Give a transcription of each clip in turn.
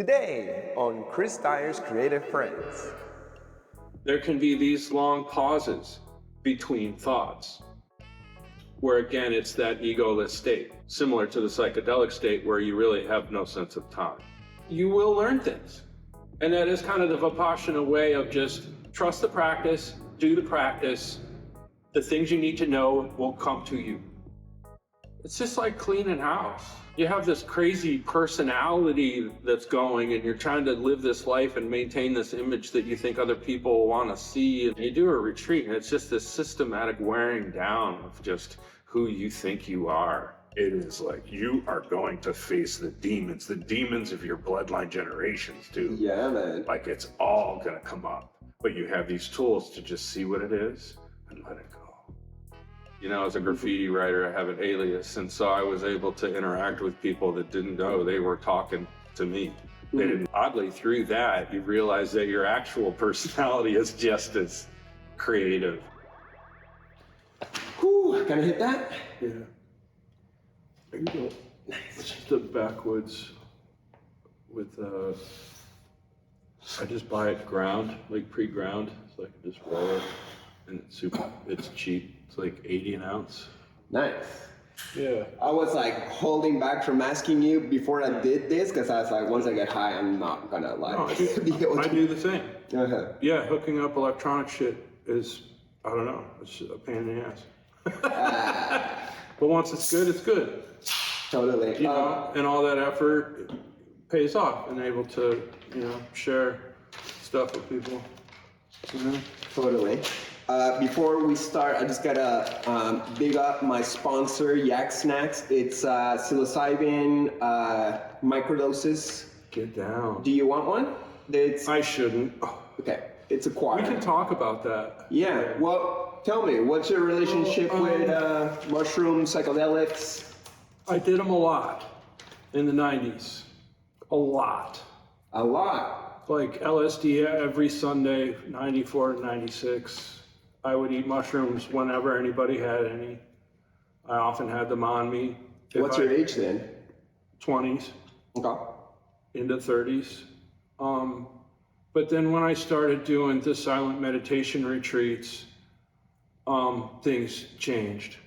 Today on Chris Dyer's Creative Friends. There can be these long pauses between thoughts, where again, it's that egoless state, similar to the psychedelic state where you really have no sense of time. You will learn things. And that is kind of the Vipassana way of just trust the practice, do the practice. The things you need to know will come to you. It's just like cleaning house. You have this crazy personality that's going and you're trying to live this life and maintain this image that you think other people want to see. And you do a retreat and it's just this systematic wearing down of just who you think you are. It is like you are going to face the demons of your bloodline generations too. Yeah, man. Like it's all gonna come up. But you have these tools to just see what it is and let it go. You know, as a graffiti writer, I have an alias, and so I was able to interact with people that didn't know they were talking to me. They didn't. Oddly, through that, you realize that your actual personality is just as creative. Whew, can I hit that? Yeah. There you go. Nice. The backwoods with, I just buy it ground, like pre-ground, so I can just roll it, and it's cheap. It's like 80 an ounce. Nice. Yeah. I was like holding back from asking you before I did this because I was like, once I get high, I'm not gonna like. No, I do the same. Uh-huh. Yeah, hooking up electronic shit is, I don't know, it's a pain in the ass. But once it's good, it's good. Totally. You know, and all that effort pays off and able to, you know, share stuff with people. You know? Totally. Before we start, I just gotta big up my sponsor, YAK SNACks. It's psilocybin microdoses. Get down. Do you want one? I shouldn't. Okay, it's a quarter. We can talk about that. Yeah, well, tell me, what's your relationship with mushrooms, psychedelics? I did them a lot in the 90s. A lot. A lot. Like LSD every Sunday, 94 and 96. I would eat mushrooms whenever anybody had any. I often had them on me. What's your age then? 20s. Okay. Into 30s. But then when I started doing the silent meditation retreats, things changed.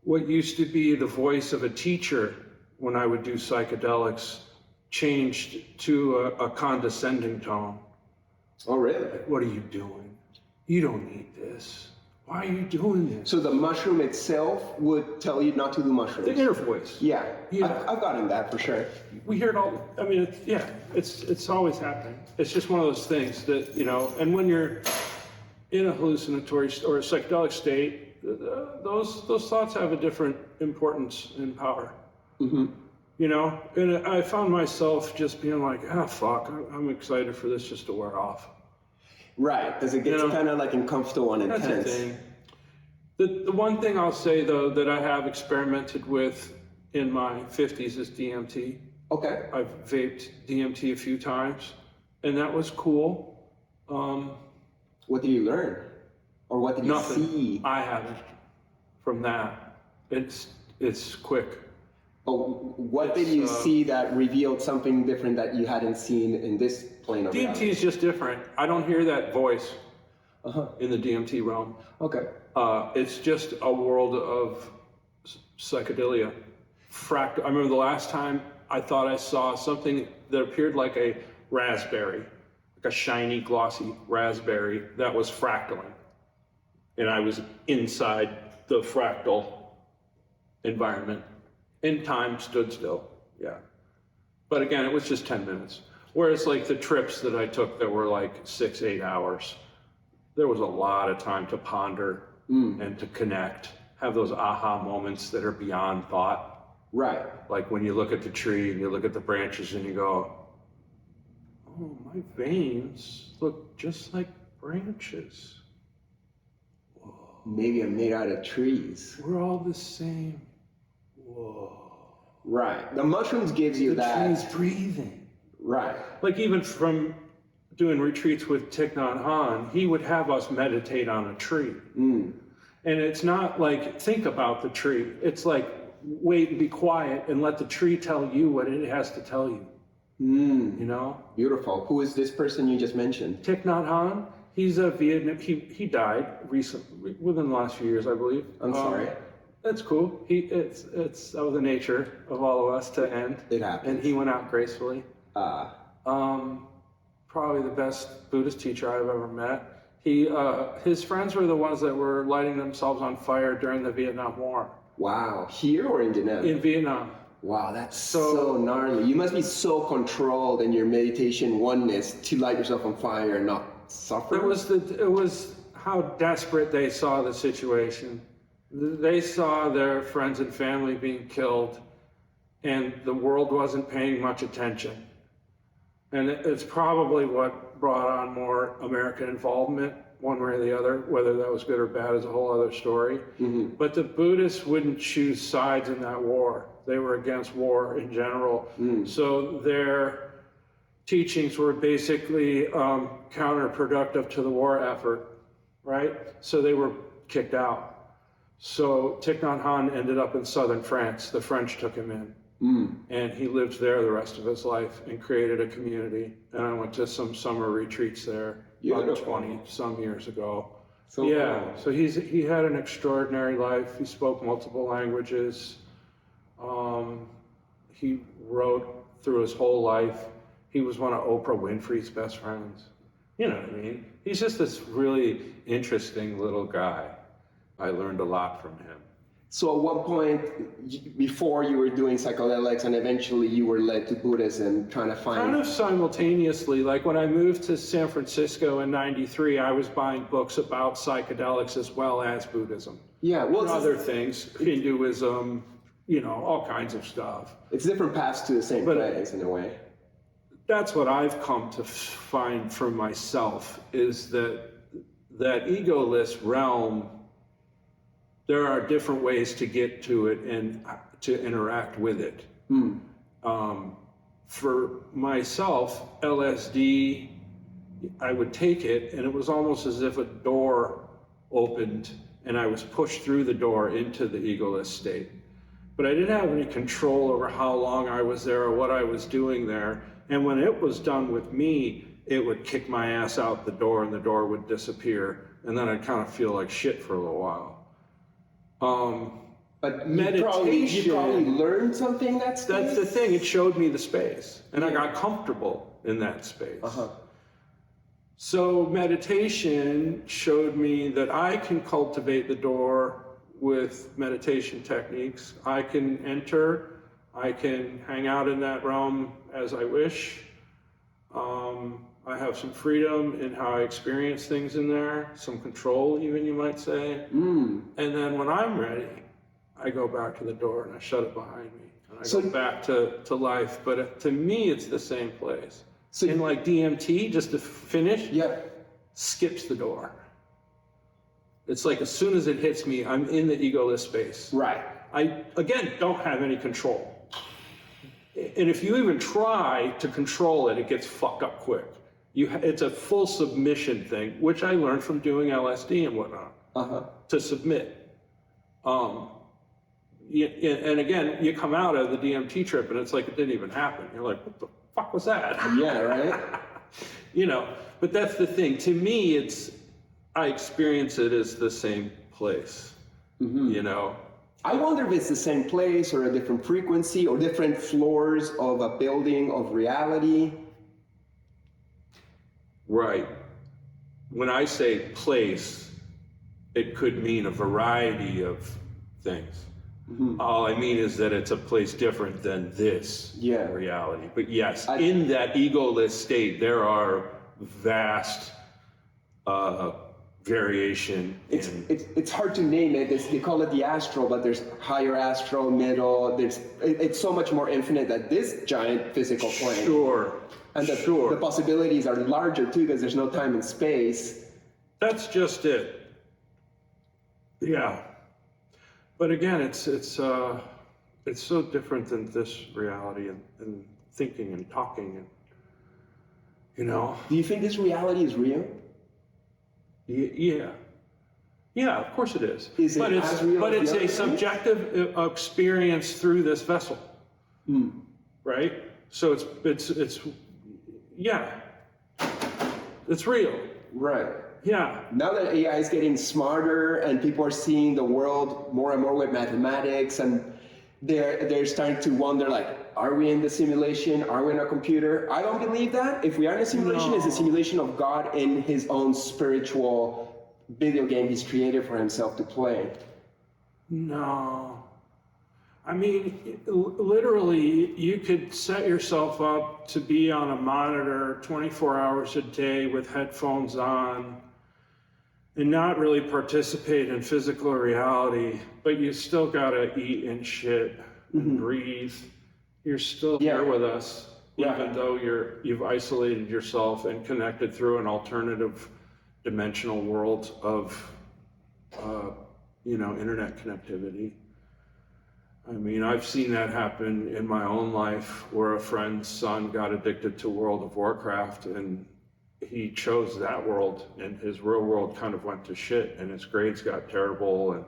What used to be the voice of a teacher when I would do psychedelics changed to a condescending tone. Oh, really? Like, what are you doing? You don't need this. Why are you doing this? So the mushroom itself would tell you not to do mushrooms? The inner voice. Yeah. Yeah. I've gotten that for sure. We hear it all, I mean, it's always happening. It's just one of those things that, you know, and when you're in a hallucinatory or a psychedelic state, those thoughts have a different importance and power. Mm-hmm. You know, and I found myself just being like, fuck, I'm excited for this just to wear off. Right, because it gets kind of like uncomfortable and intense. That's the thing. The one thing I'll say, though, that I have experimented with in my 50s is DMT. Okay. I've vaped DMT a few times, and that was cool. What did you learn? Or what did you see? I haven't from that. It's quick. Oh, what did you see that revealed something different that you hadn't seen in this plane of reality? DMT is just different. I don't hear that voice in the DMT realm. Okay. It's just a world of psychedelia. I remember the last time I thought I saw something that appeared like a raspberry, like a shiny, glossy raspberry that was fractaling. And I was inside the fractal environment. And time stood still, yeah. But again, it was just 10 minutes. Whereas like the trips that I took that were like 6-8 hours, there was a lot of time to ponder and to connect, have those aha moments that are beyond thought. Right. Like when you look at the tree and you look at the branches and you go, oh, my veins look just like branches. Whoa. Maybe I'm made out of trees. We're all the same. Whoa. Right. The mushrooms gives you that. The tree's breathing. Right. Like even from doing retreats with Thich Nhat Hanh, he would have us meditate on a tree. And it's not like, think about the tree. It's like, wait and be quiet and let the tree tell you what it has to tell you. You know? Beautiful. Who is this person you just mentioned? Thich Nhat Hanh. He's a Vietnam. He died recently, within the last few years, I believe. I'm sorry. That's cool. It's of the nature of all of us to end. It happens. And he went out gracefully. Probably the best Buddhist teacher I've ever met. His friends were the ones that were lighting themselves on fire during the Vietnam War. Wow. Here or in Vietnam? In Vietnam. Wow, that's so gnarly. You must be so controlled in your meditation oneness to light yourself on fire and not suffer. It was how desperate they saw the situation. They saw their friends and family being killed, and the world wasn't paying much attention. And it's probably what brought on more American involvement, one way or the other. Whether that was good or bad is a whole other story. But the Buddhists wouldn't choose sides in that war. They were against war in general. So their teachings were basically counterproductive to the war effort, right? So they were kicked out. So Thich Nhat Hanh ended up in southern France. The French took him in. And he lived there the rest of his life and created a community. And I went to some summer retreats there about 20 some years ago. So he had an extraordinary life. He spoke multiple languages. He wrote through his whole life. He was one of Oprah Winfrey's best friends. You know what I mean? He's just this really interesting little guy. I learned a lot from him. So at what point, before you were doing psychedelics and eventually you were led to Buddhism, trying to find... Kind of simultaneously. Like when I moved to San Francisco in '93, I was buying books about psychedelics as well as Buddhism. Yeah, well, and other things, Hinduism, you know, all kinds of stuff. It's different paths to the same place in a way. That's what I've come to find for myself, is that egoless realm, there are different ways to get to it and to interact with it. For myself, LSD, I would take it and it was almost as if a door opened and I was pushed through the door into the egoless state. But I didn't have any control over how long I was there or what I was doing there. And when it was done with me, it would kick my ass out the door and the door would disappear. And then I'd kind of feel like shit for a little while. But meditation, you probably learned something that's the thing. It showed me the space, and I got comfortable in that space. So meditation showed me that I can cultivate the door with meditation techniques. I can enter, I can hang out in that realm as I wish. I have some freedom in how I experience things in there, some control even, you might say. And then when I'm ready, I go back to the door and I shut it behind me. And I go back to life. But to me, it's the same place. So in like DMT, just to finish, skips the door. It's like as soon as it hits me, I'm in the egoless space. Right. I, again, don't have any control. And if you even try to control it, it gets fucked up quick. It's a full submission thing, which I learned from doing LSD and whatnot, to submit. And again, you come out of the DMT trip and it's like it didn't even happen. You're like, what the fuck was that? Yeah, right? You know, but that's the thing. To me, I experience it as the same place, you know? I wonder if it's the same place or a different frequency or different floors of a building of reality. Right. When I say place, it could mean a variety of things. All I mean is that it's a place different than this reality. But yes, in that egoless state, there are vast variation. It's hard to name it. They call it the astral, but there's higher astral, middle. It's so much more infinite than this giant physical plane. Sure. And the possibilities are larger too, because there's no time and space. That's just it. Yeah. But again, it's so different than this reality and thinking and talking and, you know. Do you think this reality is real? Yeah. Yeah, of course it is. But it's a subjective experience through this vessel. Right? So it's yeah, it's real. Right. Yeah. Now that AI is getting smarter and people are seeing the world more and more with mathematics, and they're starting to wonder, like, are we in the simulation? Are we in a computer? I don't believe that. If we are in a simulation, it's a simulation of God in his own spiritual video game he's created for himself to play. No. I mean, literally, you could set yourself up to be on a monitor 24 hours a day with headphones on and not really participate in physical reality, but you still gotta eat and shit and breathe. You're still here with us, even though you've isolated yourself and connected through an alternative dimensional world of, internet connectivity. I mean, I've seen that happen in my own life where a friend's son got addicted to World of Warcraft, and he chose that world, and his real world kind of went to shit, and his grades got terrible, and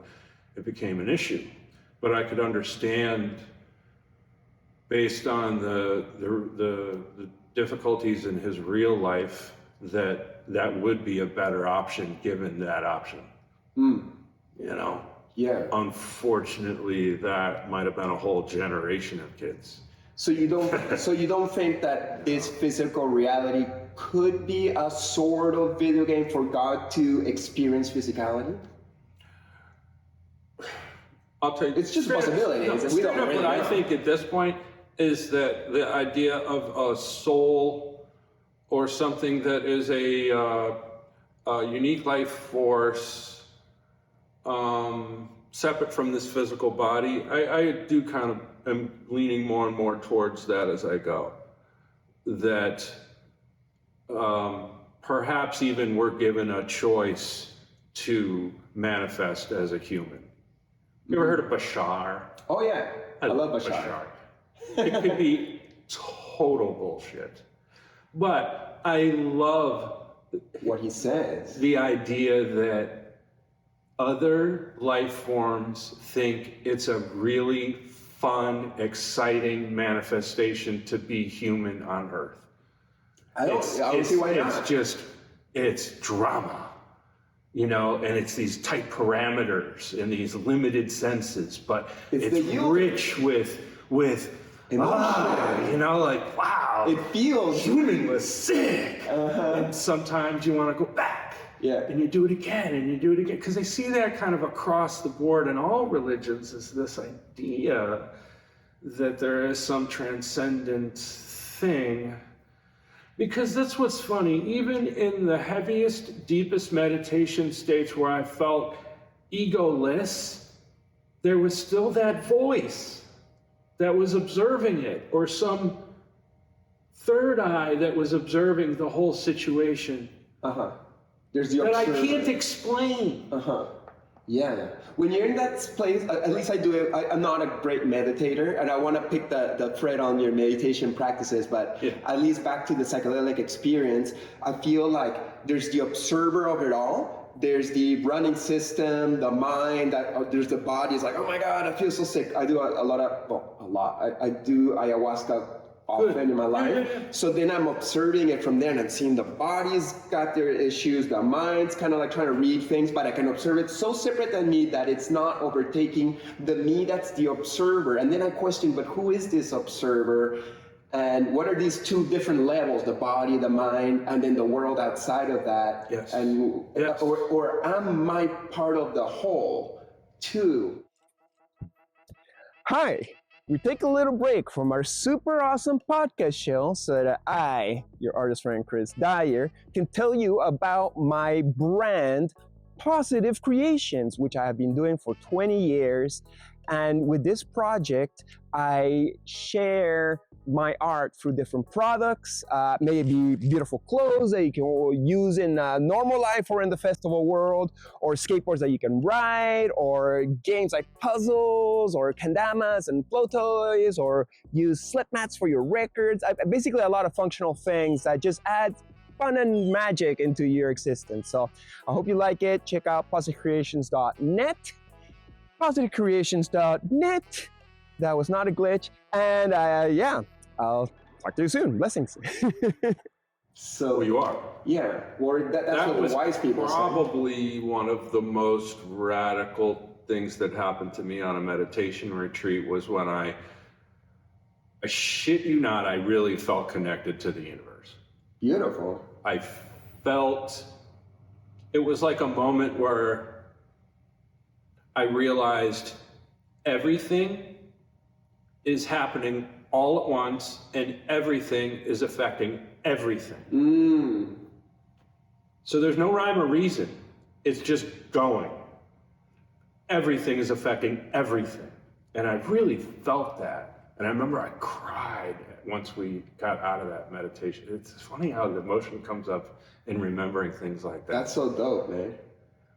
it became an issue. But I could understand, based on the difficulties in his real life, that would be a better option given that option. You know? Yeah. Unfortunately, that might have been a whole generation of kids. So you don't think that this physical reality could be a sort of video game for God to experience physicality? I'll tell you, it's just a possibility. We don't really know. What I think at this point is that the idea of a soul or something that is a unique life force, separate from this physical body, I do kind of am leaning more and more towards that as I go. That perhaps even we're given a choice to manifest as a human. You ever heard of Bashar? Oh yeah, I love Bashar. It could be total bullshit, but I love what he says. The idea that other life forms think it's a really fun, exciting manifestation to be human on Earth. I don't see why not. It's drama. And it's these tight parameters and these limited senses, but it's rich with emotion. Like, wow, it feels human was sick. And sometimes you want to go back. Yeah. And you do it again, and you do it again. Because I see that kind of across the board in all religions, is this idea that there is some transcendent thing. Because that's what's funny. Even in the heaviest, deepest meditation states where I felt egoless, there was still that voice that was observing it, or some third eye that was observing the whole situation. There's the that observer. I can't explain. Yeah. When you're in that place, at least I do it. I'm not a great meditator, and I want to pick the thread on your meditation practices, but at least back to the psychedelic experience, I feel like there's the observer of it all. There's the running system, the mind, there's the body. It's like, oh my God, I feel so sick. I do a lot. I do ayahuasca often in my life. So then I'm observing it from there, and I'm seeing the body's got their issues, the mind's kind of like trying to read things, but I can observe it so separate than me that it's not overtaking the me that's the observer. And then I question, but who is this observer? And what are these two different levels, the body, the mind, and then the world outside of that? Yes. And or am I part of the whole too? Hi. We take a little break from our super awesome podcast show so that I, your artist friend Chris Dyer, can tell you about my brand, Positive Creations, which I have been doing for 20 years. And with this project, I share my art through different products, maybe beautiful clothes that you can use in normal life or in the festival world, or skateboards that you can ride, or games like puzzles, or kendamas and flow toys, or use slip mats for your records. Basically a lot of functional things that just add fun and magic into your existence. So I hope you like it. Check out positivecreations.net. Positivecreations.net. That was not a glitch. And I'll talk to you soon. Blessings. So you are. Yeah, or that's That what was the wise people say. probably one of the most radical things that happened to me on a meditation retreat was when I shit you not, I really felt connected to the universe. Beautiful. I felt, it was like a moment where I realized everything is happening all at once and everything is affecting everything. So there's no rhyme or reason. It's just going. Everything is affecting everything. And I really felt that. And I remember I cried once we got out of that meditation. It's funny how the emotion comes up in remembering things like that. That's so dope, man.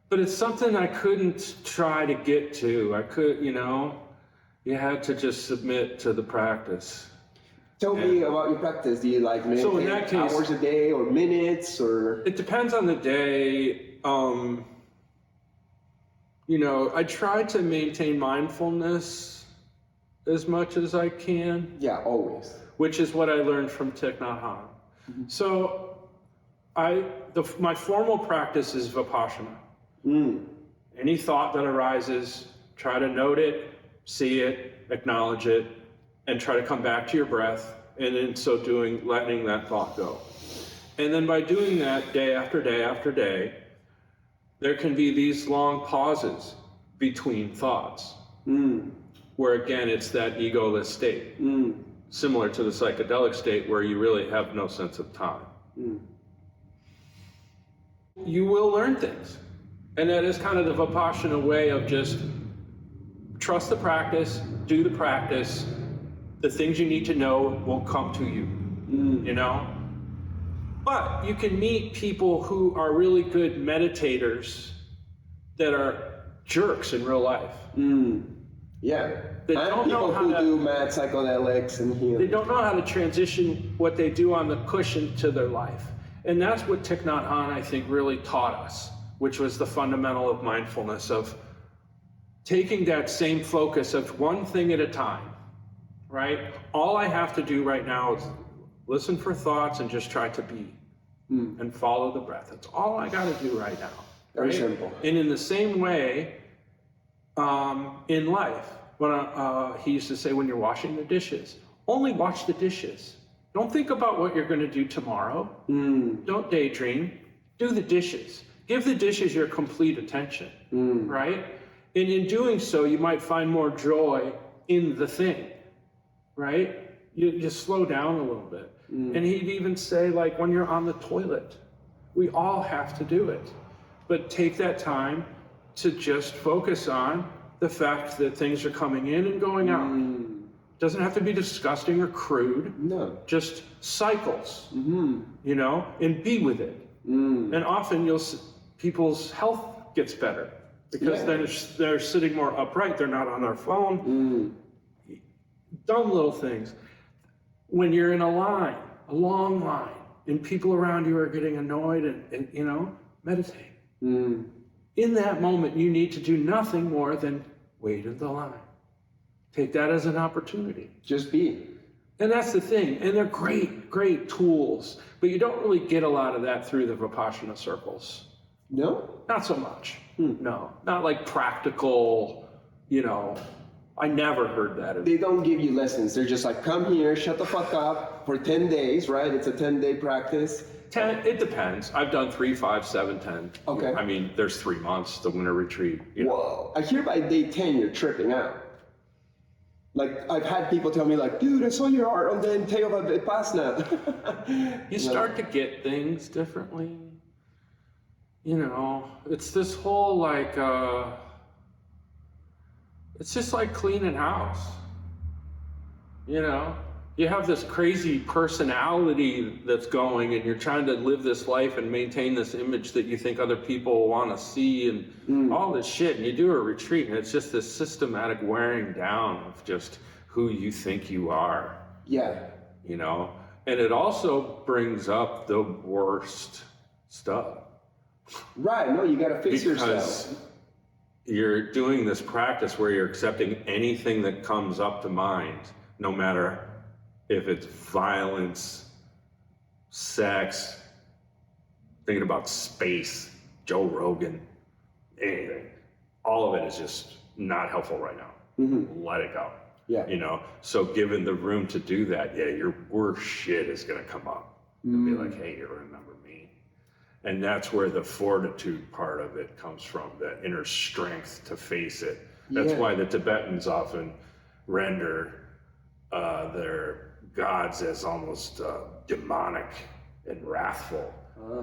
But it's something I couldn't try to get to. I could, you had to just submit to the practice. Tell me about your practice. Do you like meditate So in that case, hours a day or minutes or? It depends on the day. I try to maintain mindfulness as much as I can. Yeah, always. Which is what I learned from Thich Nhat Hanh. Mm-hmm. So my formal practice is Vipassana. Any thought that arises, try to note it, see it, acknowledge it, and try to come back to your breath, and in so doing, letting that thought go. And then by doing that day after day after day, there can be these long pauses between thoughts, where again, it's that egoless state, similar to the psychedelic state where you really have no sense of time. You will learn things. And that is kind of the Vipassana way of just trust the practice, do the practice. The things you need to know will come to you, But you can meet people who are really good meditators that are jerks in real life. Yeah. They don't know how who to do mad psychedelics and healing. They don't know how to transition what they do on the cushion to their life. And that's what Thich Nhat Hanh, I think, really taught us, which was the fundamental of mindfulness, of taking that same focus of one thing at a time, right? All I have to do right now is listen for thoughts and just try to be and follow the breath. That's all I got to do right now. Very right? simple. And in the same way, in life, when he used to say, when you're washing the dishes, only wash the dishes. Don't think about what you're going to do tomorrow. Don't daydream. Do the dishes. Give the dishes your complete attention, right? And in doing so, you might find more joy in the thing, right? You just slow down a little bit. And he'd even say, like, when you're on the toilet, we all have to do it. But take that time to just focus on the fact that things are coming in and going out. Doesn't have to be disgusting or crude. No. Just cycles, and be with it. And often people's health gets better because they're sitting more upright. They're not on their phone. Dumb little things. When you're in a long line, and people around you are getting annoyed and meditate. In that moment, you need to do nothing more than wait in the line. Take that as an opportunity. Just be. And that's the thing. And they're great tools. But you don't really get a lot of that through the Vipassana circles. No? Not so much. No. Not like practical, I never heard that. They don't give you lessons. They're just like, come here, shut the fuck up for 10 days, right? It's a 10-day practice. 10, it depends. I've done 3, 5, 7, 10. Okay. I mean, there's 3 months, the winter retreat. Whoa. I hear by day 10 you're tripping out. Like, I've had people tell me, like, dude, I saw your art on the entail of Vipassana. You start to get things differently. It's this whole, like, it's just like cleaning house. You have this crazy personality that's going, and you're trying to live this life and maintain this image that you think other people want to see and all this shit. And you do a retreat, and it's just this systematic wearing down of just who you think you are. Yeah. And it also brings up the worst stuff. Right. No, you got to fix yourself. Because you're doing this practice where you're accepting anything that comes up to mind, no matter if it's violence, sex, thinking about space, Joe Rogan, anything, all of it is just not helpful right now. Let it go. Yeah. You know, so given the room to do that, yeah, your worst shit is going to come up and be like, hey, you remember me. And that's where the fortitude part of it comes from, the inner strength to face it. That's why the Tibetans often render their gods as almost demonic and wrathful.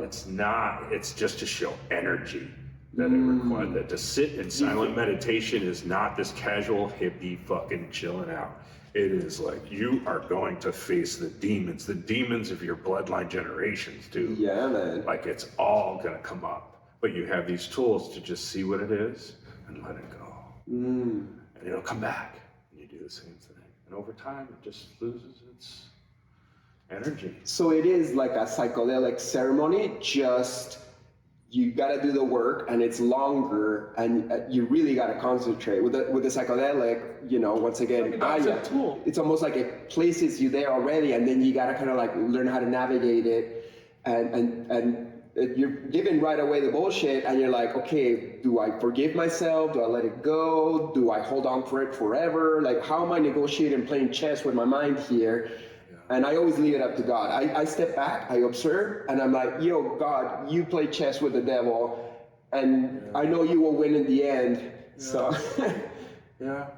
It's not, it's just to show energy. That it requires, that to sit in silent meditation is not this casual hippie fucking chilling out. It is like you are going to face the demons of your bloodline generations, dude. Yeah, man. Like it's all gonna come up, but you have these tools to just see what it is and let it go, and it'll come back. And you do the same thing, and over time it just loses its energy. So it is like a psychedelic ceremony, just you gotta do the work, and it's longer, and you really gotta concentrate. With the psychedelic, you know, once again, It's a tool. It's almost like it places you there already, and then you gotta kind of like learn how to navigate it, and you're given right away the bullshit, and you're like, okay, do I forgive myself? Do I let it go? Do I hold on for it forever? Like, how am I negotiating playing chess with my mind here? And I always leave it up to God. I step back, I observe, and I'm like, yo, God, you play chess with the devil, and I know you will win in the end. So. Yeah.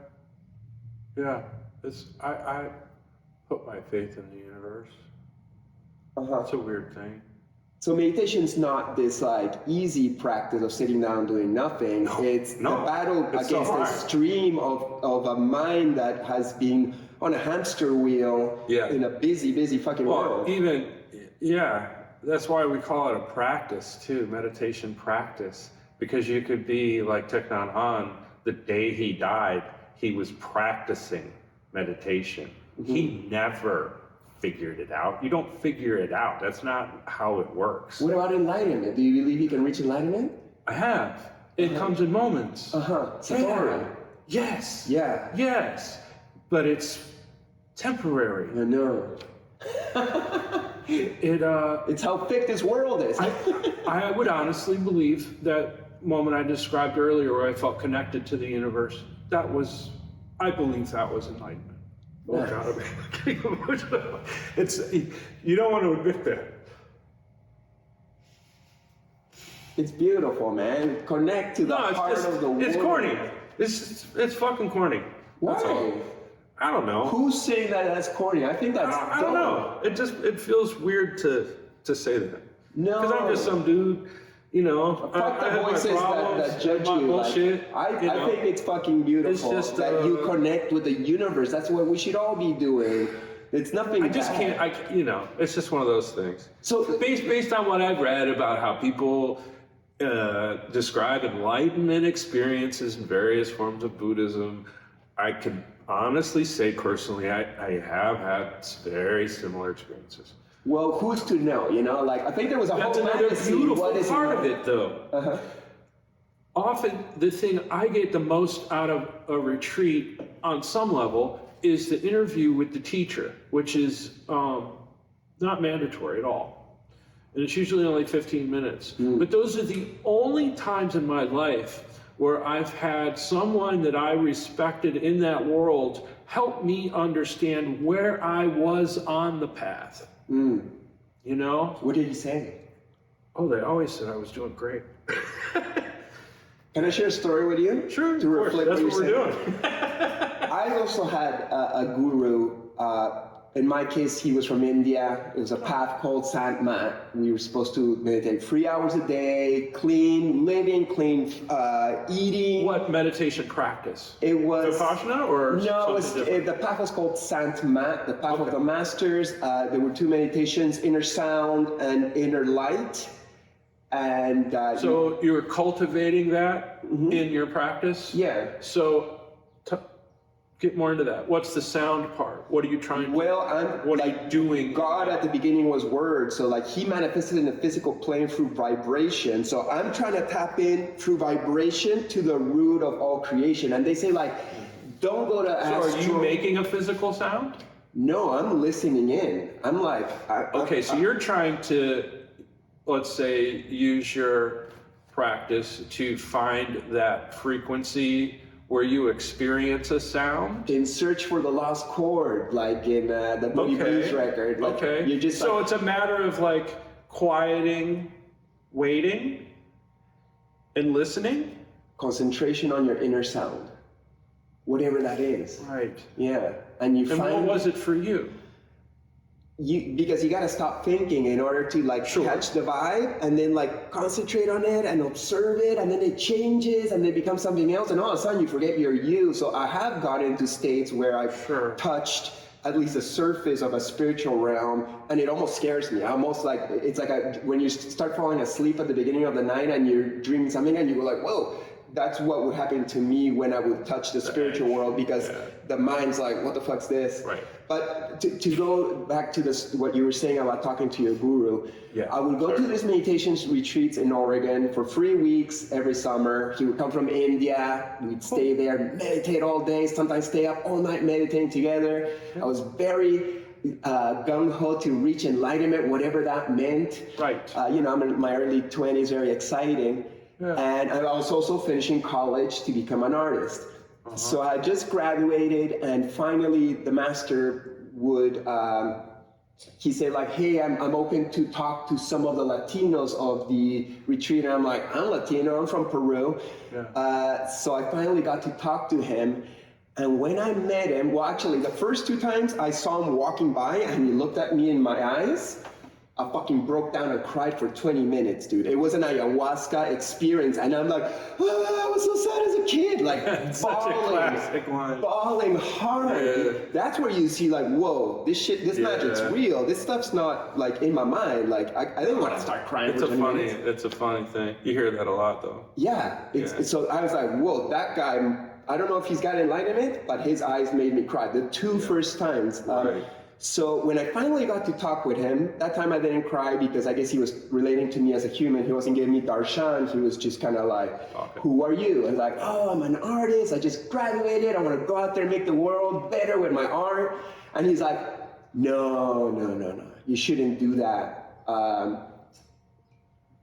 I put my faith in the universe. It's a weird thing. So meditation's not this like easy practice of sitting down doing nothing. It's the battle against the stream of a mind that has been on a hamster wheel in a busy fucking world. That's why we call it a practice too, meditation practice, because you could be like Thich Nhat Hanh. The day he died, he was practicing meditation. He never figured it out. You don't figure it out. That's not how it works. What about enlightenment? Do you believe you can reach enlightenment? I have. It comes in moments. Satori. Yes. Yeah. Yes. But it's temporary. I know. It's how thick this world is. I would honestly believe that moment I described earlier where I felt connected to the universe, I believe that was enlightenment. Oh God, I'm getting emotional. You don't want to admit that. It's beautiful, man. Connect to the heart of the world. It's corny. It's fucking corny. Why? I don't know. Who's saying that that's corny? I think that's I don't know. It feels weird to say that. No. Because I'm just some dude, you know. Fuck the voices that judge you. Bullshit. I think it's fucking beautiful that you connect with the universe. That's what we should all be doing. It's nothing. It's just one of those things. So based on what I've read about how people describe enlightenment experiences in various forms of Buddhism, I can honestly say personally, I have had very similar experiences. Well, who's to know? You know, like I think there was a That's whole another fantasy. beautiful part of it, though. Often, the thing I get the most out of a retreat, on some level, is the interview with the teacher, which is not mandatory at all, and it's usually only 15 minutes. But those are the only times in my life where I've had someone that I respected in that world help me understand where I was on the path. You know? What did he say? Oh, they always said I was doing great. Can I share a story with you? Sure, to reflect that's what we're doing. I also had a guru. In my case, he was from India. It was a path called Sant Mat. We were supposed to meditate 3 hours a day, clean living, clean eating. What meditation practice? It was Vipassana or no. The path was called Sant Mat, the path of the masters. There were two meditations: inner sound and inner light. And so you're cultivating that in your practice? Yeah. So get more into that. What's the sound part? What are you trying to what are you doing? God at the beginning was word, so like he manifested in the physical plane through vibration. So I'm trying to tap in through vibration to the root of all creation. And they say like, don't go to So are you making a physical sound? No, I'm listening in. I'm like, Okay, so you're trying to, let's say, use your practice to find that frequency where you experience a sound? in search for the lost chord, like in the Boogie Blues record. Like, Okay. You're just so like, it's a matter of like quieting, waiting, and listening? concentration on your inner sound, whatever that is. Right. Yeah, and you And find what was it for you? because you got to stop thinking in order to like Sure. catch the vibe, and then like concentrate on it and observe it, and then it changes and it becomes something else, and all of a sudden you forget you're you. So I have got into states where I've Sure. touched at least the surface of a spiritual realm, and it almost scares me. Almost like it's like when you start falling asleep at the beginning of the night and you're dreaming something, and you go like, whoa. That's what would happen to me when I would touch the spiritual world, because the mind's like, what the fuck's this? Right. But to go back to this, what you were saying about talking to your guru, I would go to these meditation retreats in Oregon for 3 weeks every summer. He would come from India. We'd stay there, meditate all day, sometimes stay up all night meditating together. I was very gung-ho to reach enlightenment, whatever that meant. Right. I'm in my early 20s, very exciting. Yeah. And I was also finishing college to become an artist. So I just graduated, and finally the master would, he said like, hey, I'm open to talk to some of the Latinos of the retreat. And I'm like, I'm Latino, I'm from Peru. So I finally got to talk to him. And when I met him, well, actually the first 2 times I saw him walking by and he looked at me in my eyes, I fucking broke down and cried for 20 minutes, dude. It was an ayahuasca experience, and I'm like, I was so sad as a kid, like bawling hard. Yeah. That's where you see like, whoa, this magic's real. This stuff's not like in my mind. Like I didn't want to start crying. It's a funny thing. You hear that a lot, though. Yeah. So I was like, whoa, that guy. I don't know if he's got enlightenment, but his eyes made me cry the 2 first times. Right. So when I finally got to talk with him, that time I didn't cry because I guess he was relating to me as a human. He wasn't giving me darshan. He was just kind of like, who are you? And like, oh, I'm an artist. I just graduated. I want to go out there and make the world better with my art. And he's like, no. You shouldn't do that.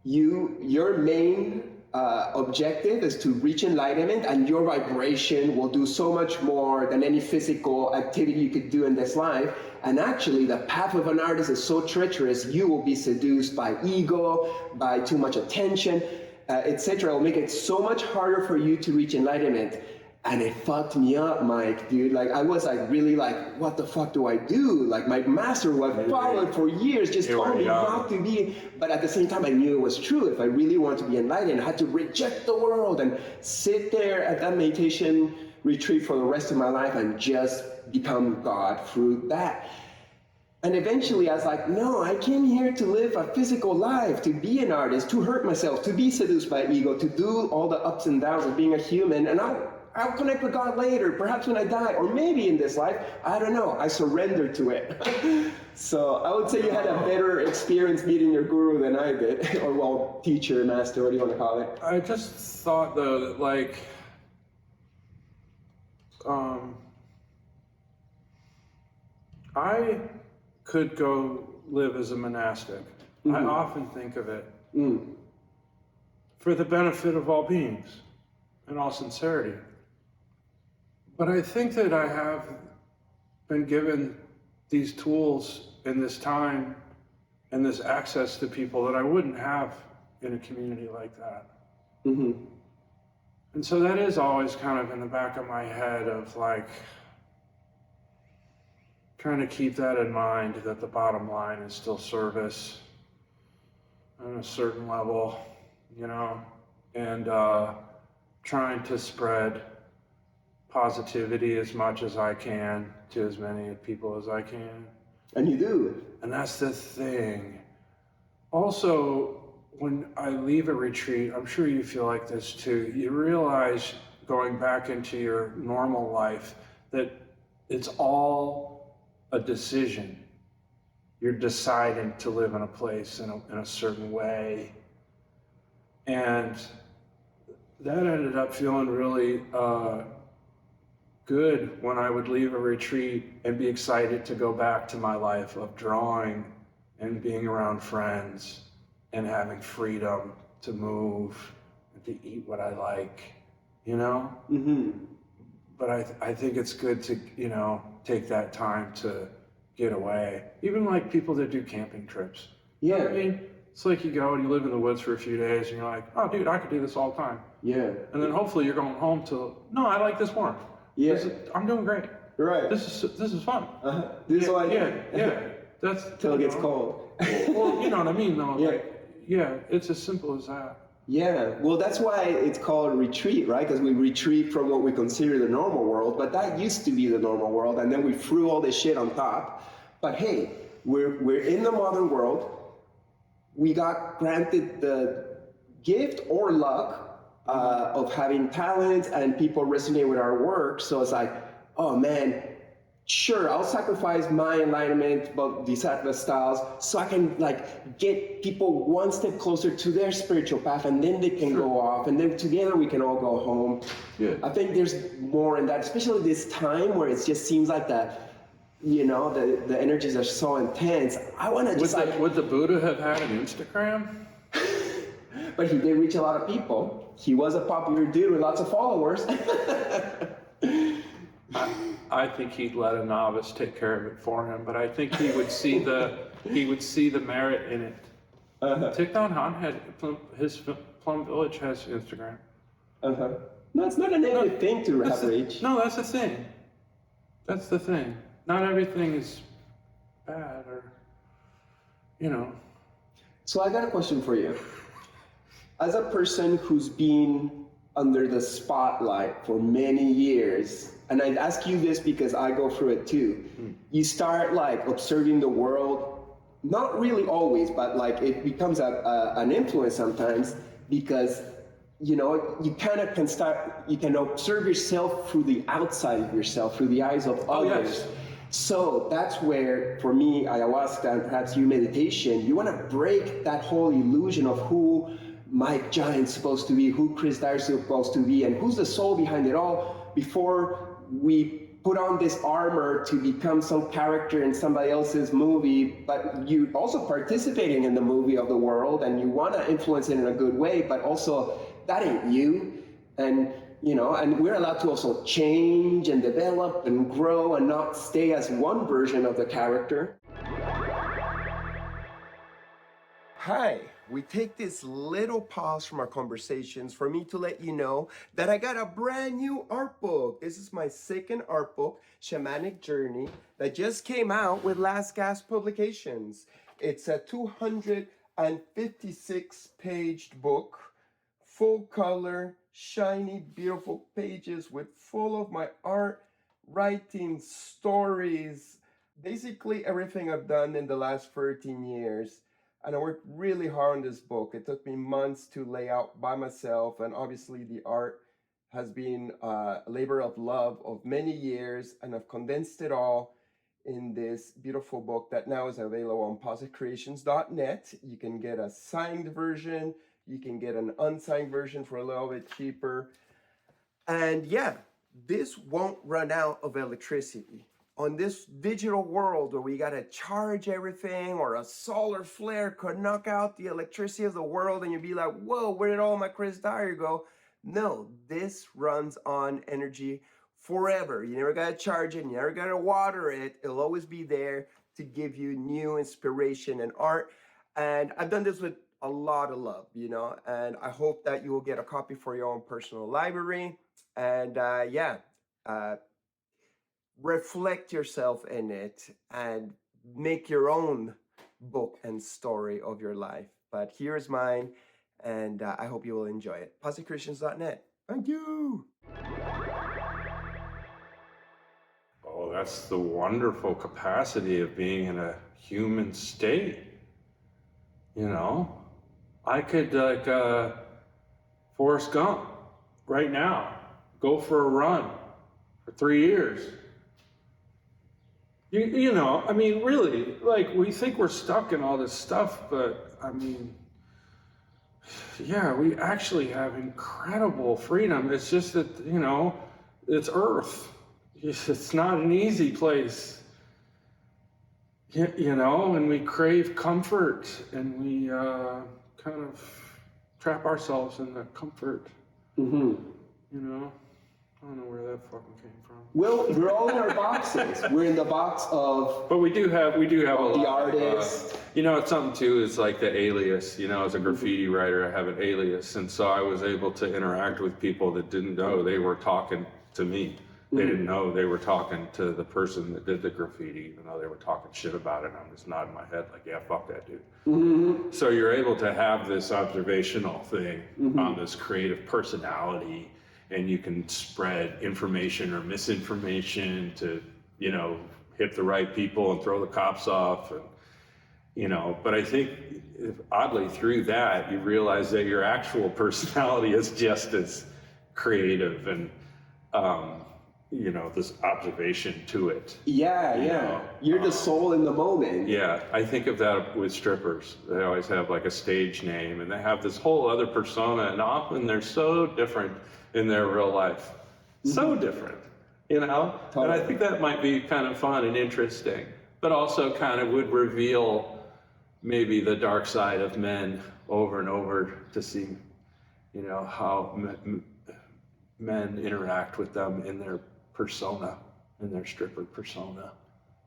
Your main objective is to reach enlightenment, and your vibration will do so much more than any physical activity you could do in this life. And actually, the path of an artist is so treacherous, you will be seduced by ego, by too much attention, etc. It will make it so much harder for you to reach enlightenment. And it fucked me up, Mike, dude. Like, I was like, really like, what the fuck do I do? Like, my master who I followed for years just told me not to be. But at the same time, I knew it was true. If I really wanted to be enlightened, I had to reject the world and sit there at that meditation retreat for the rest of my life and just become God through that. And eventually I was like, no, I came here to live a physical life, to be an artist, to hurt myself, to be seduced by ego, to do all the ups and downs of being a human. And I'll connect with God later, perhaps when I die, or maybe in this life. I don't know. I surrendered to it. So I would say you had a better experience meeting your guru than I did, or well, teacher, master, what do you want to call it? I just thought though that like, I could go live as a monastic. I often think of it for the benefit of all beings, in all sincerity. But I think that I have been given these tools in this time and this access to people that I wouldn't have in a community like that. And so that is always kind of in the back of my head of like, trying to keep that in mind, that the bottom line is still service on a certain level, and trying to spread positivity as much as I can to as many people as I can. And you do. And that's the thing. Also, when I leave a retreat, I'm sure you feel like this too, you realize going back into your normal life that it's all a decision. You're deciding to live in a place in a certain way. And that ended up feeling really good when I would leave a retreat and be excited to go back to my life of drawing and being around friends and having freedom to move and to eat what I like, you know? Mm-hmm. But I think it's good to, you know, take that time to get away. Even like people that do camping trips. Yeah. You know what I mean? It's like you go and you live in the woods for a few days and you're like, oh dude, I could do this all the time. Yeah. And then hopefully you're going home to, no, I like this more. Yeah. I'm doing great. Right. This is fun. This is why. Yeah. That's till it gets cold. Well, you know what I mean, though. Yeah. Like, yeah, it's as simple as that. Yeah, well, that's why it's called retreat, right? Because we retreat from what we consider the normal world, but that used to be the normal world, and then we threw all this shit on top. But hey, we're in the modern world. We got granted the gift or luck of having talent, and people resonate with our work. So it's like, oh man, sure, I'll sacrifice my alignment about these Atlas styles so I can like get people one step closer to their spiritual path, and then they can go off, and then together we can all go home. Yeah. I think there's more in that, especially this time where it just seems like that, you know, the energies are so intense. I want to just would the Buddha have had an Instagram? But he did reach a lot of people. He was a popular dude with lots of followers. I think he'd let a novice take care of it for him, but I think he would see the merit in it. Thich Nhat Hanh had his Plum Village has Instagram. No, it's not a negative thing to have reach. No, that's the thing. That's the thing. Not everything is bad, or you know. So I got a question for you. As a person who's been under the spotlight for many years, and I'd ask you this because I go through it too. You start like observing the world, not really always, but like it becomes an influence sometimes, because you know, you kind of you can observe yourself through the outside of yourself, through the eyes of others. Yes. So that's where, for me, ayahuasca and perhaps you meditation, you want to break that whole illusion of who Mike Giant's supposed to be, who Chris Dyer's supposed to be, and who's the soul behind it all, before we put on this armor to become some character in somebody else's movie, but you also participating in the movie of the world, and you want to influence it in a good way, but also that ain't you. And you know, and we're allowed to also change and develop and grow and not stay as one version of the character. Hi, we take this little pause from our conversations for me to let you know that I got a brand new art book. This is my second art book, Shamanic Journey, that just came out with Last Gasp Publications. It's a 256-paged book, full color, shiny, beautiful pages with full of my art, writing, stories, basically everything I've done in the last 13 years. And I worked really hard on this book. It took me months to lay out by myself, and obviously the art has been a labor of love of many years, and I've condensed it all in this beautiful book that now is available on positcreations.net. You can get a signed version, you can get an unsigned version for a little bit cheaper. And yeah, this won't run out of electricity. On this digital world where we gotta charge everything, or a solar flare could knock out the electricity of the world and you'd be like, whoa, where did all my Chris Dyer go? No, this runs on energy forever. You never gotta charge it, you never gotta water it. It'll always be there to give you new inspiration and art. And I've done this with a lot of love, you know, and I hope that you will get a copy for your own personal library. And reflect yourself in it and make your own book and story of your life. But here's mine, and I hope you will enjoy it. positcreations.net. Thank you. Oh, that's the wonderful capacity of being in a human state. You know, I could, like, Forrest Gump, right now, go for a run for 3 years. You know, I mean, really, like, we think we're stuck in all this stuff, but, I mean, yeah, we actually have incredible freedom. It's just that, you know, it's Earth. it's not an easy place. You know, and we crave comfort, and we kind of trap ourselves in that comfort. Mm-hmm. You know, I don't know where that fucking came from. Well, we're all in our boxes. We're in the box of. But we do have a lot the of, artist. you know, it's something too. Is like the alias. You know, as a graffiti writer, I have an alias, and so I was able to interact with people that didn't know they were talking to me. They didn't know they were talking to the person that did the graffiti, even though they were talking shit about it. And I'm just nodding my head like, yeah, fuck that dude. Mm-hmm. So you're able to have this observational thing on this creative personality, and you can spread information or misinformation to, you know, hit the right people and throw the cops off. And, you know, but I think oddly through that, you realize that your actual personality is just as creative and, you know, this observation to it. Yeah, you yeah. know? You're the soul in the moment. Yeah, I think of that with strippers. They always have like a stage name, and they have this whole other persona, and often they're so different in their real life. So different, you know? Totally. And I think that might be kind of fun and interesting, but also kind of would reveal maybe the dark side of men over and over to see, you know, how men interact with them in their persona, in their stripper persona,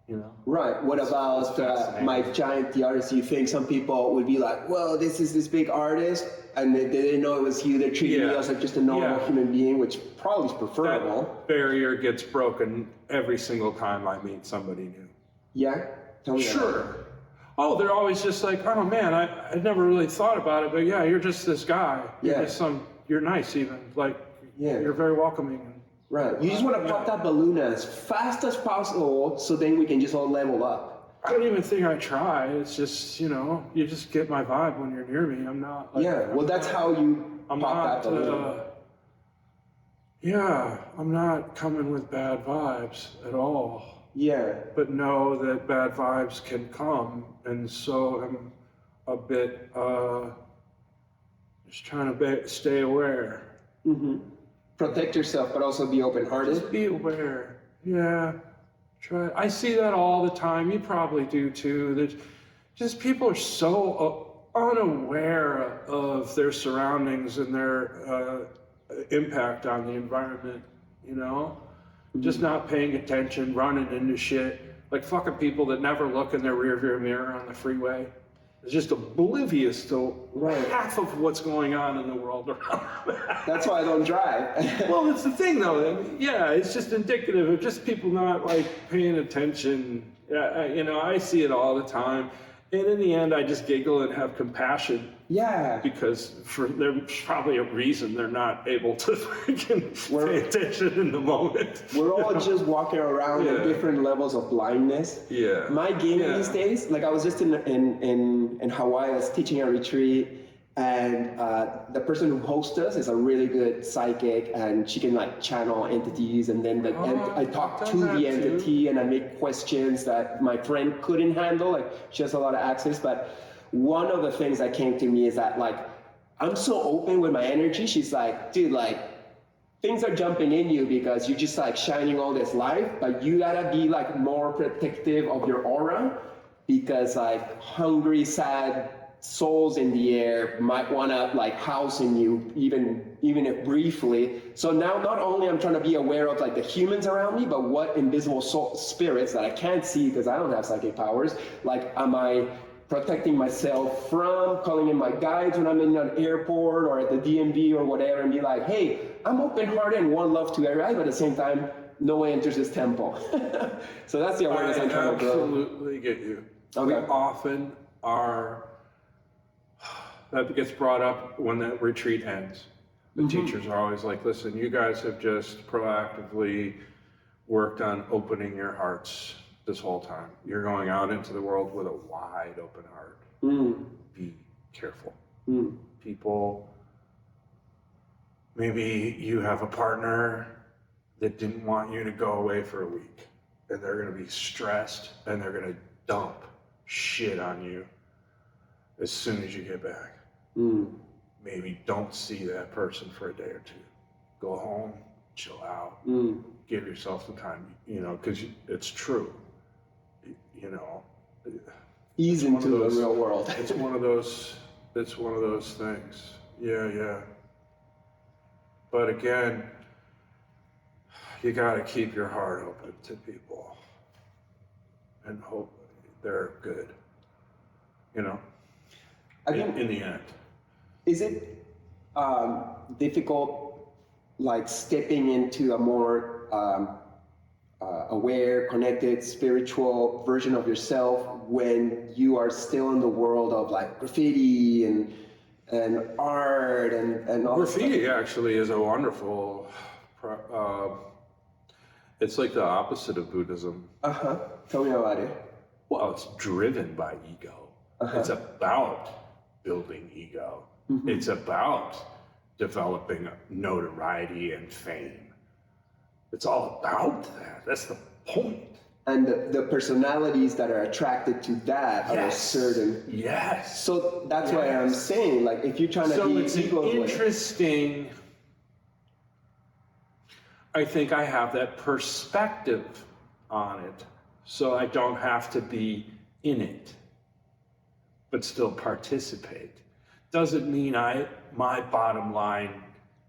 you know? Right. What about Mike Giant, the artist? You think some people would be like, well, this is this big artist, and they didn't know it was you. They're treating me as like just a normal human being, which probably is preferable. That barrier gets broken every single time I meet somebody new. Yeah? Tell me Sure. Oh, they're always just like, oh man, I never really thought about it, but yeah, you're just this guy. You're just you're nice even. Like, you're very welcoming. Right. You just want to pop that balloon as fast as possible so then we can just all level up. I don't even think I try. It's just, you know, you just get my vibe when you're near me. I'm not like... Yeah, well, that's how you pop that balloon. I'm not coming with bad vibes at all. Yeah. But know that bad vibes can come, and so I'm a bit just trying to stay aware. Mm-hmm. Protect yourself, but also be open-hearted. Just be aware. Yeah. Try. I see that all the time. You probably do too. That just people are so unaware of their surroundings and their impact on the environment. You know, just not paying attention, running into shit. Like fucking people that never look in their rearview mirror on the freeway. It's just oblivious to half of what's going on in the world around them. That's why I don't drive. Well, that's the thing, though. I mean, yeah, it's just indicative of just people not like paying attention. Yeah, you know, I see it all the time, and in the end, I just giggle and have compassion. Yeah. Because there's probably a reason they're not able to freaking pay attention in the moment. We're all just walking around at different levels of blindness. Yeah. My game these days, like I was just in Hawaii, I was teaching a retreat, and the person who hosts us is a really good psychic, and she can like channel entities, and then I talk to the entity and I make questions that my friend couldn't handle. Like she has a lot of access, but one of the things that came to me is that like I'm so open with my energy. She's like, dude, like things are jumping in you because you're just like shining all this light, but you gotta be like more protective of your aura because like hungry, sad souls in the air might wanna like house in you even if briefly. So now not only I'm trying to be aware of like the humans around me, but what invisible spirits that I can't see because I don't have psychic powers, like am I protecting myself from calling in my guides when I'm in an airport or at the DMV or whatever and be like, hey, I'm open-hearted and one love to everybody, but at the same time, no one enters this temple. So that's the awareness I'm trying to grow. I absolutely get you. Okay. We often are, that gets brought up when that retreat ends. The teachers are always like, listen, you guys have just proactively worked on opening your hearts this whole time. You're going out into the world with a wide open heart. Be careful. People, maybe you have a partner that didn't want you to go away for a week, and they're going to be stressed and they're going to dump shit on you as soon as you get back. Maybe don't see that person for a day or two. Go home, chill out, give yourself some time, you know, because it's true, you know. Ease into the real world. It's one of those things. Yeah. But again, you got to keep your heart open to people and hope they're good, you know, in the end. Is it difficult, like stepping into a more aware, connected, spiritual version of yourself when you are still in the world of like graffiti and art and all Graffiti actually is a wonderful, it's like the opposite of Buddhism. Tell me about it. Well, it's driven by ego. It's about building ego. It's about developing notoriety and fame. It's all about that. That's the point. And the personalities that are attracted to that are certain. Yes. So that's why I'm saying, like, if you're trying to be it's interesting. I think I have that perspective on it, so I don't have to be in it, but still participate. Doesn't mean my bottom line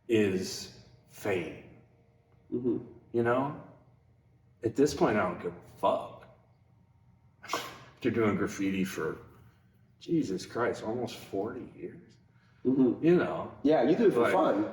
is fame. You know? At this point, I don't give a fuck. You're doing graffiti for, Jesus Christ, almost 40 years. You know? Yeah, you do it for fun.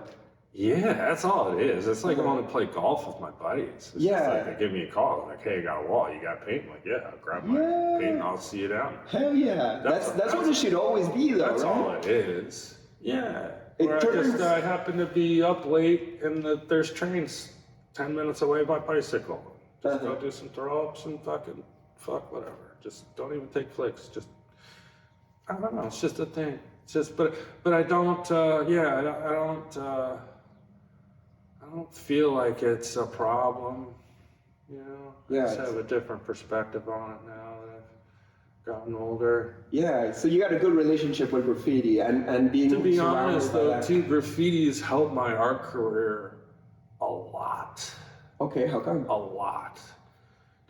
Yeah, that's all it is. It's like I want to play golf with my buddies. It's just like they give me a call, like, hey, I got a wall, you got paint? I'm like, yeah, I'll grab my paint and I'll see you down. Hell yeah. That's what it should always be, though, That's right? all it is. Yeah. I happen to be up late and there's trains 10 minutes away by bicycle. Just go do some throw-ups and fuck whatever. Just don't even take flicks. Just, I don't know, it's just a thing. It's just, but I don't, I don't feel like it's a problem, you know? I just have a different perspective on it now that I've gotten older. Yeah, so you got a good relationship with graffiti and being To be surrounded honest, by though, that. too, graffiti has helped my art career a lot. Okay, how come? A lot.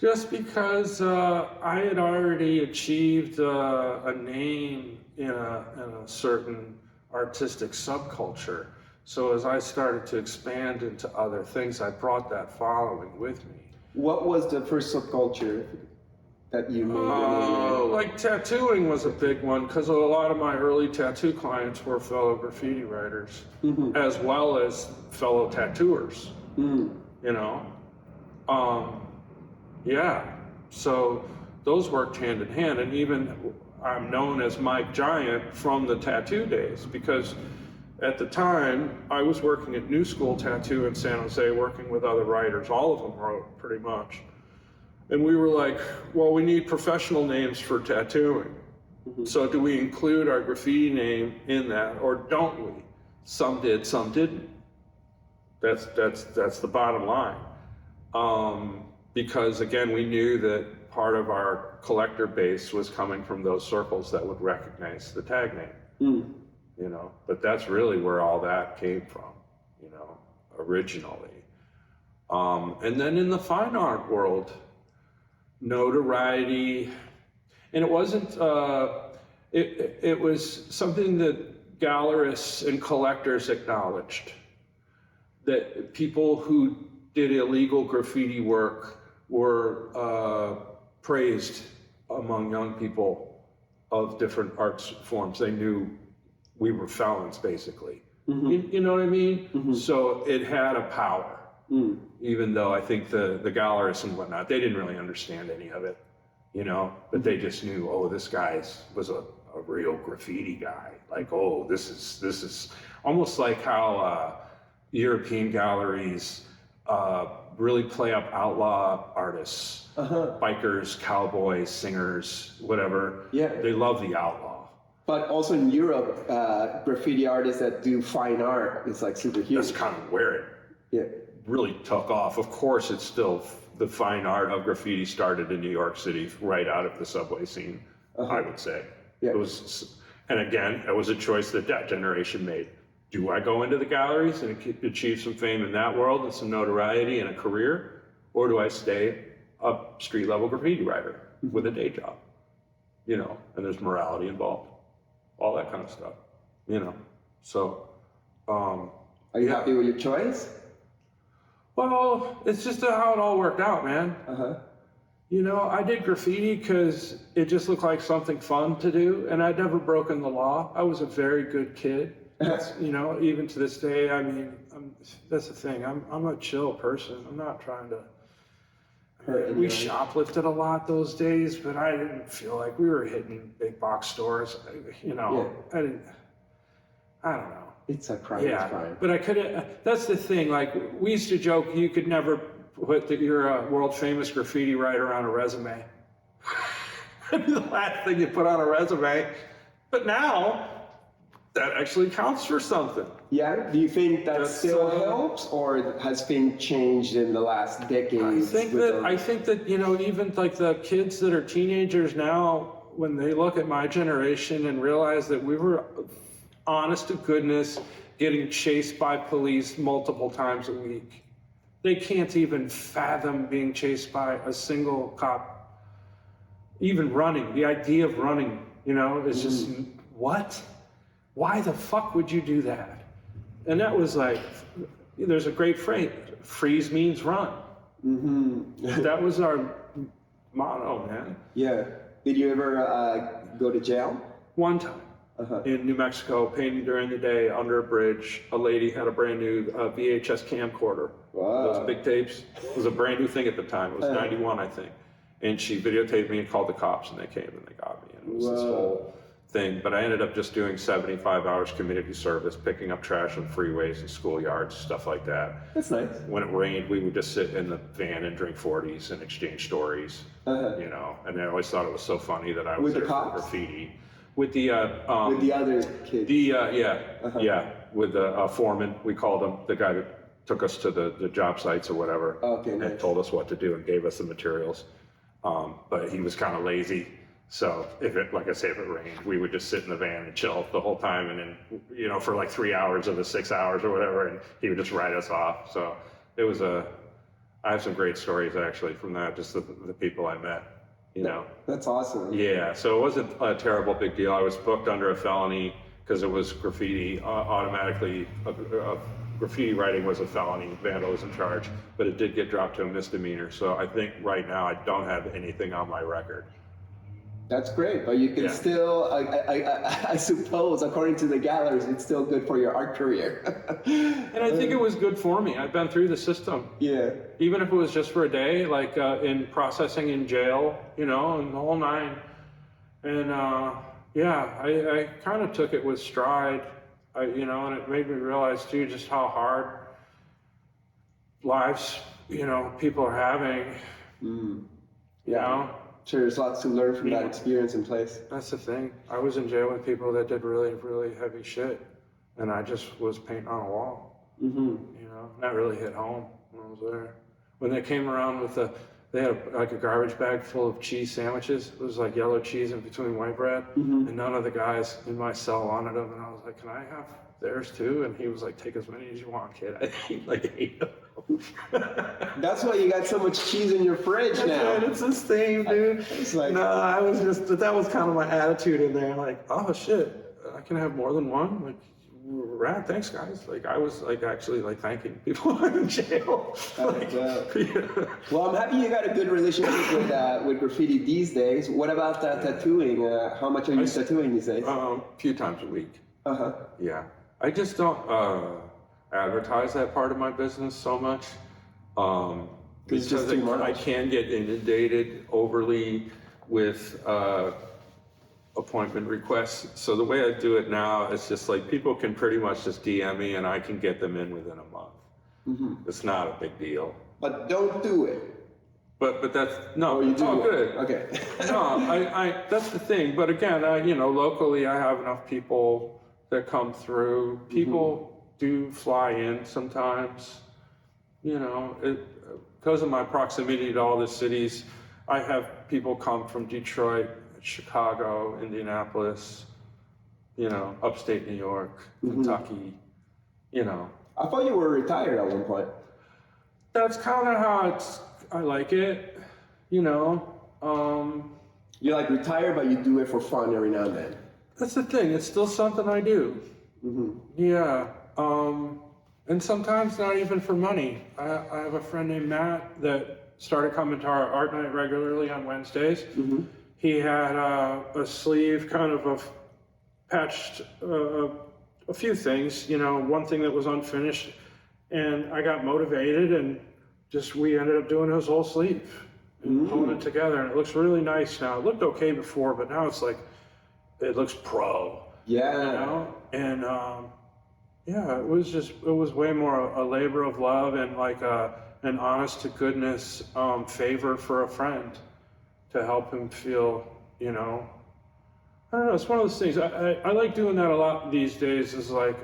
Just because I had already achieved a name in a certain artistic subculture. So as I started to expand into other things, I brought that following with me. What was the first subculture that you made? Like tattooing was a big one because a lot of my early tattoo clients were fellow graffiti writers, as well as fellow tattooers. You know, so those worked hand in hand, and even I'm known as Mike Giant from the tattoo days because at the time I was working at New School Tattoo in San Jose, working with other writers. All of them wrote pretty much, and we were like, well, we need professional names for tattooing. So do we include our graffiti name in that, or don't we? Some did, some didn't. That's the bottom line. Because again, we knew that part of our collector base was coming from those circles that would recognize the tag name. You know, but that's really where all that came from, you know, originally. And then in the fine art world, notoriety, and it wasn't, it was something that gallerists and collectors acknowledged, that people who did illegal graffiti work were praised among young people of different arts forms. They knew we were felons, basically. You know what I mean? So it had a power, even though I think the gallerists and whatnot, they didn't really understand any of it, you know, but they just knew, oh, this guy was a real graffiti guy. Like, oh, this is almost like how European galleries really play up outlaw artists, bikers, cowboys, singers, whatever. Yeah. They love the outlaw. But also in Europe, graffiti artists that do fine art is like super huge. That's kind of where it really took off. Of course, it's still the fine art of graffiti started in New York City, right out of the subway scene, I would say. Yeah. It was, and again, it was a choice that generation made. Do I go into the galleries and achieve some fame in that world and some notoriety and a career? Or do I stay a street level graffiti writer with a day job? You know, and there's morality involved, all that kind of stuff, you know. So, are you happy with your choice? Well, it's just how it all worked out, man. You know, I did graffiti because it just looked like something fun to do, and I'd never broken the law. I was a very good kid. You know, even to this day, I mean, that's the thing. I'm a chill person. I'm not trying to. We shoplifted a lot those days, but I didn't feel like we were hitting big box stores. You know, I don't know. It's a crime. Yeah, it's crime. but I couldn't. That's the thing. Like, we used to joke, you could never put that you're a world famous graffiti writer on a resume. That'd be the last thing you put on a resume. But now, that actually counts for something. Yeah. Do you think that still helps, or has things changed in the last decade? I think that, you know, even like the kids that are teenagers now, when they look at my generation and realize that we were, honest to goodness, getting chased by police multiple times a week, they can't even fathom being chased by a single cop. Even running, the idea of running, you know, is just, what? Why the fuck would you do that? And that was like, there's a great phrase, freeze means run. That was our motto, man. Yeah. Did you ever go to jail? One time in New Mexico, painting during the day under a bridge, a lady had a brand new VHS camcorder. Wow. Those big tapes. It was a brand new thing at the time. It was 91, I think. And she videotaped me and called the cops, and they came and they got me. And it was this whole thing. But I ended up just doing 75 hours community service, picking up trash on freeways and schoolyards, stuff like that. That's nice. When it rained, we would just sit in the van and drink 40s and exchange stories, you know. And I always thought it was so funny that I was there for graffiti. With the other kids. With the foreman, we called him, the guy that took us to the job sites or whatever, and told us what to do and gave us the materials. But he was kind of lazy. So if it rained, we would just sit in the van and chill the whole time, and then, you know, for like 3 hours of the 6 hours or whatever, and he would just write us off. So it was I have some great stories actually from that, just the people I met, you know. That's awesome. Yeah, so it wasn't a terrible big deal. I was booked under a felony because it was graffiti. Automatically, graffiti writing was a felony, vandalism charge, but it did get dropped to a misdemeanor. So I think right now I don't have anything on my record. That's great, but you can still, I suppose, according to the galleries, it's still good for your art career. And I think it was good for me. I've been through the system. Yeah. Even if it was just for a day, like in processing in jail, you know, and the whole nine. And I kind of took it with stride, you know, and it made me realize too just how hard lives, you know, people are having. You know. Sure, there's lots to learn from that experience in place. That's the thing. I was in jail with people that did really, really heavy shit, and I just was painting on a wall. You know, that really hit home when I was there. When they came around with they had like a garbage bag full of cheese sandwiches. It was like yellow cheese in between white bread, and none of the guys in my cell wanted them. And I was like, "Can I have theirs too?" And he was like, "Take as many as you want, kid." I ate like 8 of them. That's why you got so much cheese in your fridge now. It's the same, dude. It's like, no, I was just, that was kind of my attitude in there. Like, oh shit, I can have more than one. Like, rad, thanks guys. Like, I was like actually like thanking people in jail. Like, Well, I'm happy you got a good relationship with graffiti these days. What about tattooing? How much are you tattooing these days? A few times a week. Yeah, I just don't advertise that part of my business so much because I can get inundated overly with appointment requests. So the way I do it now is just like people can pretty much just DM me and I can get them in within a month. It's not a big deal. But don't do it. But that's no. You do oh, good. Okay. No, I that's the thing. But again, you know, locally I have enough people that come through. People do fly in sometimes, you know, because of my proximity to all the cities. I have people come from Detroit, Chicago, Indianapolis, you know, upstate New York, Kentucky, you know. I thought you were retired at one point. That's kind of how I like it, you know. You're like retired, but you do it for fun every now and then. That's the thing. It's still something I do. Yeah. And sometimes not even for money. I have a friend named Matt that started coming to our art night regularly on Wednesdays. He had a sleeve kind of patched a few things, you know, one thing that was unfinished, and I got motivated and we ended up doing his whole sleeve and pulling it together, and it looks really nice now. It looked okay before, but now it's like, it looks pro. Yeah. You know? And yeah, it was way more a labor of love and like an honest to goodness favor for a friend to help him feel, you know, I don't know, it's one of those things. I like doing that a lot these days, is like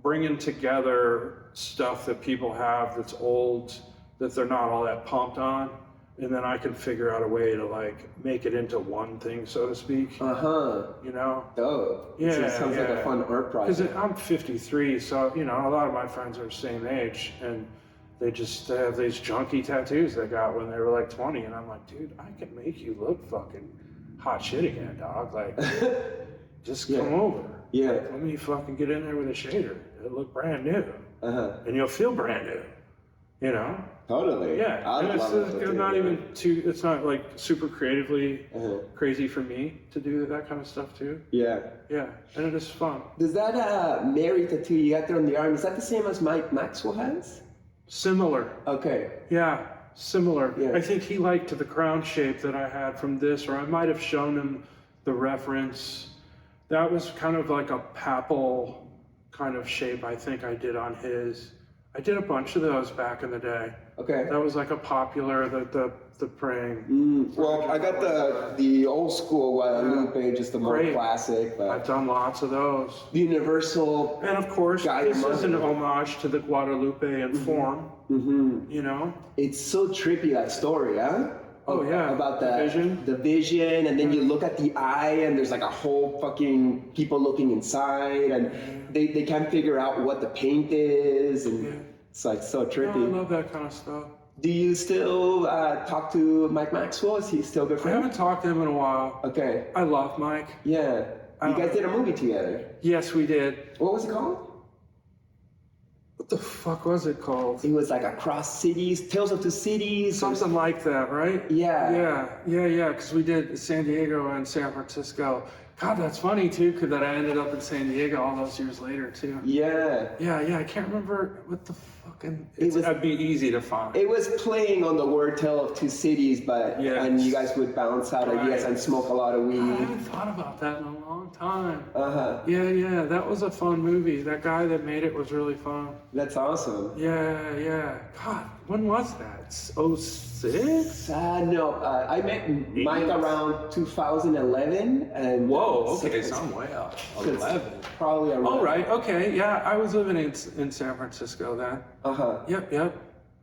bringing together stuff that people have that's old, that they're not all that pumped on, and then I can figure out a way to like make it into one thing, so to speak. You know? Dope. Yeah, so it sounds like a fun art project. Because I'm 53, so, you know, a lot of my friends are the same age, and they have these junky tattoos they got when they were like 20, and I'm like, dude, I can make you look fucking hot shit again, dog. Like, just come over. Yeah. Like, let me fucking get in there with a shader. It'll look brand new. And you'll feel brand new. You know? Totally. Yeah. And it's not like super creatively crazy for me to do that kind of stuff too. Yeah. Yeah. And it is fun. Does that Mary tattoo you got there on the arm, is that the same as Mike Maxwell has? Similar. Okay. Yeah. Similar. Yeah. I think he liked the crown shape that I had from this, or I might have shown him the reference. That was kind of like a papal kind of shape I think I did on his. I did a bunch of those back in the day. Okay. That was like a popular, the praying. Well, I got the old school Guadalupe, just the more classic. But I've done lots of those. The universal. And of course, this is an homage to the Guadalupe in form. You know? It's so trippy, that story, huh? Oh yeah. About the vision. The vision, and then you look at the eye, and there's like a whole fucking people looking inside, and they can't figure out what the paint is, and it's like so trippy. I love that kind of stuff. Do you still talk to Mike Maxwell? Is he still a good friend? I haven't talked to him in a while. Okay. I love Mike. Yeah. You guys did a movie together. Yes, we did. What was it called? What the fuck was it called? It was like Across Cities, Tales of Two Cities. Something like that, right? Yeah. Yeah, because we did San Diego and San Francisco. God, that's funny too, because I ended up in San Diego all those years later too. Yeah. Yeah, I can't remember what the fucking... That'd be easy to find. It was playing on the word Tale of Two Cities, but and you guys would bounce out ideas and smoke a lot of weed. I haven't thought about that in a long time. Yeah, that was a fun movie. That guy that made it was really fun. That's awesome. Yeah. God, when was that? 06? No, I met Mike around 2011, and whoa, okay, so I'm way up. 11. Probably around. Oh, right, okay, yeah, I was living in San Francisco then.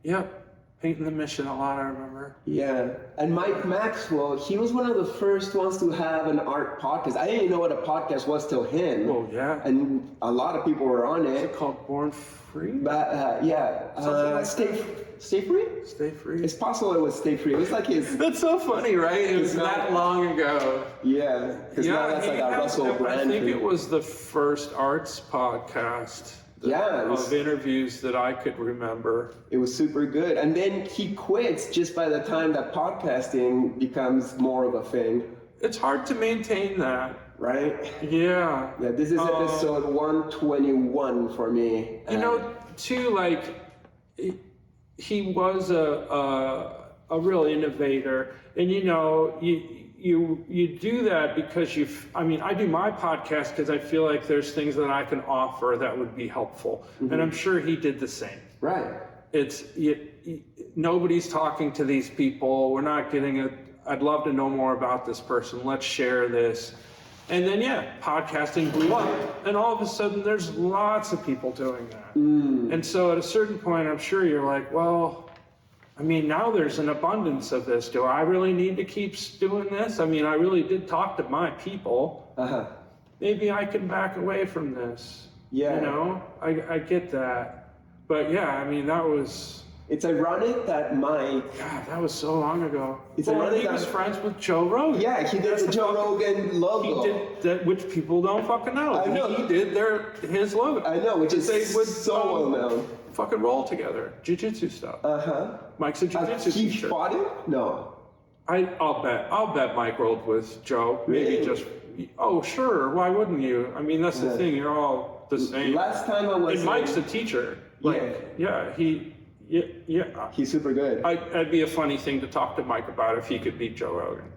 Yep. Painting the Mission a lot, I remember. Yeah, and Mike Maxwell, he was one of the first ones to have an art podcast. I didn't even know what a podcast was till him. Oh, yeah. And a lot of people were on it. Is it called Born Free? But Stay Free? Stay Free. It's possible it was Stay Free. It was like his... That's so funny, right? It was that long ago. Yeah, because now that's like a Russell Brand. I think it was the first arts podcast of interviews that I could remember. It was super good. And then he quits just by the time that podcasting becomes more of a thing. It's hard to maintain that. Right? Yeah. Yeah, this is episode 121 for me. You know, too, like... He was a real innovator, and you know, you do that because I do my podcast because I feel like there's things that I can offer that would be helpful, and I'm sure he did the same. Right. It's nobody's talking to these people. We're not getting I'd love to know more about this person. Let's share this. And then, podcasting blew up, and all of a sudden there's lots of people doing that. And so at a certain point, I'm sure you're like, well, I mean, now there's an abundance of this. Do I really need to keep doing this? I mean, I really did talk to my people. Maybe I can back away from this. Yeah. You know, I get that. But yeah, I mean, that was... It's ironic that Mike... God, that was so long ago. It's ironic he was friends with Joe Rogan. Yeah, he did the Joe Rogan logo. He did that, which people don't fucking know. I know. He did his logo. I know, which is they would so well known. Fucking roll together. Jiu-jitsu stuff. Uh-huh. Mike's a jiu-jitsu He teacher. fought him? No. I'll bet Mike rolled with Joe. Maybe Really? just... Oh, sure. Why wouldn't you? I mean, that's the thing. You're all the same. Last time I was... And Mike's a teacher. Like, yeah, He's super good. It'd be a funny thing to talk to Mike about if he could beat Joe Rogan.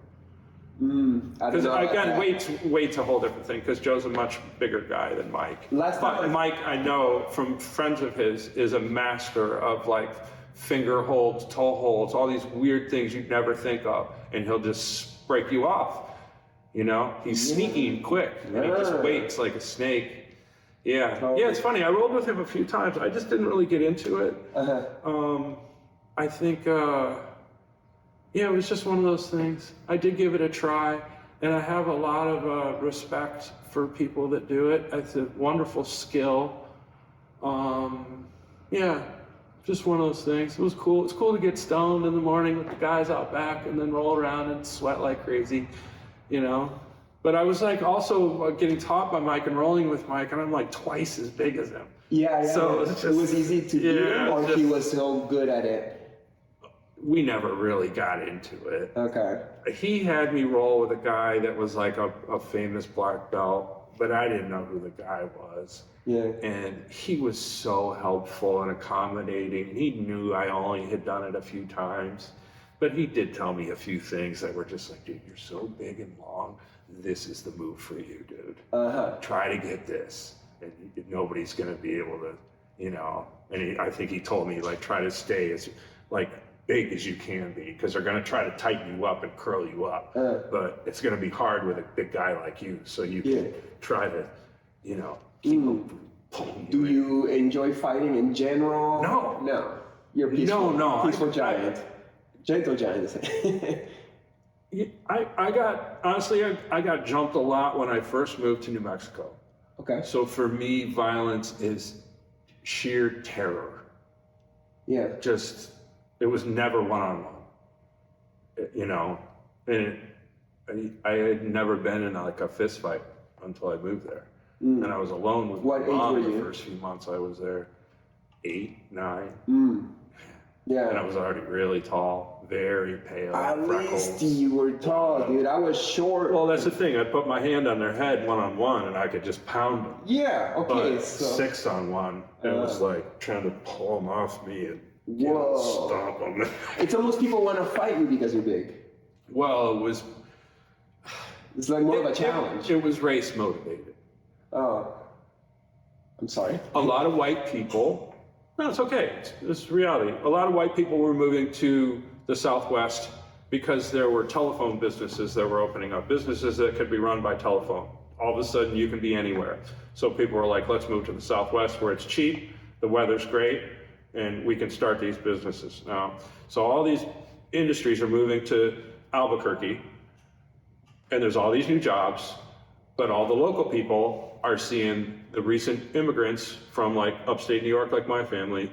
Because again, weight's a whole different thing. Because Joe's a much bigger guy than Mike. Mike, I know from friends of his, is a master of like finger holds, toe holds, all these weird things you'd never think of, and he'll just break you off. You know, he's sneaky and quick, and he just waits like a snake. Yeah, yeah, it's funny. I rolled with him a few times. I just didn't really get into it. I think, it was just one of those things. I did give it a try, and I have a lot of respect for people that do it. It's a wonderful skill. Just one of those things. It was cool. It's cool to get stoned in the morning with the guys out back and then roll around and sweat like crazy, you know. But I was like also getting taught by Mike and rolling with Mike, and I'm like twice as big as him. Yeah. So it was easy to do, or he was so good at it. We never really got into it. Okay. He had me roll with a guy that was like a famous black belt, but I didn't know who the guy was. Yeah. And he was so helpful and accommodating. He knew I only had done it a few times, but he did tell me a few things that were just like, dude, you're so big and long. This is the move for you, dude. Try to get this, and nobody's gonna be able to, you know. And I think he told me like, try to stay as like big as you can be, because they're gonna try to tighten you up and curl you up. But it's gonna be hard with a big guy like you, so you can try to, you know, keep pulling. Do you enjoy fighting in general? No. You're peaceful. No. Peaceful giant. Gentle giant. I got jumped a lot when I first moved to New Mexico. Okay. So for me, violence is sheer terror. Yeah. It was never one-on-one, you know, and I had never been in like a fist fight until I moved there. And I was alone with my mom the first few months I was there, 8, 9. Yeah. And I was already really tall, very pale. At freckles. least you were tall, dude. I was short. Well, that's the thing. I put my hand on their head one-on-one, and I could just pound them. Yeah, okay. But 6-on-1, it was like trying to pull them off me and stomp them. It's almost people want to fight you because you're big. Well, it's like more of a challenge. It was race motivated. Oh. I'm sorry. A lot of white people... No, it's okay. It's reality. A lot of white people were moving to the Southwest because there were telephone businesses that were opening up, businesses that could be run by telephone. All of a sudden, you can be anywhere. So people were like, let's move to the Southwest where it's cheap, the weather's great, and we can start these businesses now. So all these industries are moving to Albuquerque, and there's all these new jobs, but all the local people are seeing the recent immigrants from like upstate New York, like my family,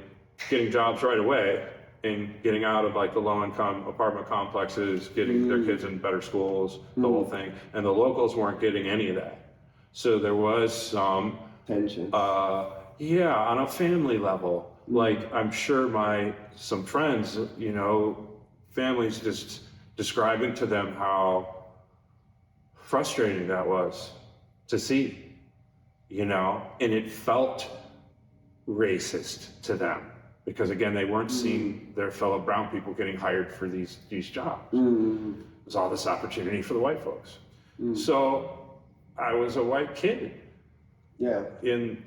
getting jobs right away and getting out of like the low-income apartment complexes, getting their kids in better schools, the whole thing. And the locals weren't getting any of that. So there was some tension. On a family level. Like I'm sure some friends, you know, families just describing to them how frustrating that was to see. You know, and it felt racist to them because again, they weren't seeing their fellow brown people getting hired for these jobs. There's all this opportunity for the white folks. So I was a white kid. Yeah. In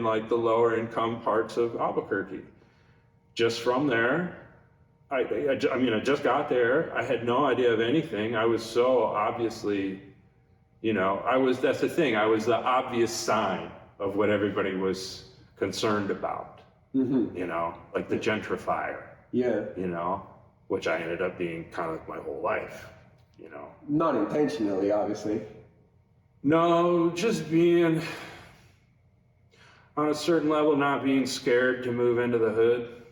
like the lower income parts of Albuquerque. Just from there, I just got there. I had no idea of anything. I was so obviously. You know, that's the thing, I was the obvious sign of what everybody was concerned about, you know, like the gentrifier, you know, which I ended up being kind of my whole life, you know. Not intentionally, obviously. No, just being, on a certain level, not being scared to move into the hood,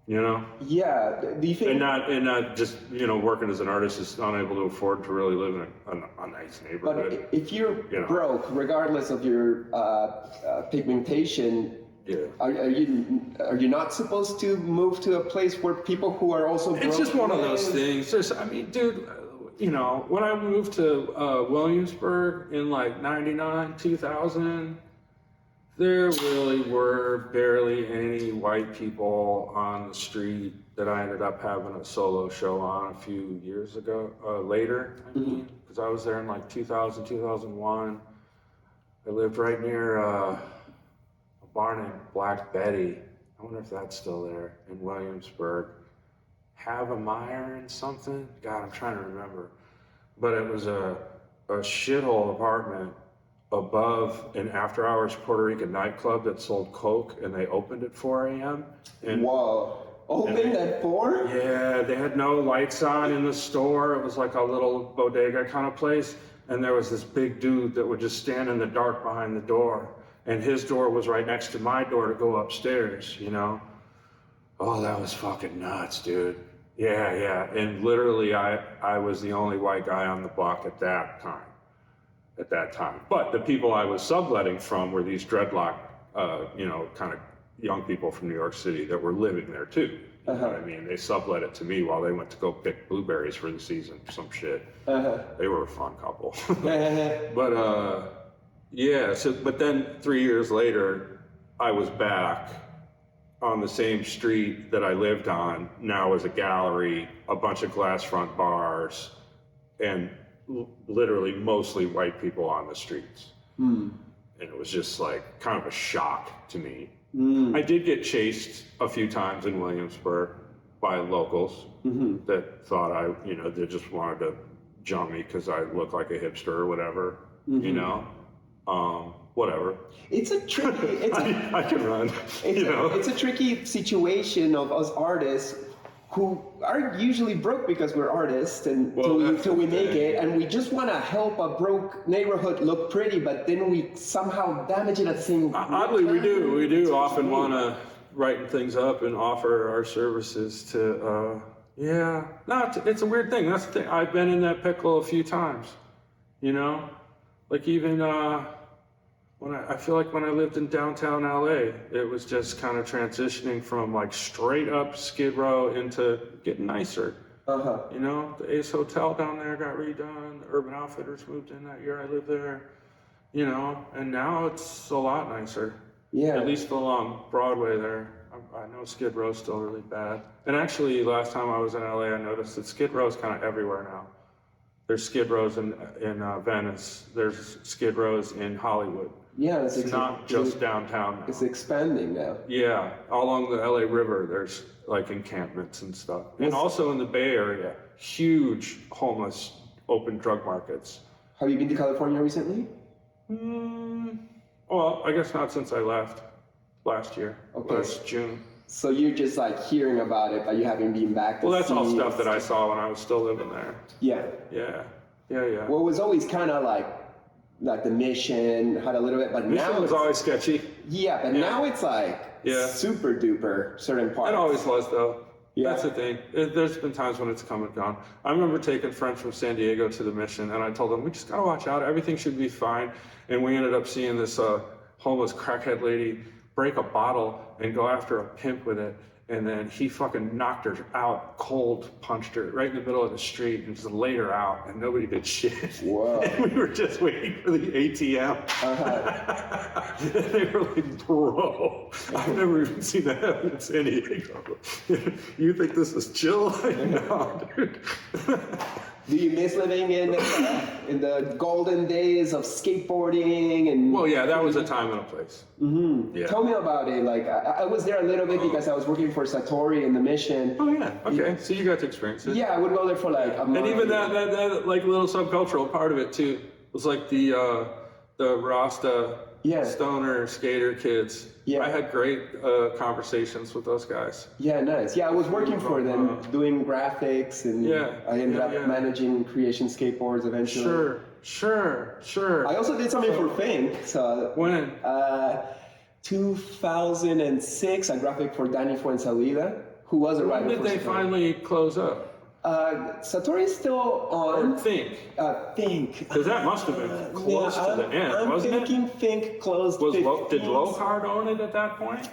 you know? Yeah. Do you think? And not just, you know, working as an artist is unable to afford to really live in a nice neighborhood. But if you're broke, regardless of your pigmentation, are you not supposed to move to a place where people who are also broke? It's just one of those things. I mean, dude, you know, when I moved to Williamsburg in like 99, 2000, there really were barely any white people on the street that I ended up having a solo show on a few years ago, later, I mean, because I was there in like 2000, 2001. I lived right near a bar named Black Betty. I wonder if that's still there in Williamsburg. Havemeyer and something? God, I'm trying to remember. But it was a shithole apartment above an after-hours Puerto Rican nightclub that sold coke, and they opened at 4 a.m. Whoa. Opened at 4? Yeah, they had no lights on in the store. It was like a little bodega kind of place. And there was this big dude that would just stand in the dark behind the door. And his door was right next to my door to go upstairs, you know? Oh, that was fucking nuts, dude. Yeah. And literally, I was the only white guy on the block at that time. But the people I was subletting from were these dreadlock, you know, kind of young people from New York City that were living there too. You know what I mean? They sublet it to me while they went to go pick blueberries for the season or some shit. They were a fun couple. But yeah, but then 3 years later, I was back on the same street that I lived on, now as a gallery, a bunch of glass front bars, and literally mostly white people on the streets. And it was just like kind of a shock to me. I did get chased a few times in Williamsburg by locals that thought they just wanted to jump me because I look like a hipster or whatever, you know? Whatever. It's a tricky. I can run. It's a tricky situation of us artists who are usually broke because we're artists until we make it, and we just want to help a broke neighborhood look pretty, but then we somehow damage it at the same time. Oddly, we do often want to brighten things up and offer our services to, it's a weird thing. That's the thing. I've been in that pickle a few times, you know? Like even I feel like when I lived in downtown LA, it was just kind of transitioning from like straight up Skid Row into getting nicer. You know, the Ace Hotel down there got redone. The Urban Outfitters moved in that year I lived there. You know, and now it's a lot nicer. Yeah. At least along Broadway there. I know Skid Row's still really bad. And actually, last time I was in LA, I noticed that Skid Row's kind of everywhere now. There's Skid Rows in Venice. There's Skid Rows in Hollywood. Yeah, it's not just downtown now. It's expanding now. Yeah, all along the LA River, there's like encampments and stuff. And also in the Bay Area, huge homeless open drug markets. Have you been to California recently? Well, I guess not since I left last year, last June. So you're just like hearing about it, but you haven't been back to Well, that's all stuff that I saw when I was still living there. Yeah. Well, it was always kind of like the Mission had a little bit, but Mission now was always sketchy. Yeah, but now it's like super duper certain parts. It always was though. Yeah. That's the thing. There's been times when it's come and gone. I remember taking friends from San Diego to the Mission, and I told them, we just gotta watch out. Everything should be fine. And we ended up seeing this homeless crackhead lady break a bottle and go after a pimp with it. And then he fucking knocked her out, cold punched her right in the middle of the street and just laid her out, and nobody did shit. Whoa. And we were just waiting for the ATM. And they were like, bro, I've never even seen that happen in San Diego. You think this is chill? No, dude. Do you miss living in the golden days of skateboarding and? Well, yeah, that was a time and a place. Yeah. Tell me about it. Like I was there a little bit because I was working for Satori in the Mission. Oh yeah. Okay. So you got to experience it. Yeah, I would go there for like a month. And even that like little subcultural part of it too was like the Rasta stoner skater kids. Yeah. I had great conversations with those guys. Yeah, nice. Yeah, I was working for them doing graphics, and I ended up managing Creation Skateboards eventually. Sure. I also did something for Fink. So When? 2006, a graphic for Danny Fuensalida, who was a writer. When did they finally close up? Satori's still on. Or Fink? Fink. Because that must have been close to the end, wasn't it? I'm thinking Fink closed. Did Low-Card own it at that point?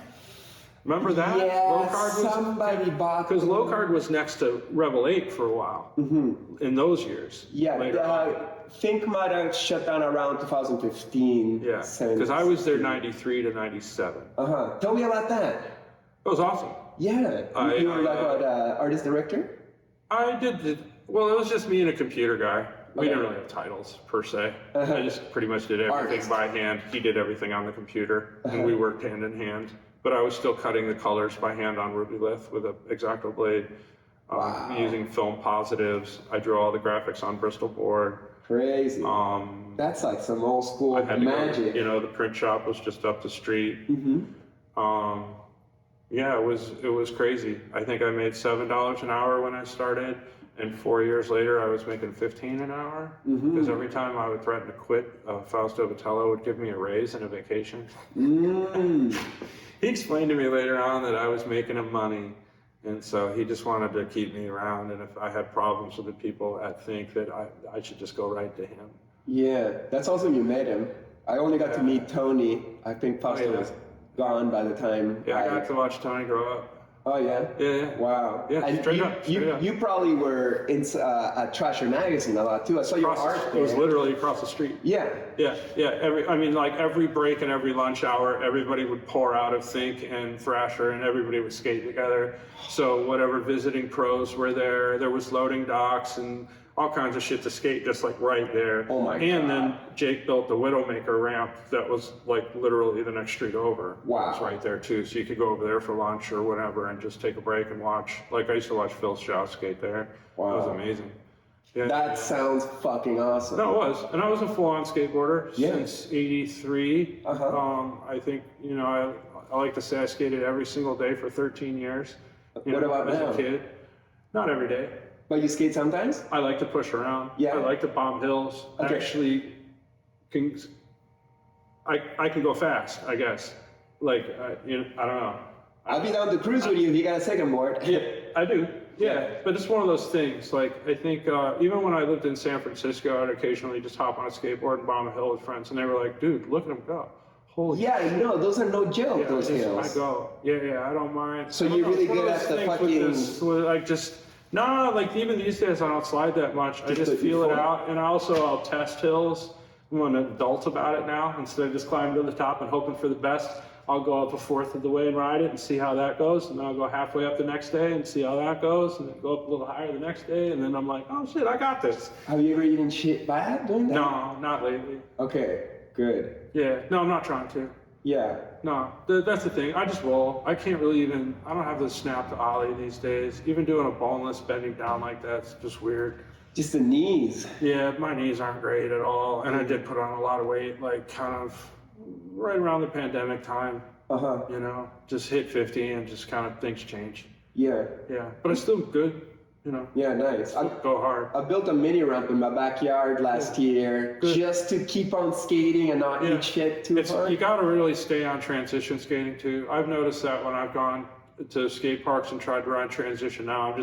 Remember that? Yeah, Low-Card somebody bought. Because Low-Card was next to Rebel 8 for a while. In those years. Yeah, Fink might have shut down around 2015. Yeah, because I was there 93 to 97. Tell me about that. It was awesome. Yeah, you were like what, artist director? I did. Well, it was just me and a computer guy. We didn't really have titles per se. I just pretty much did everything by hand. He did everything on the computer, and we worked hand in hand. But I was still cutting the colors by hand on Ruby Lith with an X-Acto blade, using film positives. I drew all the graphics on Bristol board. Crazy. That's like some old school magic. The print shop was just up the street. Yeah, it was crazy. I think I made $7 an hour when I started, and 4 years later I was making $15 an hour. Because every time I would threaten to quit, Fausto Vitello would give me a raise and a vacation. He explained to me later on that I was making him money, and so he just wanted to keep me around, and if I had problems with the people at Think, that I should just go right to him. Yeah, that's awesome you met him. I only got to meet Tony. I think Fausto was gone by the time. Yeah, I got to watch Tony grow up. Oh yeah? Yeah. Wow. Yeah, and straight up. You probably were in Trasher Magazine a lot too. I saw your art there. It was literally across the street. Yeah. Yeah. Every break and every lunch hour, everybody would pour out of Think and Thrasher, and everybody would skate together. So whatever visiting pros were there, there was loading docks and all kinds of shit to skate just like right there. Oh my God. And then Jake built the Widowmaker ramp that was like literally the next street over. Wow. It was right there too. So you could go over there for lunch or whatever and just take a break and watch. Like I used to watch Phil Shaw skate there. Wow. It was amazing. Yeah. That sounds fucking awesome. No, it was. And I was a full-on skateboarder since '83. I think, I like to say I skated every single day for 13 years. What about now? As a kid. Not every day. But you skate sometimes? I like to push around. Yeah. I like to bomb hills. Okay. Actually, I can go fast, I guess. Like, I don't know. I'll be down to cruise with you if you got a second board. Yeah, I do. Yeah, but it's one of those things. Like, I think even when I lived in San Francisco, I'd occasionally just hop on a skateboard and bomb a hill with friends, and they were like, dude, look at him go. Holy shit. No, those are no joke, those hills. I go. Yeah, I don't mind. So you're really good at the fucking... No, like even these days I don't slide that much. I just feel it out, and I'll test hills. I'm an adult about it now. Instead of just climbing to the top and hoping for the best, I'll go up a fourth of the way and ride it and see how that goes, and then I'll go halfway up the next day and see how that goes, and then go up a little higher the next day, and then I'm like, oh shit, I got this. Have you ever eaten shit bad doing that? No, not lately. Okay, good. Yeah, no, I'm not trying to. Yeah. No, that's the thing. I just roll. I can't really I don't have the snap to ollie these days. Even doing a boneless bending down like that's just weird. Just the knees. Yeah, my knees aren't great at all. And I did put on a lot of weight, like kind of right around the pandemic time. Just hit 50 and just kind of things change. Yeah. Yeah, but I'm still good. Yeah, nice. Go hard. I built a mini ramp in my backyard last year just to keep on skating and not eat shit too hard. You got to really stay on transition skating too. I've noticed that when I've gone to skate parks and tried to ride transition now,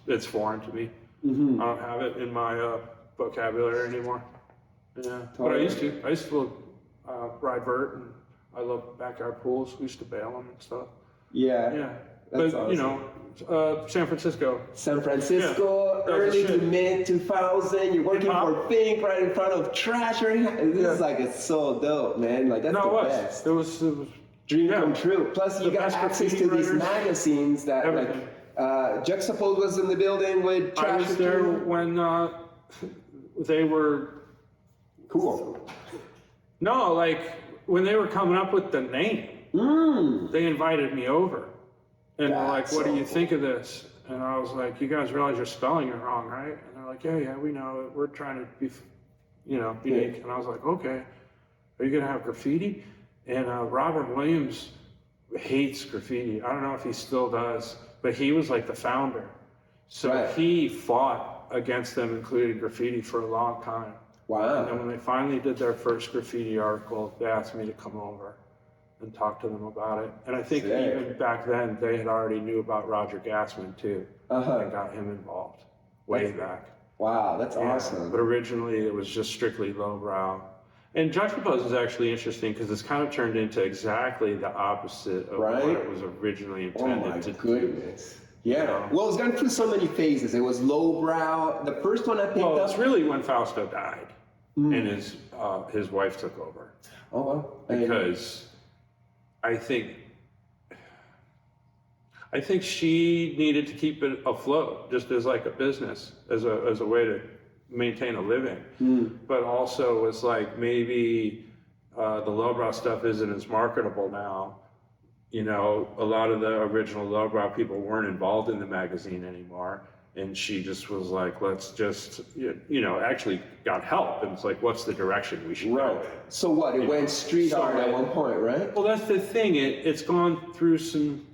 it's foreign to me. I don't have it in my vocabulary anymore. Yeah, but I used to ride vert, and I love backyard pools. We used to bail them and stuff. Yeah. That's awesome. San Francisco, early to mid 2000. You're working for Fink right in front of Trasher. This is it's so dope, man. Like that's the best. It was dream come true. Plus, you got access to these magazines that Juxtapose was in the building with Trasher. I was there when they were cool. No, like when they were coming up with the name, they invited me over. And they're like, what do you think of this? And I was like, you guys realize you're spelling it wrong, right? And they're like, yeah, we know it. We're trying to be, unique. And I was like, okay, are you going to have graffiti? And Robert Williams hates graffiti. I don't know if he still does, but he was like the founder. So he fought against them including graffiti for a long time. Wow. And then when they finally did their first graffiti article, they asked me to come over and talk to them about it. And I think even back then, they had already knew about Roger Gassman too, and got him involved way back. Wow, that's awesome. But originally it was just strictly lowbrow. And Juxtapose is actually interesting because it's kind of turned into exactly the opposite of what it was originally intended to do. Yeah. Well, it's gone through so many phases. It was lowbrow. The first one I picked up. It's really when Fausto died and his wife took over. Oh, wow. Because I think she needed to keep it afloat, just as like a business, as a way to maintain a living. But also it's like maybe the lowbrow stuff isn't as marketable now. You know, a lot of the original lowbrow people weren't involved in the magazine anymore. And she just was like, let's just, actually got help. And it's like, what's the direction we should go in? So what? It went street art at one point, right? Well, that's the thing. It's gone through some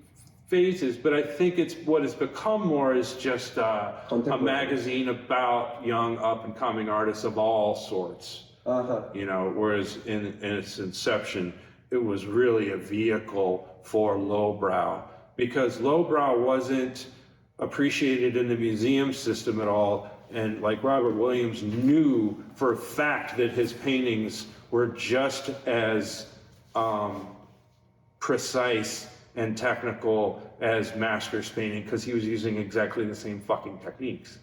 phases, but I think what it's become more is just a magazine about young up-and-coming artists of all sorts. Whereas in its inception, it was really a vehicle for lowbrow, because lowbrow wasn't appreciated in the museum system at all. And like Robert Williams knew for a fact that his paintings were just as precise and technical as Masters painting, because he was using exactly the same fucking techniques.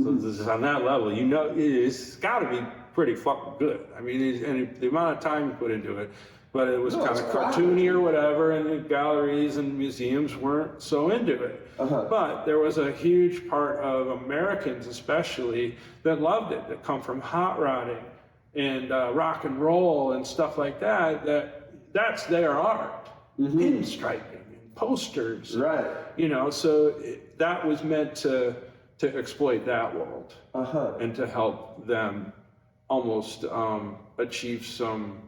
So this is on that level, it's got to be pretty fucking good. I mean, and the amount of time you put into it, but it was kind of cartoony or whatever, and the galleries and museums weren't so into it. But there was a huge part of Americans especially that loved it, that come from hot rodding and rock and roll and stuff like that, that's their art. Pinstriping and posters. Right. So that was meant to exploit that world and to help them almost achieve some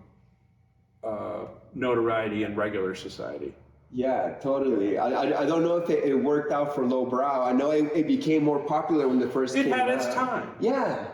notoriety in regular society. Yeah, totally. I don't know if it worked out for lowbrow. I know it became more popular when the first came out. It had its time. Yeah.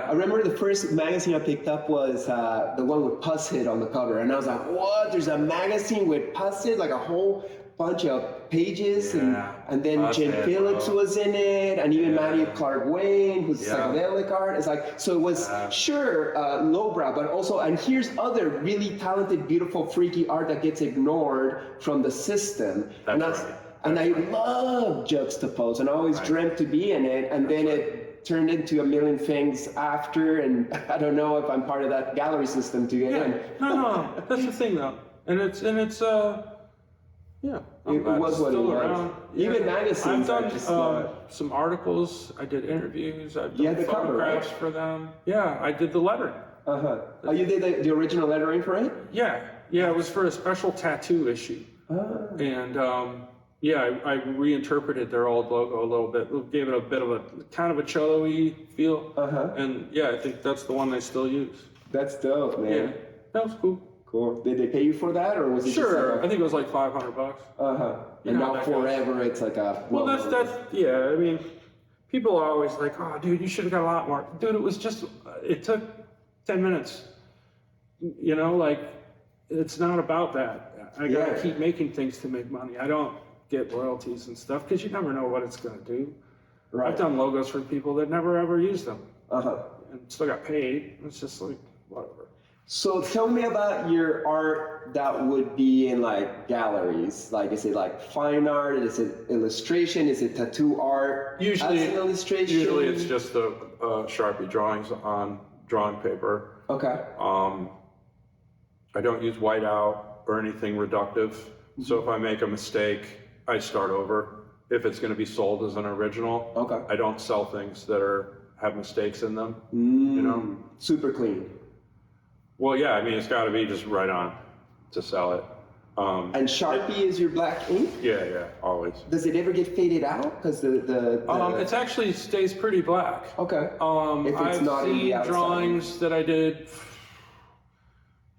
I remember the first magazine I picked up was the one with Pushead on the cover. And I was like, what? There's a magazine with Pushead? Like a whole bunch of pages. And then Jim Phillips was in it. And even Matthew Clark Wayne, who's psychedelic art. It's like, so it was lowbrow, but also, and here's other really talented, beautiful, freaky art that gets ignored from the system. And I love Juxtapose, and I always dreamt to be in it. And then it turned into a million things after, and I don't know if I'm part of that gallery system to get in. No, that's the thing though. And it's it was what it was. Even magazines. I've done some articles, I did interviews, I've done photographs for them. Yeah, I did the lettering. Oh, you did the original lettering for it? Yeah, it was for a special tattoo issue. And I reinterpreted their old logo a little bit, gave it a bit of a kind of a cello-y feel. And I think that's the one they still use. That's dope, man. Yeah, that was cool. Cool. Did they pay you for that, or was it Sure, I think it was like $500. And now forever it's like a... Well, that's I mean, people are always like, oh, dude, you should have got a lot more. Dude, it took 10 minutes. It's not about that. I gotta keep making things to make money. I don't get royalties and stuff, because you never know what it's gonna do. Right. I've done logos for people that never ever used them. And still got paid. It's just like, whatever. So tell me about your art that would be in like galleries. Like, is it like fine art? Is it illustration? Is it tattoo art? Usually, as an illustration? Usually it's just the Sharpie drawings on drawing paper. Okay. I don't use whiteout or anything reductive. So if I make a mistake, I start over. If it's going to be sold as an original, I don't sell things that have mistakes in them. Super clean. Well, yeah, I mean, it's got to be just right on to sell it. And Sharpie is your black ink? Yeah, always. Does it ever get faded out? Because it actually stays pretty black. Okay. I've seen drawings that I did,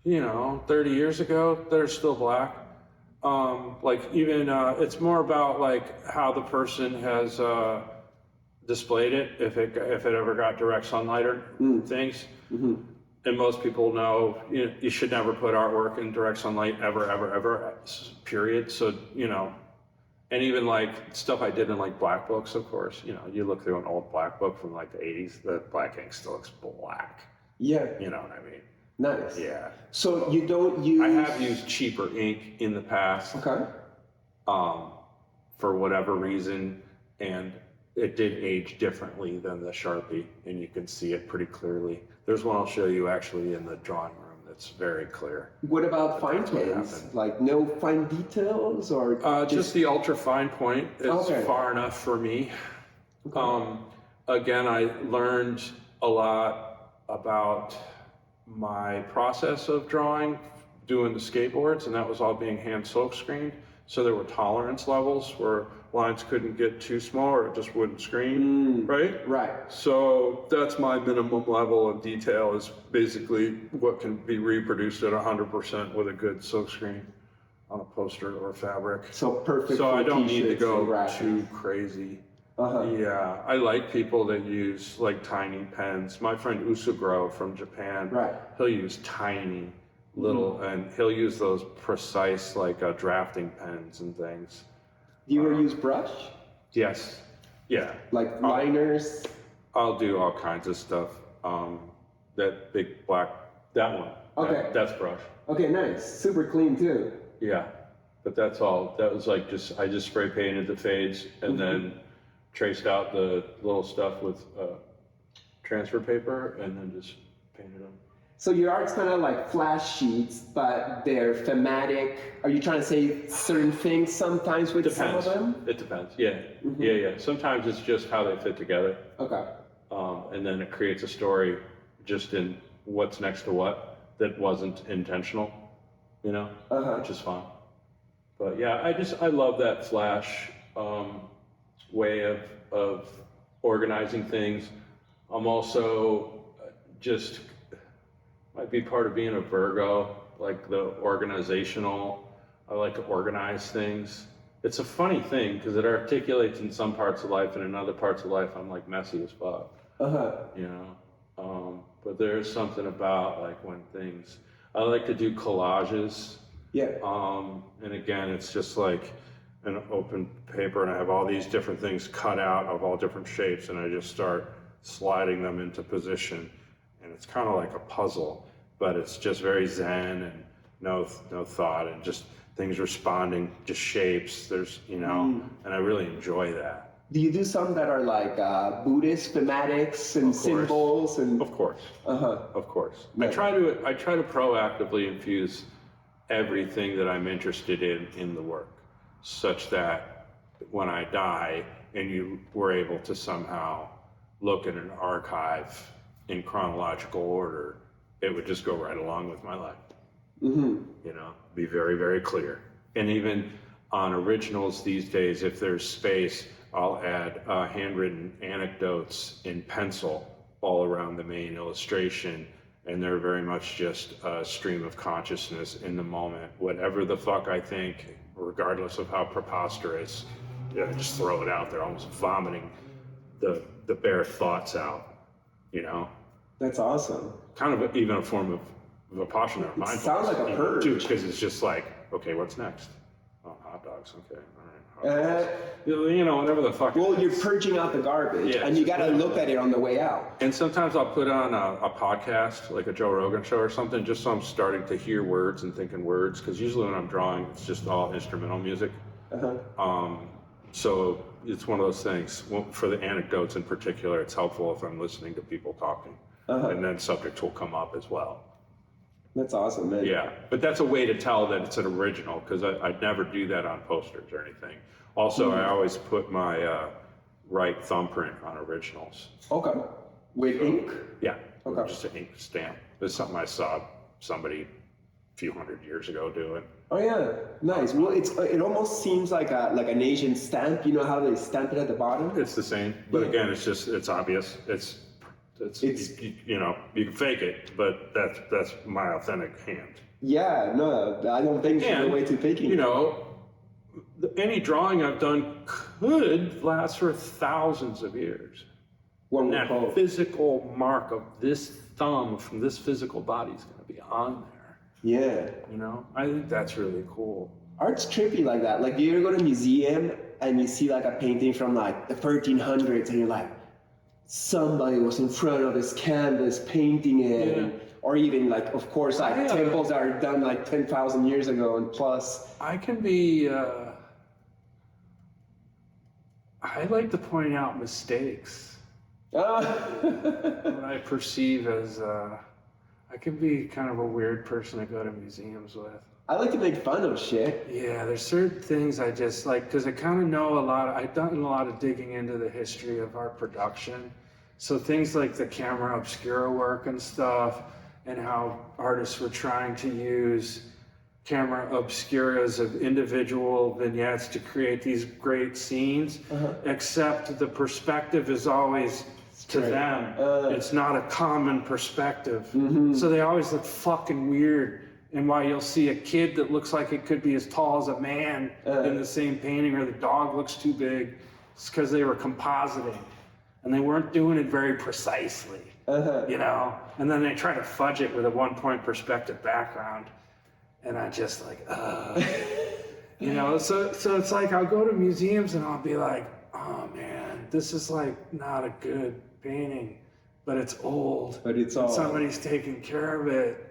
30 years ago that are still black. It's more about like how the person has displayed it if it ever got direct sunlight or things. And most people know you should never put artwork in direct sunlight ever, period. So, and even like stuff I did in like black books, of course, you look through an old black book from like the 80s, the black ink still looks black. Yeah. You know what I mean? Nice. Yeah. So you don't use... I have used cheaper ink in the past. Okay. For whatever reason, and it did age differently than the Sharpie, and you can see it pretty clearly. There's one I'll show you actually in the drawing room that's very clear. What about fine points? Like no fine details or just the ultra fine point is far enough for me. Okay. Again, I learned a lot about my process of drawing doing the skateboards, and that was all being hand silk screened. So there were tolerance levels where lines couldn't get too small or it just wouldn't screen, right? Right. So that's my minimum level of detail, is basically what can be reproduced at 100% with a good silk screen on a poster or fabric. So perfect. So I don't need to go too crazy. Yeah, I like people that use like tiny pens. My friend Usugro from Japan, he'll use tiny little, and he'll use those precise like drafting pens and things. Do you ever use brush? Yes. Yeah. Like liners? I'll do all kinds of stuff. That big black, that one. Okay. That's brush. Okay, nice. Super clean too. Yeah. But that's all. That was like I just spray painted the fades and then traced out the little stuff with transfer paper and then just painted them. So your art's kind of like flash sheets, but they're thematic. Are you trying to say certain things sometimes with some of them? It depends. Yeah. Yeah. Sometimes it's just how they fit together. Okay. And then it creates a story just in what's next to what that wasn't intentional, which is fun. But yeah, I love that flash way of organizing things. I'm also just might be part of being a Virgo, like the organizational. I like to organize things. It's a funny thing because it articulates in some parts of life, and in other parts of life I'm like messy as fuck. But there's something about like when things, I like to do collages. Yeah. And again, it's just like an open paper, and I have all these different things cut out of all different shapes, and I just start sliding them into position, and it's kind of like a puzzle, but it's just very zen and no thought, and just things responding, just shapes. There's and I really enjoy that. Do you do some that are like Buddhist thematics and symbols and? Of course. Of course. Yeah. I try to proactively infuse everything that I'm interested in the work, such that when I die and you were able to somehow look at an archive in chronological order, it would just go right along with my life. Be very, very clear. And even on originals these days, if there's space, I'll add handwritten anecdotes in pencil all around the main illustration, and they're very much just a stream of consciousness in the moment. Whatever the fuck I think, regardless of how preposterous, just throw it out there, almost vomiting the bare thoughts out, That's awesome. Kind of even a form of Vipassana or mindfulness. Sounds like a purge. Too, because it's just like, okay, what's next? Oh, hot dogs, okay, all right. Whatever the fuck. Well, you're purging out the garbage, and you got to look at it on the way out. And sometimes I'll put on a podcast, like a Joe Rogan show or something, just so I'm starting to hear words and thinking words, because usually when I'm drawing, it's just all instrumental music. So it's one of those things. For the anecdotes in particular, it's helpful if I'm listening to people talking, and then subjects will come up as well. That's awesome, man. Yeah, but that's a way to tell that it's an original, because I'd never do that on posters or anything. Also, I always put my right thumbprint on originals. Okay. With ink? Yeah. Okay. Just an ink stamp. It's something I saw somebody a few hundred years ago doing. Oh yeah, nice. Well, it almost seems like an Asian stamp. You know how they stamp it at the bottom? It's the same, but again, it's obvious. It's you can fake it, but that's my authentic hand. Yeah, no, I don't think there's a way to faking it. any drawing I've done could last for thousands of years. One That physical mark of this thumb from this physical body is going to be on there. Yeah. You know, I think that's really cool. Art's trippy like that. Like, you go to a museum and you see like a painting from like the 1300s and you're like, somebody was in front of this canvas painting it. Yeah. Or even like, of course, like temples are done like 10,000 years ago and plus. I can be, I like to point out mistakes. What I perceive as, I can be kind of a weird person to go to museums with. I like to make fun of shit. Yeah, there's certain things I just like, because I kind of know a lot, I've done a lot of digging into the history of our production. So things like the camera obscura work and stuff, and how artists were trying to use camera obscuras of individual vignettes to create these great scenes, except the perspective is always to them. It's not a common perspective. So they always look fucking weird. And why you'll see a kid that looks like it could be as tall as a man in the same painting, or the dog looks too big, it's because they were compositing. And they weren't doing it very precisely, you know? And then they try to fudge it with a one-point perspective background. And I just like, you know? So it's like, I'll go to museums and I'll be like, oh man, this is like not a good painting, but it's old. But it's all. Somebody's taking care of it.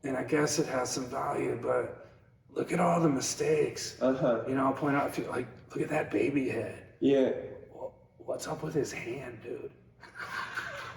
And I guess it has some value, but look at all the mistakes. You know, I'll point out, like, look at that baby head. Yeah. What's up with his hand, dude?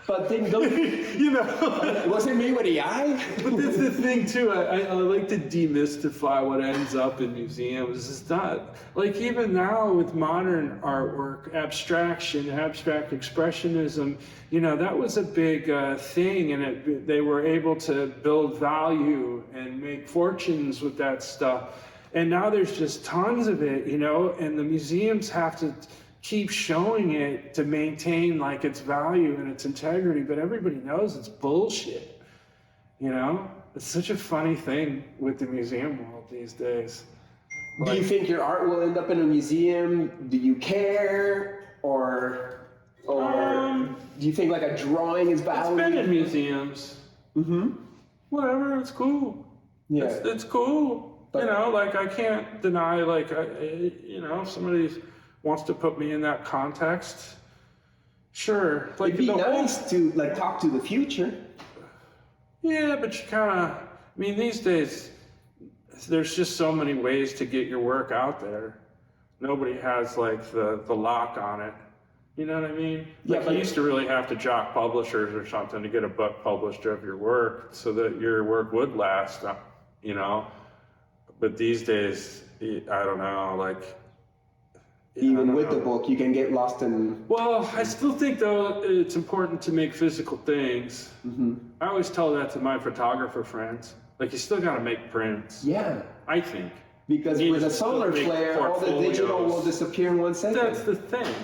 But then don't you know, was it made with AI? But that's the thing too. I like to demystify what ends up in museums. It's not like, even now with modern artwork, abstraction, abstract expressionism. You know, that was a big thing, and they were able to build value and make fortunes with that stuff. And now there's just tons of it, you know, and the museums have to keep showing it to maintain like its value and its integrity, but everybody knows it's bullshit. You know, it's such a funny thing with the museum world these days. Do you think your art will end up in a museum? Do you care, or do you think like a drawing is valuable? It's been in museums. Whatever, it's cool. Yeah, it's cool. But, you know, like, I can't deny, like, you know, if somebody wants to put me in that context, sure. Like, it'd be nice to like talk to the future. Yeah, but you kind of, I mean, these days, there's just so many ways to get your work out there. Nobody has like the lock on it. You know what I mean? Like, Yeah, you used to really have to jock publishers or something to get a book published of your work so that your work would last, you know? But these days, I don't know, like, Even with the book, you can get lost in. Well, I still think, though, it's important to make physical things. I always tell that to my photographer friends. Like, you still got to make prints. Yeah. I think. Because with a solar flare, all the digital will disappear in 1 second. That's the thing.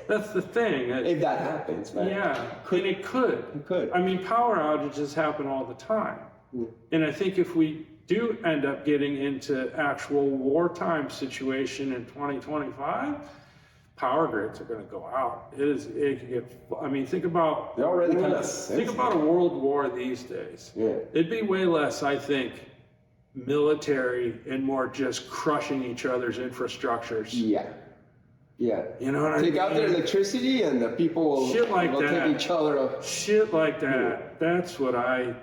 That's the thing. If that happens, right? Yeah, and it could. It could. I mean, power outages happen all the time. And I think if we do end up getting into actual wartime situation in 2025, power grids are going to go out. It can get. I mean, think about. They're already kind of. Think about a world war these days. Yeah. It'd be way less, I think, military and more just crushing each other's infrastructures. Yeah. Yeah. You know what I mean? Take out their electricity and the people will, take each other up. Shit like that. Yeah. That's what I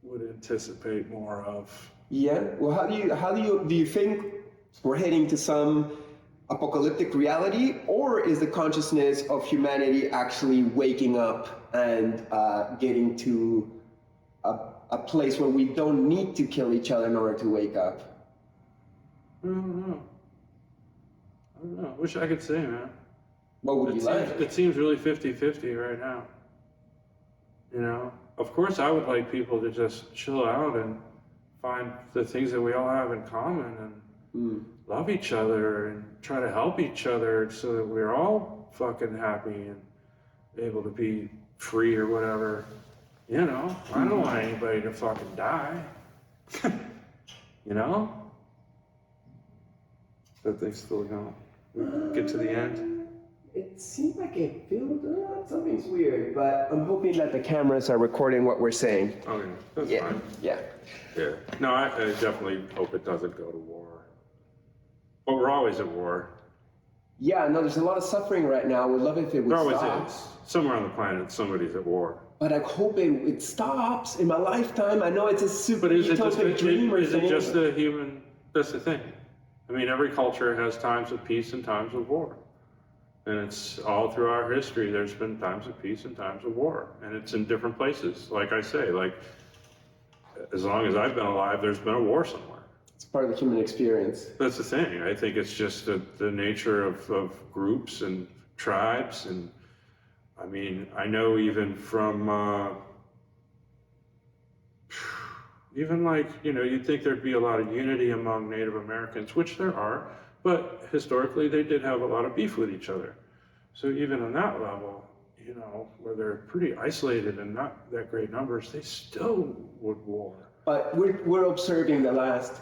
would anticipate more of. Yeah. Well, do you think we're heading to some apocalyptic reality, or is the consciousness of humanity actually waking up and getting to a place where we don't need to kill each other in order to wake up? I don't know. I wish I could say, man. What would you like? It seems really 50-50 right now. You know? Of course, I would like people to just chill out and find the things that we all have in common and love each other and try to help each other so that we're all fucking happy and able to be free or whatever. You know? I don't want anybody to fucking die. You know? That thing's still going. We get to the end. It seemed like it filled up. Something's weird, but I'm hoping that the cameras are recording what we're saying. Oh yeah, that's fine. Yeah. Yeah. No, I definitely hope it doesn't go to war. But we're always at war. Yeah, no, there's a lot of suffering right now. We'd love it if it would There always stop. is. Somewhere on the planet, somebody's at war. But I hope it stops in my lifetime. I know it's a super But is it just utopic dream or is it thing. just the human? That's the thing. I mean, every culture has times of peace and times of war, and it's all through our history. There's been times of peace and times of war, and it's in different places. Like I say, like as long as I've been alive, there's been a war somewhere. It's part of the human experience. That's the thing. I think it's just the nature of groups and tribes, and I mean, I know even from even like, you know, you'd think there'd be a lot of unity among Native Americans, which there are, but historically they did have a lot of beef with each other. So even on that level, you know, where they're pretty isolated and not that great numbers, they still would war. But we're observing the last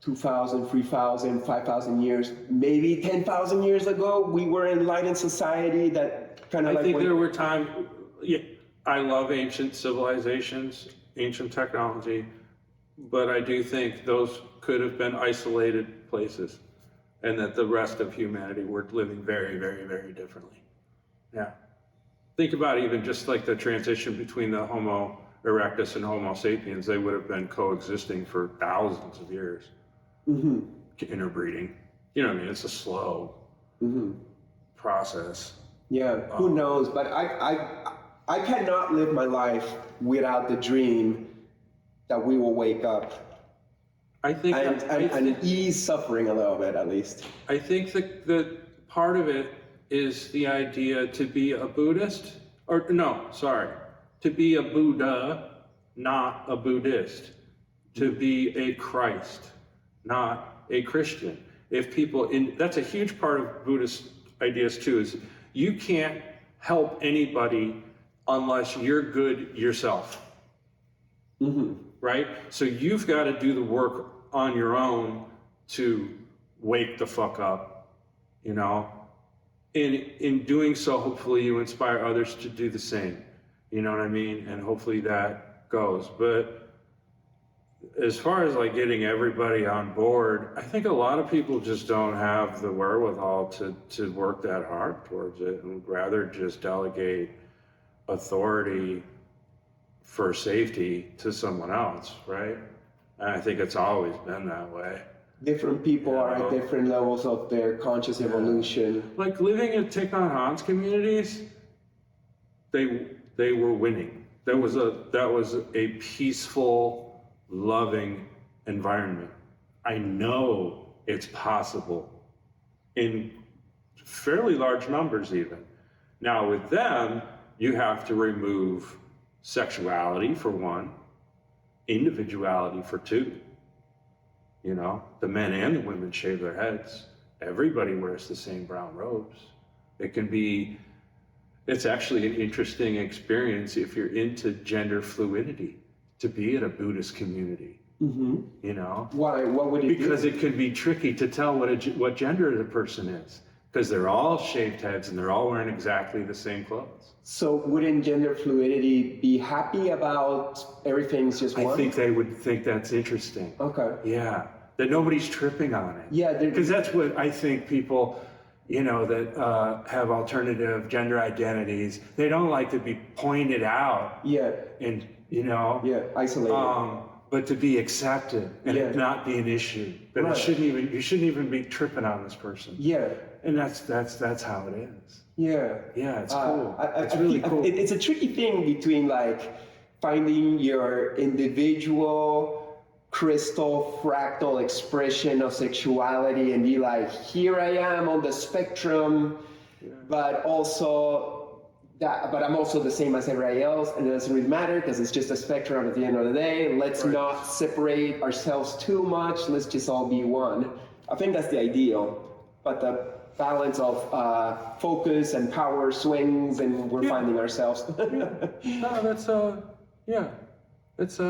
2,000, 3,000, 5,000 years, maybe 10,000 years ago, we were an enlightened society that kind of like... I think there were times, yeah, I love ancient civilizations, ancient technology, but I do think those could have been isolated places, and that the rest of humanity were living very, very, very differently. Yeah. Think about even just like the transition between the Homo erectus and Homo sapiens. They would have been coexisting for thousands of years. Mm-hmm. Interbreeding. You know what I mean? It's a slow process. Yeah, who knows? But I cannot live my life without the dream that we will wake up I think and ease suffering a little bit, at least. I think that part of it is the idea to be a Buddhist, or no, sorry, to be a Buddha, not a Buddhist, to be a Christ, not a Christian. If people, that's a huge part of Buddhist ideas too, is you can't help anybody unless you're good yourself. Mm-hmm. Right? So you've got to do the work on your own to wake the fuck up, you know? In doing so, hopefully you inspire others to do the same. You know what I mean? And hopefully that goes. But as far as like getting everybody on board, I think a lot of people just don't have the wherewithal to work that hard towards it, and would rather just delegate authority for safety to someone else, right? And I think it's always been that way. Different people are at different levels of their conscious evolution. Like living in Thich Nhat Hanh's communities, they were winning. That was a peaceful, loving environment. I know it's possible in fairly large numbers even. Now with them, you have to remove sexuality for one, individuality for two. You know, the men and the women shave their heads. Everybody wears the same brown robes. It's actually an interesting experience if you're into gender fluidity, to be in a Buddhist community. Mm-hmm. You know? Why? What would it be? Because it can be tricky to tell what gender the person is, because they're all shaved heads and they're all wearing exactly the same clothes. So wouldn't gender fluidity be happy about everything's just one? I think they would think that's interesting. Okay. Yeah, that nobody's tripping on it. Yeah. Because that's what I think people, you know, that have alternative gender identities, they don't like to be pointed out. Yeah. And, you know. Yeah, isolated. But to be accepted and it not be an issue. That you shouldn't even be tripping on this person. Yeah. And that's how it is. Yeah. Yeah, it's cool. It's really cool. It's a tricky thing between like finding your individual crystal fractal expression of sexuality and be like, here I am on the spectrum, but I'm also the same as everybody else, and it doesn't really matter because it's just a spectrum at the end of the day. Let's not separate ourselves too much. Let's just all be one. I think that's the ideal, but the balance of focus and power swings, and we're finding ourselves. No, that's it's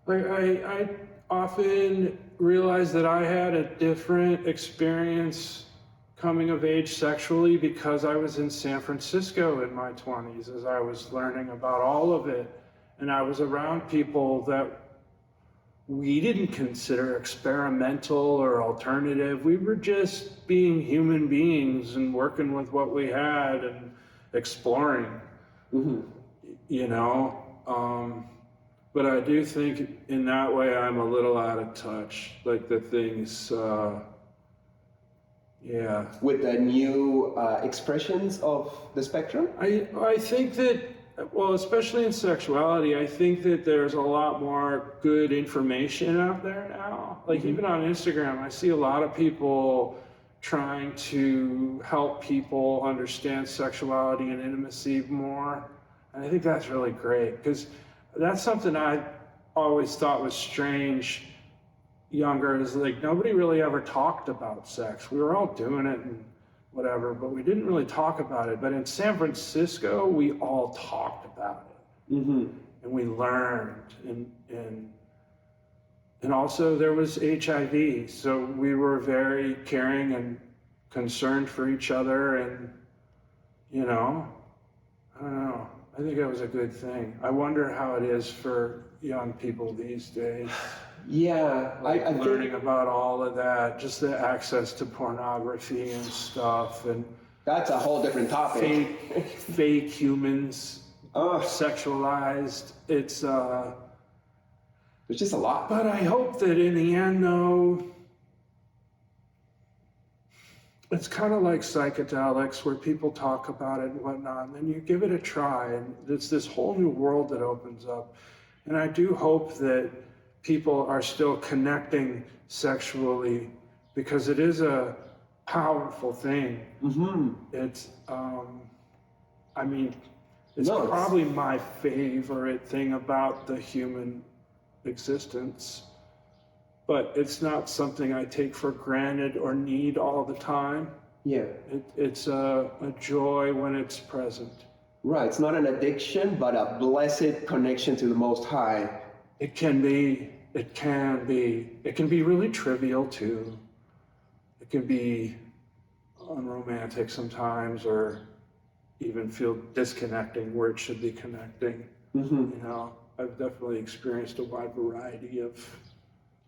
like often realize that I had a different experience coming of age sexually because I was in San Francisco in my 20s as I was learning about all of it. And I was around people that we didn't consider experimental or alternative. We were just being human beings and working with what we had and exploring, you know? But I do think in that way I'm a little out of touch. Like the things, yeah. With the new expressions of the spectrum? I think that, well, especially in sexuality, I think that there's a lot more good information out there now. Like even on Instagram, I see a lot of people trying to help people understand sexuality and intimacy more. And I think that's really great because that's something I always thought was strange younger, is like nobody really ever talked about sex. We were all doing it and whatever, but we didn't really talk about it. But in San Francisco, we all talked about it, and we learned, and also there was HIV, so we were very caring and concerned for each other, and you know, I don't know. I think that was a good thing. I wonder how it is for young people these days. Yeah, like I learning think about all of that, just the access to pornography and stuff, and that's a whole different topic. fake humans, sexualized. It's there's just a lot. But I hope that in the end, though, it's kind of like psychedelics, where people talk about it and whatnot, and then you give it a try, and it's this whole new world that opens up. And I do hope that people are still connecting sexually, because it is a powerful thing. It's, I mean, it's probably my favorite thing about the human existence, but it's not something I take for granted or need all the time. Yeah. It's a joy when it's present. Right, it's not an addiction, but a blessed connection to the Most High. It can be. It can be really trivial too. It can be unromantic sometimes, or even feel disconnecting where it should be connecting. You know, I've definitely experienced a wide variety of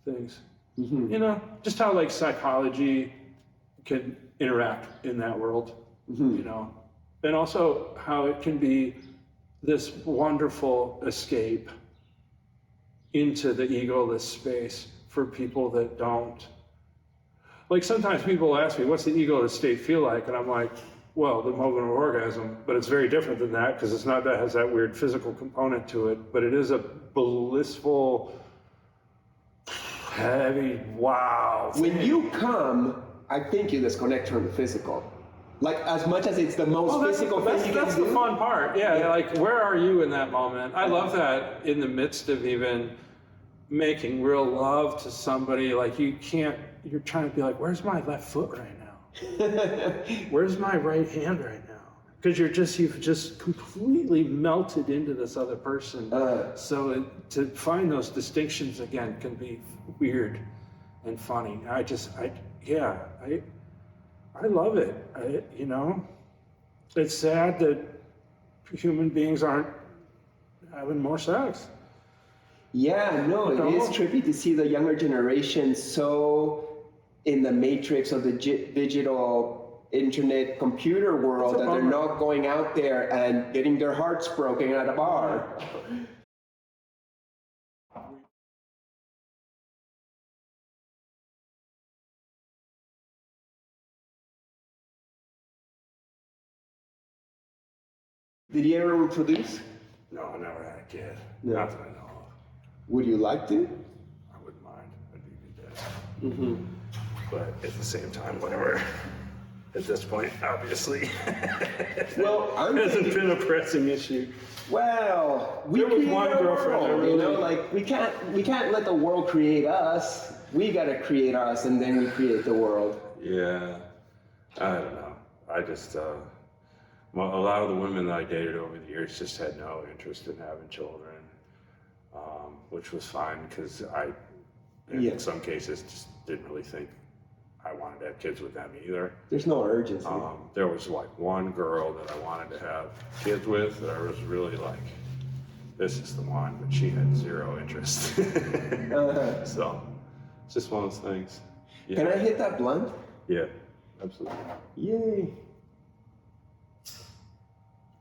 things. You know, just how like psychology can interact in that world, you know, and also how it can be this wonderful escape into the egoless space for people that don't. Like sometimes people ask me, what's the egoless state feel like? And I'm like, well, the moment of orgasm, but it's very different than that, because it's not that has that weird physical component to it, but it is a blissful, heavy, wow. When you come, I think you disconnect from the physical. Like as much as it's the most physical thing you can do. That's the fun part. Yeah, like where are you in that moment? I love that in the midst of even making real love to somebody, like you're trying to be like, where's my left foot right now? Where's my right hand right now? Because you've just completely melted into this other person. So to find those distinctions again can be weird and funny. I love it. You know, it's sad that human beings aren't having more sex. Yeah, no, it is trippy to see the younger generation so in the matrix of the digital internet computer world that they're not going out there and getting their hearts broken at a bar. Did you ever reproduce? No, I never had a kid. No. Not that I know of. Would you like to? I wouldn't mind. I'd be good dad. But at the same time, whatever. At this point, obviously, Well, hasn't been a pressing issue. Well, we There was create one our girlfriend world, that you know, really- like we can't let the world create us. We gotta create us, and then we create the world. Yeah, I don't know. I just, a lot of the women that I dated over the years just had no interest in having children, which was fine because And Yeah. in some cases, just didn't really think I wanted to have kids with them either. There's no urgency. There was like one girl that I wanted to have kids with that I was really like, this is the one, but she had zero interest. So it's just one of those things. Yeah. Can I hit that blunt? Yeah, absolutely. Yay.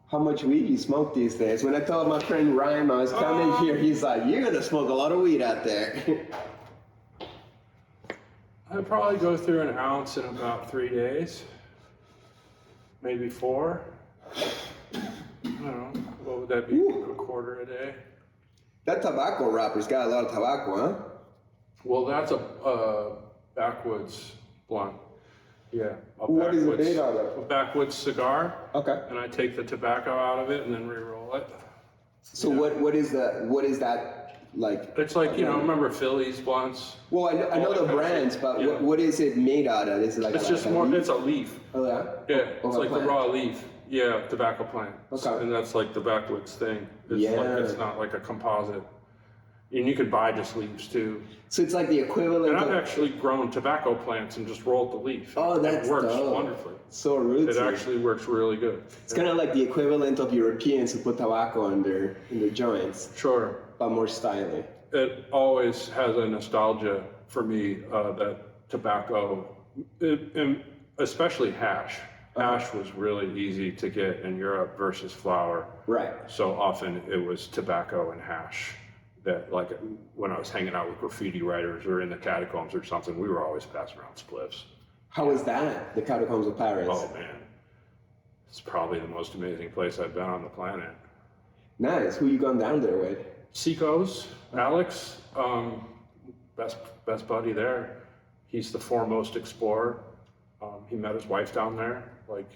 How much weed you smoke these days? When I told my friend Ryan I was coming here, he's like, you're gonna smoke a lot of weed out there. I'd probably go through an ounce in about 3 days, maybe 4. I don't know, what would that be, a quarter a day? That tobacco wrapper's got a lot of tobacco, huh? Well, that's a backwoods blunt. Yeah. What is it made out of? A backwoods cigar. Okay. And I take the tobacco out of it and then re-roll it. So what is that like? It's like, you know, remember Phillies blunts? Well, I know the brands, but Yeah. what is it made out of? Is it like It's a, just like a more, leaf? it's a leaf. Oh yeah? Yeah, it's a like plant. the raw leaf. Yeah, tobacco plant. Okay. And that's like the backwoods thing. It's Yeah. like, it's not like a composite. And you could buy just leaves too. So it's like the equivalent And I've of... actually grown tobacco plants and just rolled the leaf. Oh, that's It works dope. wonderfully. So rootsy. It actually works really good. It's kind of like the equivalent of Europeans who put tobacco in their joints, Sure. but more stylish. It always has a nostalgia for me, that tobacco, and especially hash. Hash was really easy to get in Europe versus flour. Right. So often it was tobacco and hash that, like, when I was hanging out with graffiti writers or in the catacombs or something, we were always passing around spliffs. How was that, the Catacombs of Paris? Oh man, it's probably the most amazing place I've been on the planet. Nice. Who you gone down there with? Seacoast, Alex, best buddy there. He's the foremost explorer. He met his wife down there. Like,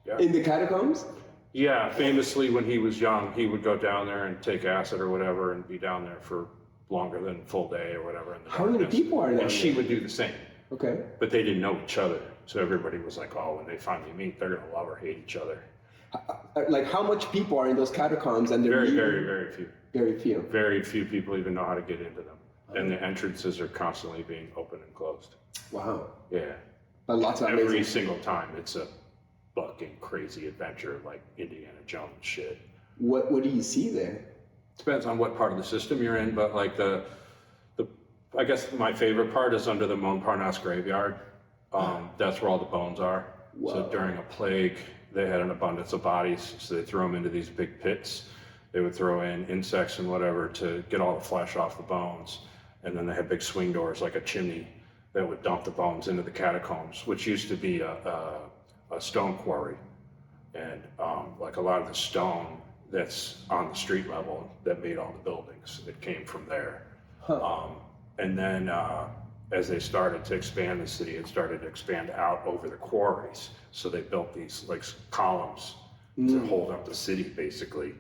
yeah. In the catacombs? Yeah, famously when he was young, he would go down there and take acid or whatever and be down there for longer than a full day or whatever. In the How many darkness. people are there? And she would do the same. Okay. But they didn't know each other. So everybody was like, oh, when they finally meet, they're going to love or hate each other. Like, how much people are in those catacombs? And they're Very few. Very few. Very few people even know how to get into them. And the entrances are constantly being open and closed. Wow. Yeah. But lots of Every amazing. single time it's a fucking crazy adventure like Indiana Jones shit. What do you see there? Depends on what part of the system you're in, but like the I guess my favorite part is under the Montparnasse graveyard. That's where all the bones are. Wow. So during a plague, they had an abundance of bodies, so they threw them into these big pits. They would throw in insects and whatever to get all the flesh off the bones. And then they had big swing doors like a chimney that would dump the bones into the catacombs, which used to be a stone quarry. And like a lot of the stone that's on the street level that made all the buildings, it came from there. Huh. And then as they started to expand the city, it started to expand out over the quarries. So they built these like columns to hold up the city basically.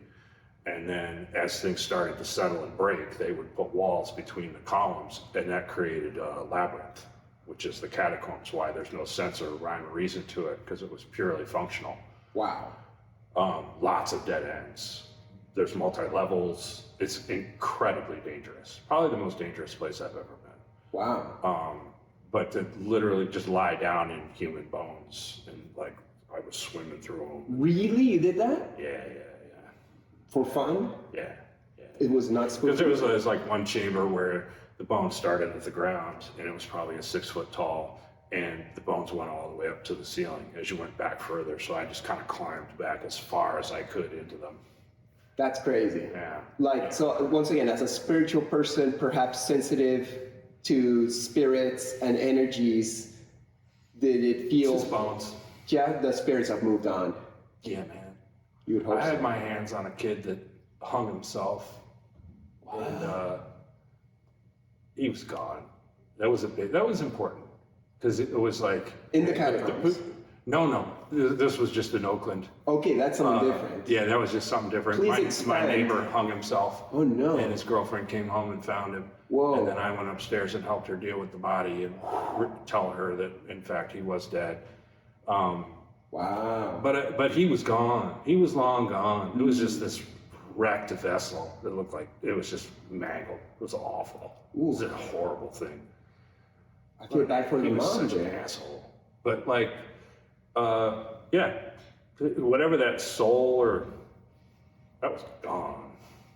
And then as things started to settle and break, they would put walls between the columns, and that created a labyrinth, which is the catacombs, why there's no sense or rhyme or reason to it, because it was purely functional. Wow. Lots of dead ends. There's multi-levels. It's incredibly dangerous. Probably the most dangerous place I've ever been. Wow. But to literally just lie down in human bones, and like I was swimming through them. Really? You did that? Yeah. For fun? Yeah. It was not Because spooky? there was like one chamber where the bones started at the ground, and it was probably a 6 foot tall, and the bones went all the way up to the ceiling as you went back further. So I just kind of climbed back as far as I could into them. That's crazy. Yeah. Like, so once again, as a spiritual person, perhaps sensitive to spirits and energies, did it feel... It's just bones. Yeah, the spirits have moved on. Yeah, man. You would hope I so. had my hands on a kid that hung himself, and he was gone. That was important, because it was like In the catacombs? No, this was just in Oakland. Okay, that's something different. Yeah, that was just something different. Please My expand. neighbor hung himself. Oh no. And his girlfriend came home and found him. Whoa. And then I went upstairs and helped her deal with the body and tell her that in fact he was dead. Wow. But he was gone. He was long gone. It was just this wrecked vessel that looked like it was just mangled. It was awful. It was a horrible thing. I feel bad for the He was mom. such an asshole. But like, yeah, whatever that soul or that was gone.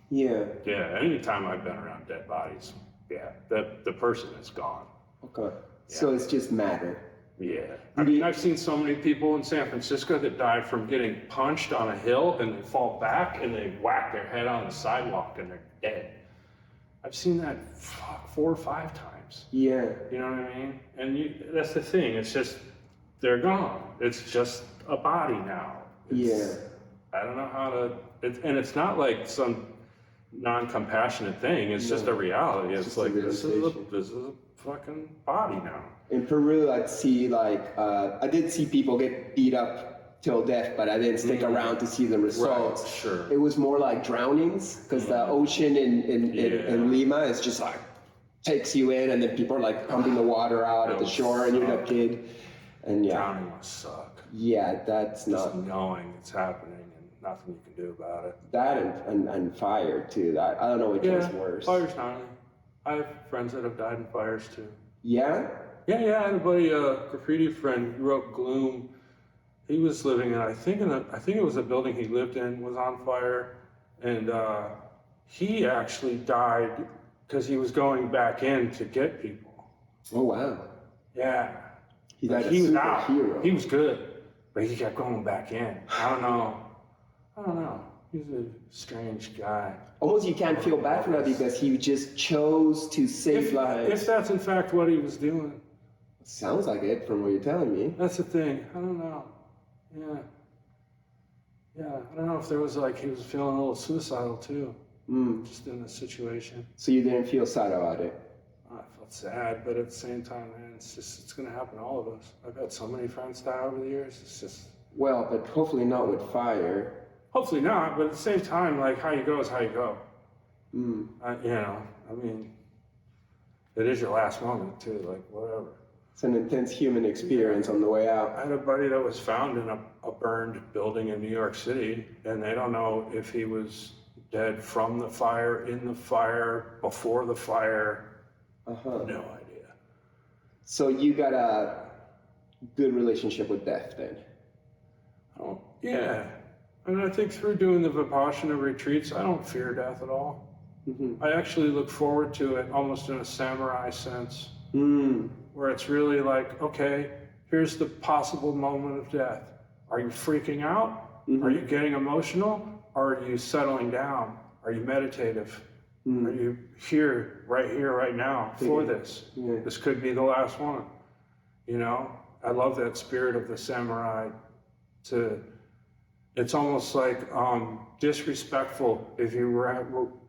Yeah. Yeah. Anytime I've been around dead bodies, yeah, the person is gone. Okay. So it's just matter. Yeah. I mean, I've seen so many people in San Francisco that die from getting punched on a hill and they fall back and they whack their head on the sidewalk and they're dead. I've seen that 4 or 5 times. Yeah. You know what I mean? And that's the thing. It's just, they're gone. It's just a body now. It's, I don't know how to, and it's not like some non-compassionate thing. It's just a reality. It's like, this is a fucking body now. In Peru, I'd see like, I did see people get beat up till death, but I didn't stick around to see the results. Right, sure. It was more like drownings, because the ocean in Lima is just like, takes you in, and then people are like pumping the water out at the shore, and you're the kid. And Drowning must suck. Yeah, that's just not... knowing it's happening and nothing you can do about it. That and fire too. That I don't know which one's worse. Fire's gnarly. I have friends that have died in fires too. Yeah? Yeah, I had a buddy, a graffiti friend, who wrote Gloom. He was living in, I think it was a building he lived in was on fire, and he actually died because he was going back in to get people. Oh wow. Yeah. He was out. Hero. He was good, but he kept going back in. I don't know. He's a strange guy. Almost you can't feel bad for that because he just chose to save lives. If that's in fact what he was doing. Sounds like it from what you're telling me. That's the thing. I don't know. Yeah, I don't know if there was like, he was feeling a little suicidal too. Just in the situation. So you didn't feel sad about it? I felt sad, but at the same time, man, it's going to happen to all of us. I've had so many friends die over the years. It's just... Well, but hopefully not with fire. Hopefully not, but at the same time, like, how you go is how you go. You know, I mean, it is your last moment too, like, whatever. It's an intense human experience on the way out. I had a buddy that was found in a burned building in New York City, and they don't know if he was dead from the fire, in the fire, before the fire. No idea. So you got a good relationship with death then? Oh, yeah. And I think through doing the Vipassana retreats, I don't fear death at all. I actually look forward to it almost in a samurai sense, where it's really like, okay, here's the possible moment of death. Are you freaking out? Are you getting emotional? Or are you settling down? Are you meditative? Are you here, right now for this? This could be the last one. You know, I love that spirit of the samurai. It's almost like disrespectful if you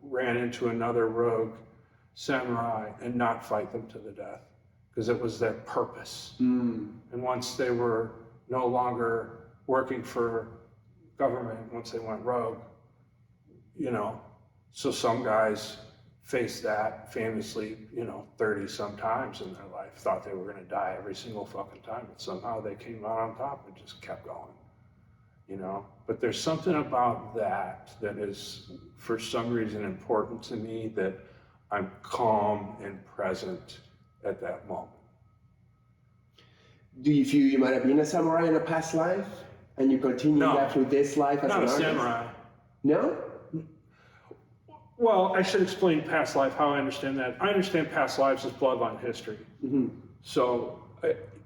ran into another rogue samurai and not fight them to the death, because it was their purpose. And once they were no longer working for government, once they went rogue, you know, so some guys faced that famously, 30 some times in their life, thought they were going to die every single fucking time, but somehow they came out on top and just kept going, But there's something about that is, for some reason, important to me, that I'm calm and present at that moment. Do you feel you might have been a samurai in a past life, and you continue that through this life as an artist? Not a samurai. No? Well, I should explain past life, how I understand that. I understand past lives as bloodline history. So,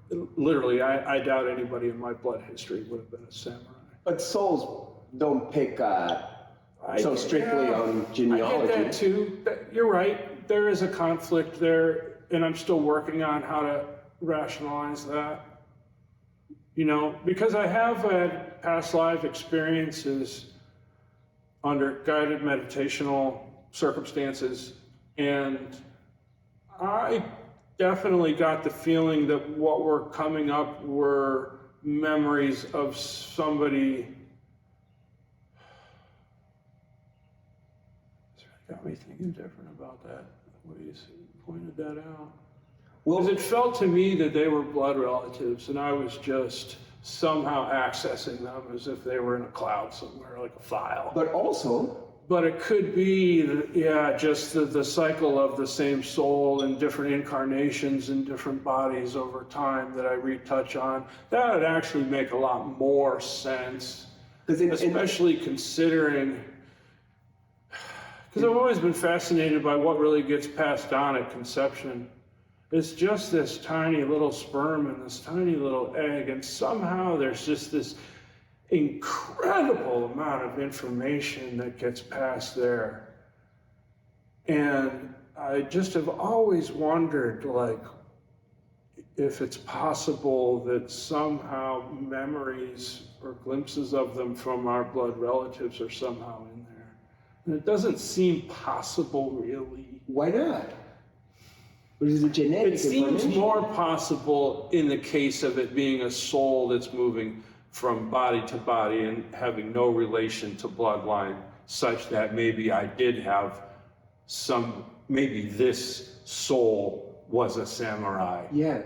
literally, I doubt anybody in my blood history would have been a samurai. But souls don't pick so strictly on genealogy. I get that too. You're right. There is a conflict there, and I'm still working on how to rationalize that. Because I have had past life experiences under guided meditational circumstances, and I definitely got the feeling that what were coming up were memories of somebody. It's got me thinking different about that, the way you pointed that out. Because it felt to me that they were blood relatives, and I was just somehow accessing them as if they were in a cloud somewhere, like a file. But also, But it could be, yeah, just the cycle of the same soul in different incarnations in different bodies over time that I retouch on. That would actually make a lot more sense, especially considering, because I've always been fascinated by what really gets passed on at conception. It's just this tiny little sperm and this tiny little egg, and somehow there's just this incredible amount of information that gets passed there. And I just have always wondered, like, if it's possible that somehow memories or glimpses of them from our blood relatives are somehow in there. And it doesn't seem possible, really. Why not? Or is it genetic? It seems more possible in the case of it being a soul that's moving from body to body and having no relation to bloodline, such that maybe I did have maybe this soul was a samurai. Yeah,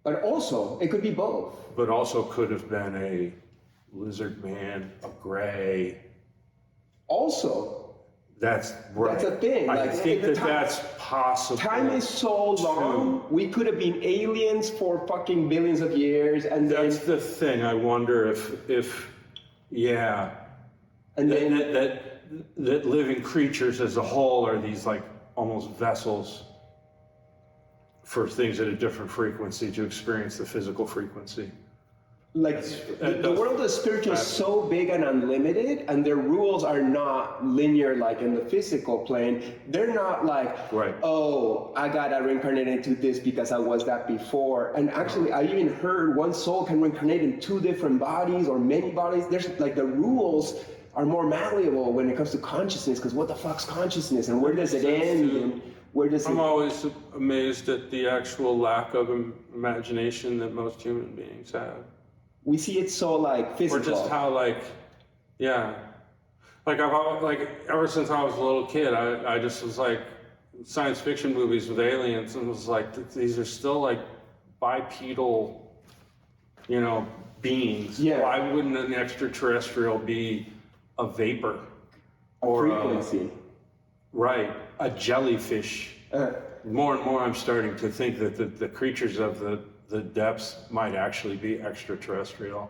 but also, it could be both. But also could have been a lizard man, a gray. Also, that's right. That's a thing. I think that's possible. Time is so long. We could have been aliens for fucking billions of years, and that's the thing. I wonder if yeah, and that living creatures as a whole are these like almost vessels for things at a different frequency to experience the physical frequency. Like the world of spiritual is so big and unlimited, and their rules are not linear like in the physical plane. They're not like, oh, I gotta reincarnate into this because I was that before. And actually, I even heard one soul can reincarnate in 2 different bodies or many bodies. There's like the rules are more malleable when it comes to consciousness, because what the fuck's consciousness and where does it end? And where does I'm always amazed at the actual lack of imagination that most human beings have. We see it so like physical. Or just how like, yeah. Like I've always, like ever since I was a little kid, I just was like science fiction movies with aliens, and was like, these are still like bipedal, beings. Yeah. Why wouldn't an extraterrestrial be a vapor? Or frequency. Right. A jellyfish. More and more I'm starting to think that the creatures of the depths might actually be extraterrestrial.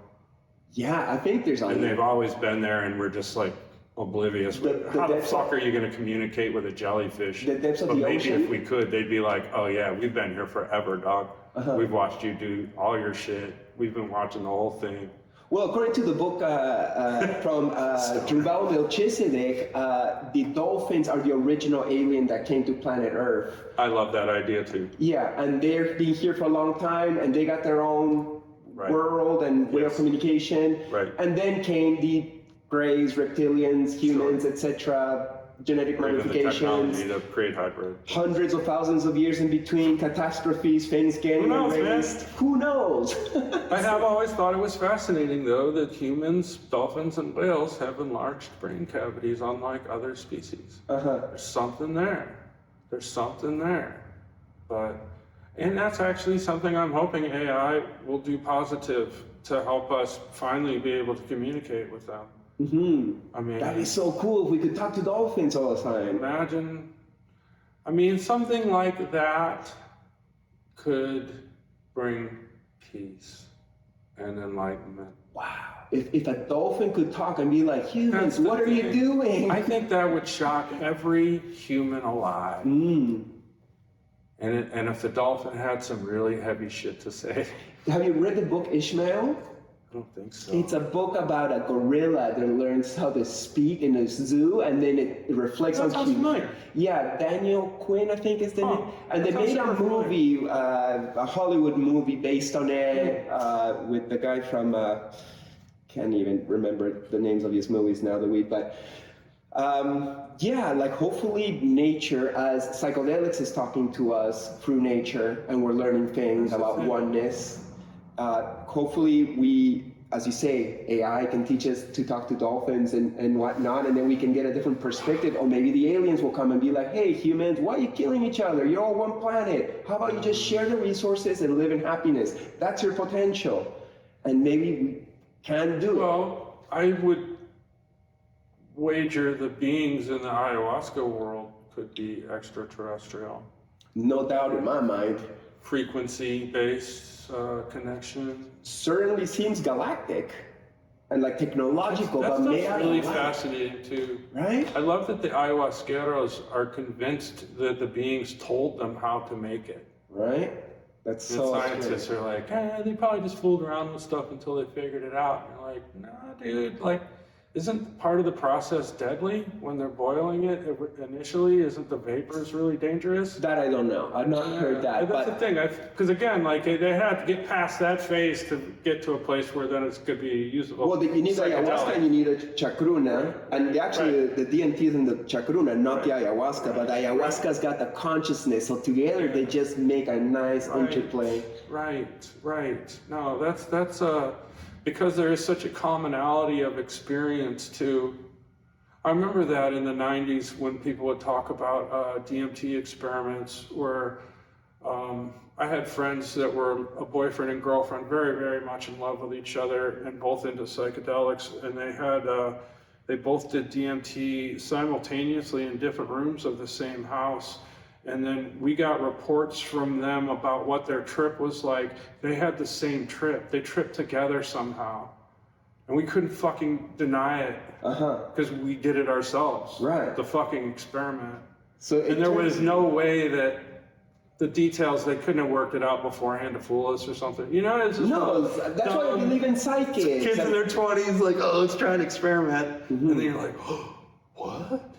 Yeah, I think there's... And they've always been there, and we're just like oblivious. How the fuck are you going to communicate with a jellyfish? The depths of but the maybe ocean? If we could, they'd be like, oh yeah, we've been here forever, dog. We've watched you do all your shit. We've been watching the whole thing. Well, according to the book from Rebellious Melchizedek, the dolphins are the original alien that came to planet Earth. I love that idea too. Yeah, and they've been here for a long time, and they got their own world and way of communication. Right. And then came the greys, reptilians, humans, etc., genetic modifications. The technology to create hybrid. Hundreds of thousands of years in between, catastrophes, things getting erased. Who knows? I have always thought it was fascinating, though, that humans, dolphins, and whales have enlarged brain cavities unlike other species. There's something there. There's something there. And that's actually something I'm hoping AI will do positive to help us finally be able to communicate with them. I mean, that'd be so cool if we could talk to dolphins all the time. Imagine, something like that could bring peace and enlightenment. Wow. If a dolphin could talk and be like, humans, what are you doing? I think that would shock every human alive. And if the dolphin had some really heavy shit to say. Have you read the book Ishmael? I don't think so. It's a book about a gorilla that learns how to speak in a zoo, and then it reflects on familiar. Yeah, Daniel Quinn, I think is the name. And they made a movie, a Hollywood movie based on it, with the guy from, can't even remember the names of his movies now, but yeah, like hopefully nature, as psychedelics is talking to us through nature, and we're learning things about oneness. Hopefully we, as you say, AI can teach us to talk to dolphins and whatnot, and then we can get a different perspective. Or maybe the aliens will come and be like, hey, humans, why are you killing each other? You're all one planet. How about you just share the resources and live in happiness? That's your potential. And maybe we can do it. Well, I would wager the beings in the ayahuasca world could be extraterrestrial. No doubt in my mind. Frequency-based connection. Certainly seems galactic and like technological, but made out of really light. Fascinating too. Right? I love that the ayahuasqueros are convinced that the beings told them how to make it. Right? That's And so scientists are like, they probably just fooled around with stuff until they figured it out. And you're like, nah, dude, like, isn't part of the process deadly when they're boiling it initially? Isn't the vapors really dangerous? That I don't know. I've not heard that. That's the thing. Because again, like they have to get past that phase to get to a place where then it's going to be usable. Well, you need ayahuasca and you need a chacruna, and the DMT is in the chacruna, not the ayahuasca, but the ayahuasca's got the consciousness, so together they just make a nice interplay. Right. No, that's because there is such a commonality of experience too. I remember that in the 90s when people would talk about DMT experiments where I had friends that were a boyfriend and girlfriend, very, very much in love with each other and both into psychedelics, and they both did DMT simultaneously in different rooms of the same house. And then we got reports from them about what their trip was like. They had the same trip. They tripped together somehow. And we couldn't fucking deny it. Because we did it ourselves. Right. The fucking experiment. And there was no way that the details, they couldn't have worked it out beforehand to fool us or something. You know, it's just that's why I believe in psychics. Kids in their 20s, like, let's try and experiment. And then you're like, what?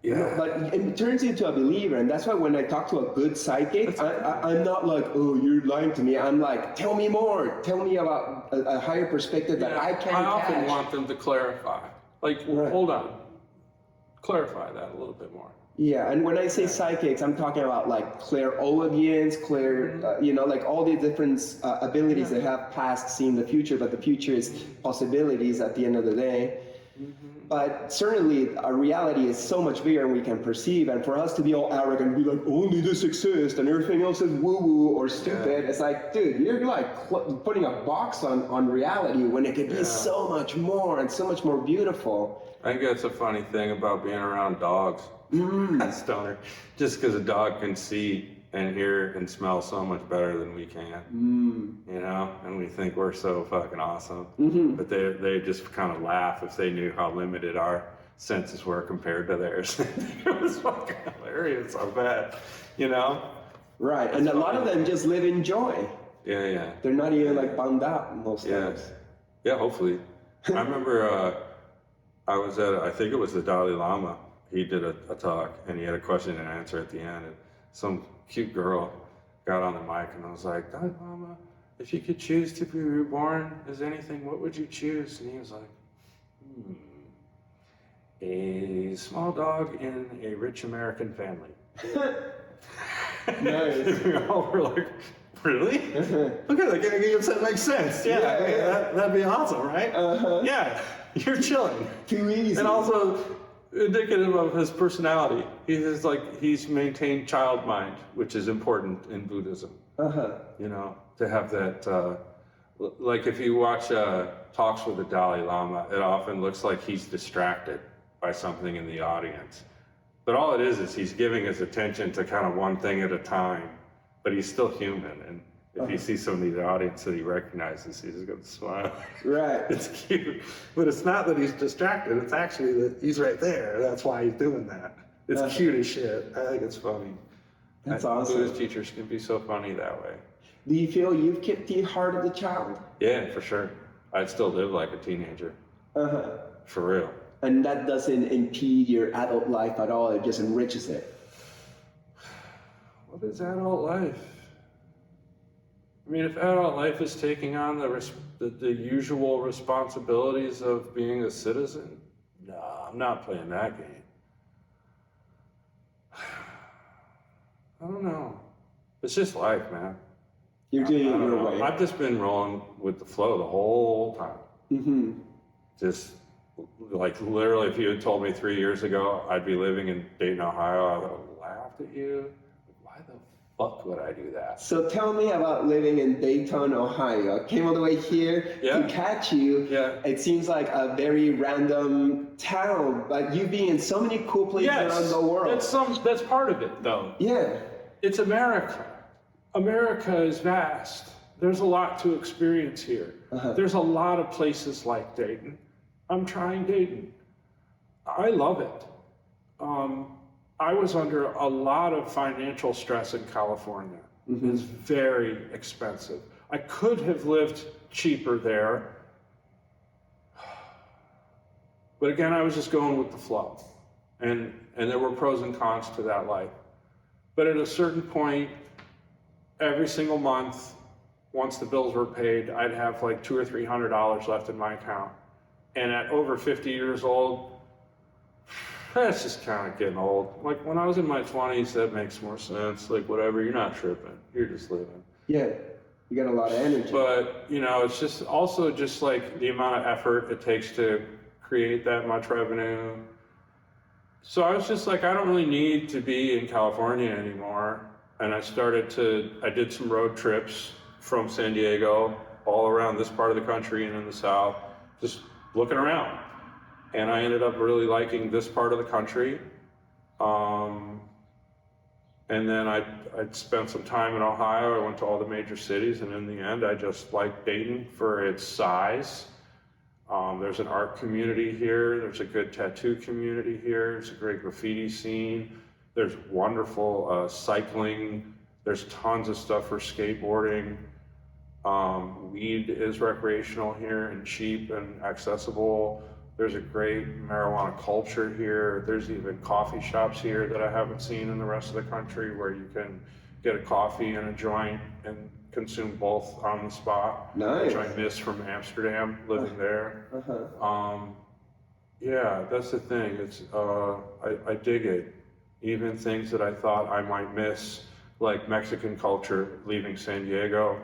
Yeah. But it turns you into a believer, and that's why when I talk to a good psychic, I'm not like, oh, you're lying to me. I'm like, tell me more. Tell me about a higher perspective that I can't catch. I often want them to clarify. Like, hold on. Clarify that a little bit more. Yeah, and when I say psychics, I'm talking about like clairaudience, like all these different abilities that have past, seen the future, but the future is possibilities at the end of the day. But certainly our reality is so much bigger than we can perceive, and for us to be all arrogant and be like, only this exists and everything else is woo-woo or stupid, it's like, dude, you're like putting a box on reality when it could be so much more and so much more beautiful. I think that's a funny thing about being around dogs. Stoner. Just because a dog can see and hear and smell so much better than we can, you know, and we think we're so fucking awesome. But they just kind of laugh if they knew how limited our senses were compared to theirs. It was fucking hilarious, I bet, you know? Right, and a lot of them just live in joy. Yeah. They're not even like bummed out most times. Yeah, hopefully. I remember I was at, I think it was the Dalai Lama. He did a talk and he had a question and answer at the end. And some cute girl got on the mic and I was like, Dalai Lama, if you could choose to be reborn as anything, what would you choose? And he was like, a small dog in a rich American family. Nice. We all were like, really? Okay, that makes sense. Yeah. That'd be awesome, right? Yeah, you're chilling. Too easy. And also indicative of his personality. He's maintained child mind, which is important in Buddhism. You know, to have that, like if you watch talks with the Dalai Lama, it often looks like he's distracted by something in the audience. But all it is he's giving his attention to kind of one thing at a time, but he's still human. And if you see somebody in the audience that he recognizes, he's going to smile. Right. It's cute. But it's not that he's distracted. It's actually that he's right there. That's why he's doing that. It's cute as shit. I think it's funny. That's awesome. Buddhist teachers can be so funny that way. Do you feel you've kept the heart of the child? Yeah, for sure. I'd still live like a teenager. For real. And that doesn't impede your adult life at all. It just enriches it. What is adult life? I mean, if adult life is taking on the usual responsibilities of being a citizen, nah, I'm not playing that game. I don't know. It's just life, man. You're doing it your way. I've just been rolling with the flow the whole time. Just like literally, if you had told me 3 years ago I'd be living in Dayton, Ohio, I would have laughed at you. Why the fuck would I do that? So tell me about living in Dayton, Ohio. I came all the way here to catch you. Yeah. It seems like a very random town, but you being in so many cool places around the world. That's part of it, though. Yeah. It's America. America is vast. There's a lot to experience here. There's a lot of places like Dayton. I'm trying Dayton. I love it. I was under a lot of financial stress in California. It's very expensive. I could have lived cheaper there. But again, I was just going with the flow. And there were pros and cons to that life. But at a certain point, every single month, once the bills were paid, I'd have like $200 or $300 left in my account. And at over 50 years old, that's just kind of getting old. Like when I was in my 20s, that makes more sense. Like whatever, you're not tripping, you're just living. Yeah, you got a lot of energy. But you know, it's just also just like the amount of effort it takes to create that much revenue. So I was just like, I don't really need to be in California anymore. And I did some road trips from San Diego all around this part of the country and in the South, just looking around. And I ended up really liking this part of the country. And then I'd spent some time in Ohio. I went to all the major cities, and in the end, I just liked Dayton for its size. There's an art community here. There's a good tattoo community here. There's a great graffiti scene. There's wonderful cycling. There's tons of stuff for skateboarding. Weed is recreational here and cheap and accessible. There's a great marijuana culture here. There's even coffee shops here that I haven't seen in the rest of the country where you can get a coffee and a joint and consume both on the spot. Nice. Which I miss from Amsterdam, living there. Yeah, that's the thing. It's I dig it. Even things that I thought I might miss, like Mexican culture, leaving San Diego.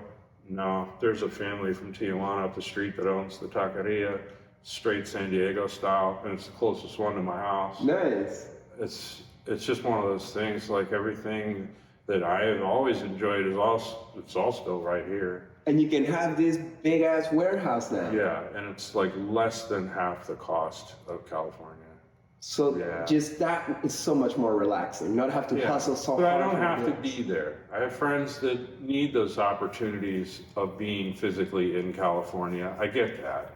No, there's a family from Tijuana up the street that owns the taqueria, straight San Diego style, and it's the closest one to my house. Nice. It's just one of those things, like everything that I have always enjoyed it's all still right here. And you can have this big ass warehouse now. Yeah, and it's like less than half the cost of California. So just that is so much more relaxing, not have to hustle so hard. But I don't have to be there. I have friends that need those opportunities of being physically in California. I get that.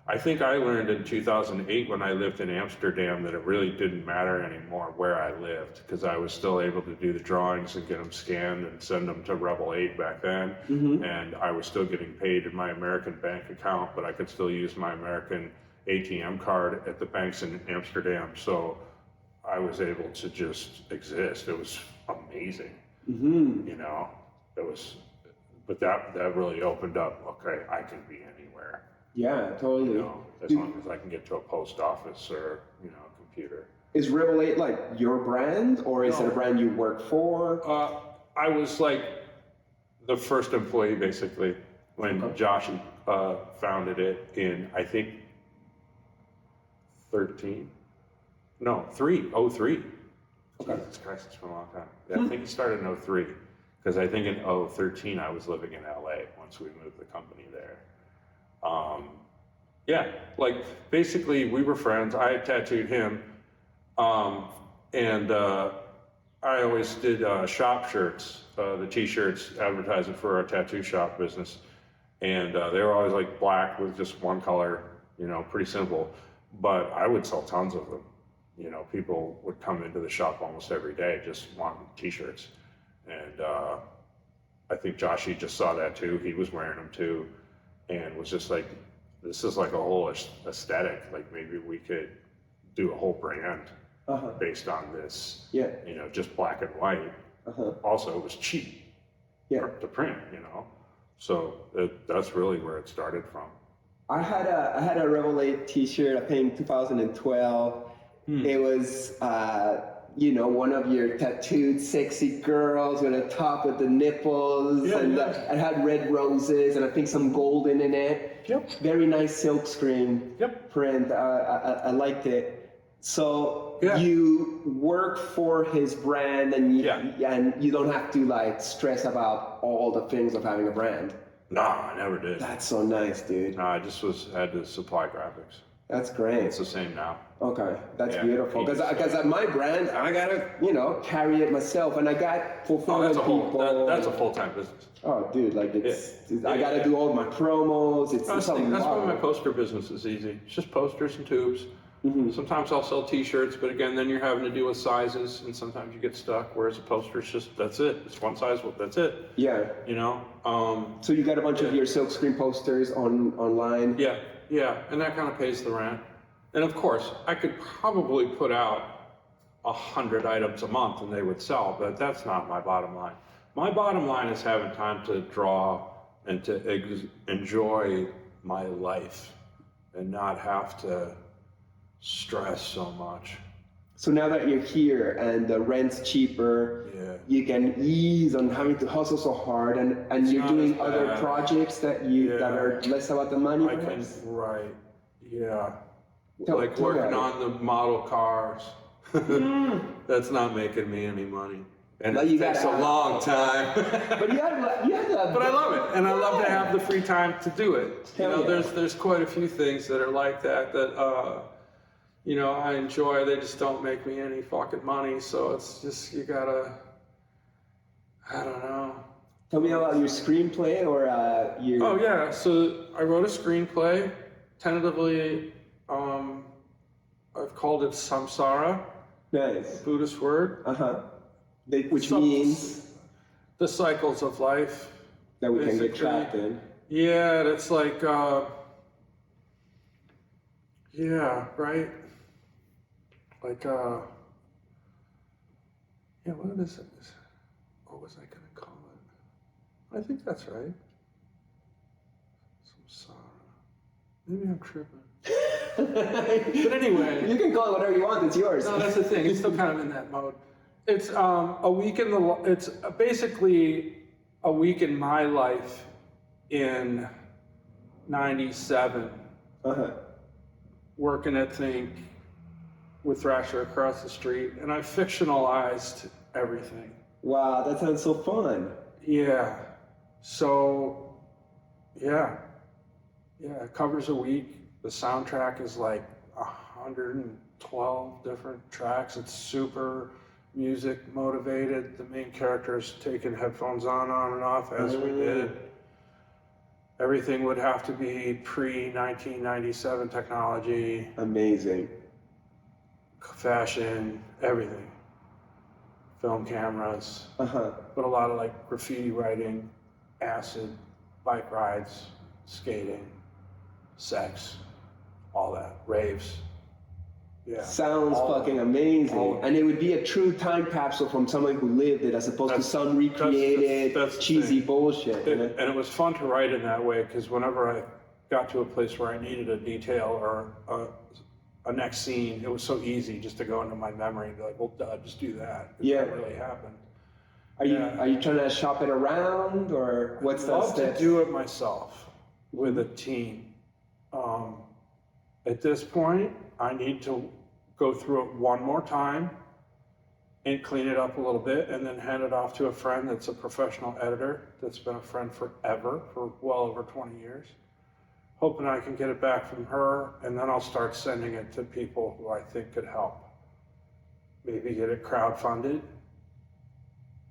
I think I learned in 2008 when I lived in Amsterdam that it really didn't matter anymore where I lived, because I was still able to do the drawings and get them scanned and send them to Rebel 8 back then. And I was still getting paid in my American bank account, but I could still use my American ATM card at the banks in Amsterdam. So I was able to just exist. It was amazing. You know, but that really opened up, okay, I can be anywhere. Yeah, totally. You know, as long as I can get to a post office or, you know, a computer. Is Rebel 8 like your brand, or is it a brand you work for? I was like the first employee basically when Josh founded it in, I think, 03. Jesus Christ, it's been a long time. Yeah, I think it started in 03, because I think in 2013 I was living in LA once we moved the company there. Yeah, like basically we were friends. I had tattooed him, and I always did shop shirts, the t-shirts advertising for our tattoo shop business, and they were always like black with just one color, you know, pretty simple. But I would sell tons of them. You know, people would come into the shop almost every day just wanting t-shirts. And I think Joshy just saw that too. He was wearing them too, and was just like, this is like a whole aesthetic. Like maybe we could do a whole brand based on this. Yeah. You know, just black and white. Also, it was cheap to print, you know. So that's really where it started from. I had a Rebel 8 t-shirt, I think 2012. It was, you know, one of your tattooed sexy girls with a top with the nipples, it had red roses and I think some golden in it. Very nice silk screen print. I liked it. So you work for his brand, and you don't have to like stress about all the things of having a brand. No, I never did. That's so nice, dude. No, I just had to supply graphics. That's great. It's the same now. Okay, that's beautiful. Because at my brand, I gotta, carry it myself, and I got fulfillment people. That's a full-time business. Oh, dude, like I gotta do all my promos. That's why my poster business is easy. It's just posters and tubes. Mm-hmm. Sometimes I'll sell T-shirts, but again, then you're having to deal with sizes, and sometimes you get stuck. Whereas a poster is just that's it. It's one size. That's it. Yeah. So you got a bunch of your silkscreen posters online. Yeah, and that kind of pays the rent. And of course, I could probably put out 100 items a month and they would sell, but that's not my bottom line. My bottom line is having time to draw and to enjoy my life and not have to stress so much. So now that you're here and the rent's cheaper, you can ease on having to hustle so hard, and you're doing other projects that are less about the money. Like working on the model cars. That's not making me any money. And it takes a long time. But But I love it, and I love to have the free time to do it. There's quite a few things that are like that I enjoy. They just don't make me any fucking money, so it's just I don't know. Tell me about your screenplay or your... Oh yeah, so I wrote a screenplay. Tentatively, I've called it Samsara. Nice. Buddhist word. Which means? The cycles of life. That we can get trapped in. Yeah, it's like, right? Like, what is it? What was I going to call it? I think that's right. Samsara. Maybe I'm tripping. But anyway. You can call it whatever you want, it's yours. No, that's the thing. It's still kind of in that mode. It's it's basically a week in my life in 97. Working at Think with Thrasher across the street, and I fictionalized everything. Wow, that sounds so fun. Yeah. So, it covers a week. The soundtrack is like 112 different tracks. It's super music motivated. The main character's taking headphones on and off as we did. Everything would have to be pre-1997 technology. Amazing. Fashion, everything. Film cameras. But a lot of like graffiti writing, acid, bike rides, skating, sex, all that, raves. Yeah. Sounds fucking amazing. And it would be a true time capsule from someone who lived it as opposed to some recreated, cheesy bullshit. And it was fun to write in that way because whenever I got to a place where I needed a detail or a next scene, it was so easy just to go into my memory and be like, well, duh, just do that. That really happened. Are you trying to shop it around, or what's that step? I'd love to do it myself with a team. At this point, I need to go through it one more time and clean it up a little bit and then hand it off to a friend that's a professional editor that's been a friend forever, for well over 20 years. Hoping I can get it back from her, and then I'll start sending it to people who I think could help. Maybe get it crowdfunded.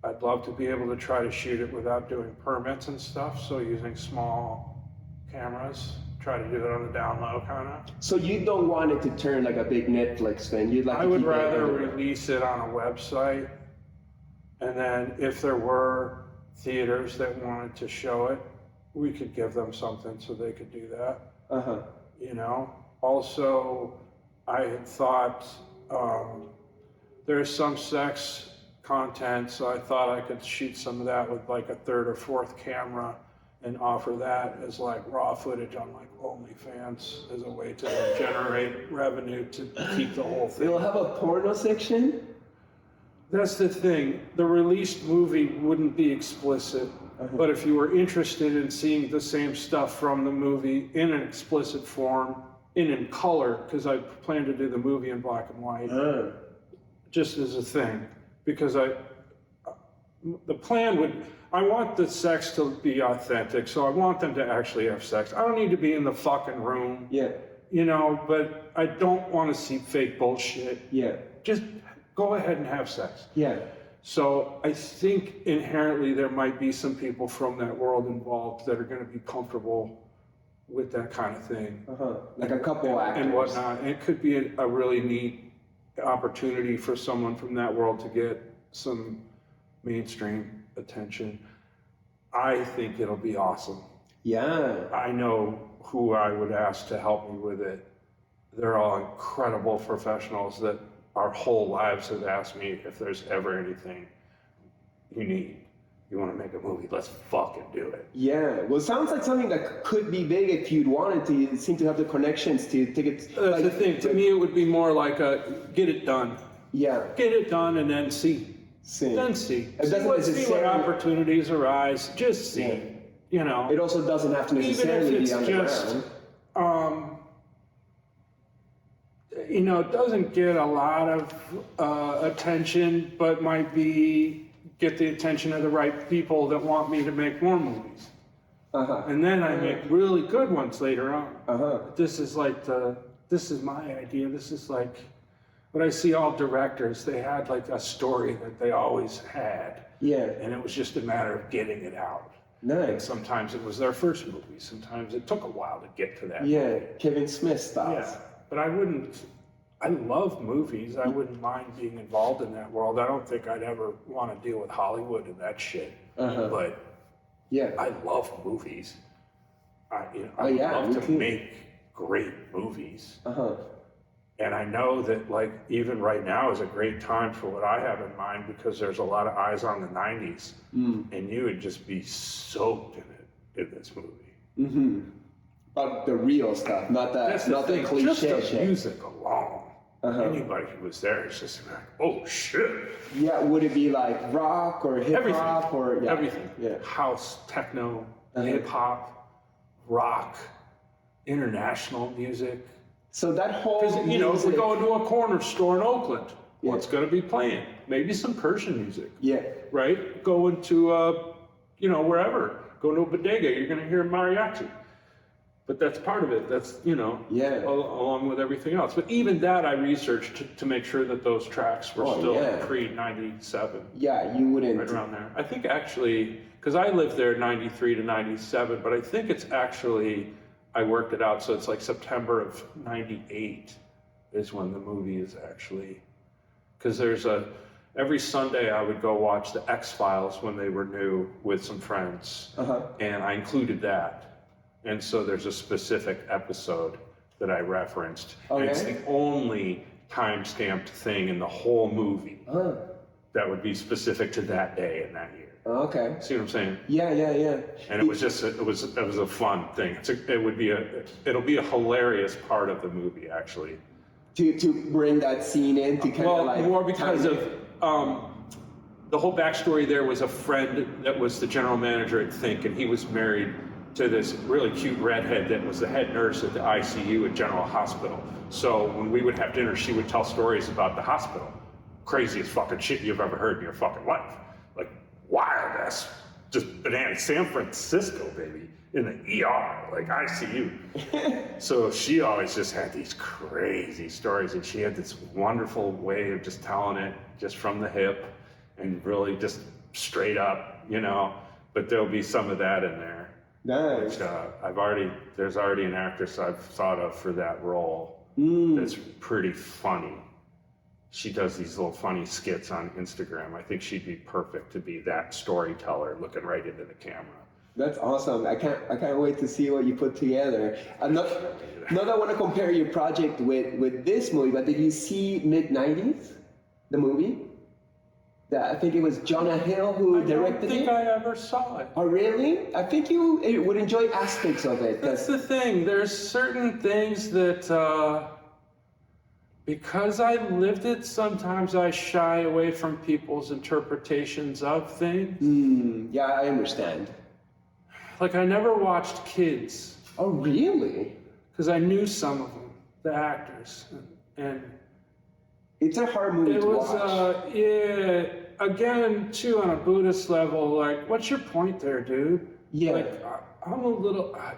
I'd love to be able to try to shoot it without doing permits and stuff, so using small cameras. Try to do it on the down low, kind of. So you don't want it to turn like a big Netflix thing? You'd like? I would rather release it on a website, and then if there were theaters that wanted to show it, we could give them something so they could do that. Also, I had thought there's some sex content, so I thought I could shoot some of that with like a third or fourth camera and offer that as like raw footage on like OnlyFans as a way to generate revenue to keep the whole thing. They'll have a porno section? That's the thing. The released movie wouldn't be explicit, but if you were interested in seeing the same stuff from the movie in an explicit form, in color, because I plan to do the movie in black and white, just as a thing, because the plan would, I want the sex to be authentic, so I want them to actually have sex. I don't need to be in the fucking room, you know, but I don't want to see fake bullshit. Just go ahead and have sex. So I think inherently there might be some people from that world involved that are going to be comfortable with that kind of thing. Like a couple actors. And whatnot. And it could be a really neat opportunity for someone from that world to get some mainstream attention. I think it'll be awesome. I know who I would ask to help me with it. They're all incredible professionals that our whole lives have asked me if there's ever anything you need. You want to make a movie, let's fucking do it. Well, it sounds like something that could be big if you'd wanted to. You seem to have the connections to take it. That's the thing. To me, it would be more like a get it done. Get it done and then see. Then see. See what opportunities arise. Just see. You know. It also doesn't have to necessarily be underground. You know, it doesn't get a lot of attention, but might get the attention of the right people that want me to make more movies. And then I make really good ones later on. This is like this is my idea. This is like what I see all directors, they had like a story that they always had. And it was just a matter of getting it out. And sometimes it was their first movie. Sometimes it took a while to get to that movie. Kevin Smith style. But I love movies. I wouldn't mind being involved in that world. I don't think I'd ever want to deal with Hollywood and that shit. But I love movies. I love to make great movies. And I know that like even right now is a great time for what I have in mind because there's a lot of eyes on the 90s. And you would just be soaked in it in this movie. But the real stuff, not the cliche just the shit. Music alone. Anybody who was there is just like, oh shit. Would it be like rock or hip hop or everything? House, techno, hip hop, rock, international music. So that whole if we go into a corner store in Oakland, what's going to be playing? Maybe some Persian music. Right? Go into wherever. Go to a bodega, you're going to hear mariachi. But that's part of it. That's, along with everything else. But even that I researched to make sure that those tracks were still pre-97. You wouldn't. Right around there. I think actually, because I lived there 93 to 97, but I think it's actually, I worked it out, so it's like September of 98 is when the movie is actually, because every Sunday I would go watch the X-Files when they were new with some friends, and I included that. And so there's a specific episode that I referenced. And it's the only time-stamped thing in the whole movie that would be specific to that day and that year. See what I'm saying? And it was just it was a fun thing. It'll be a hilarious part of the movie actually. To bring that scene in to kind of like more because of the whole backstory. There was a friend that was the general manager at Think, and he was married to this really cute redhead that was the head nurse at the ICU at General Hospital. So when we would have dinner, she would tell stories about the hospital. Craziest fucking shit you've ever heard in your fucking life. Like wild ass, just bananas. San Francisco, baby, in the ER, like ICU. So she always just had these crazy stories, and she had this wonderful way of just telling it just from the hip and really just straight up, but there'll be some of that in there. Nice. Which, there's already an actress I've thought of for that role that's pretty funny. She does these little funny skits on Instagram. I think she'd be perfect to be that storyteller looking right into the camera. That's awesome. I can't wait to see what you put together. Not that I want to compare your project with this movie, but did you see Mid-90s, the movie? I think it was Jonah Hill who directed it. I don't think I ever saw it. Oh, really? I think you would enjoy aspects of it. That's the thing. There's certain things that, because I lived it, sometimes I shy away from people's interpretations of things. I understand. Like, I never watched Kids. Oh, really? Because I knew some of them. the actors, and it's a hard movie it to was watch. yeah. Again, too, on a Buddhist level, like, what's your point there, dude? Yeah. Like, I'm a little, I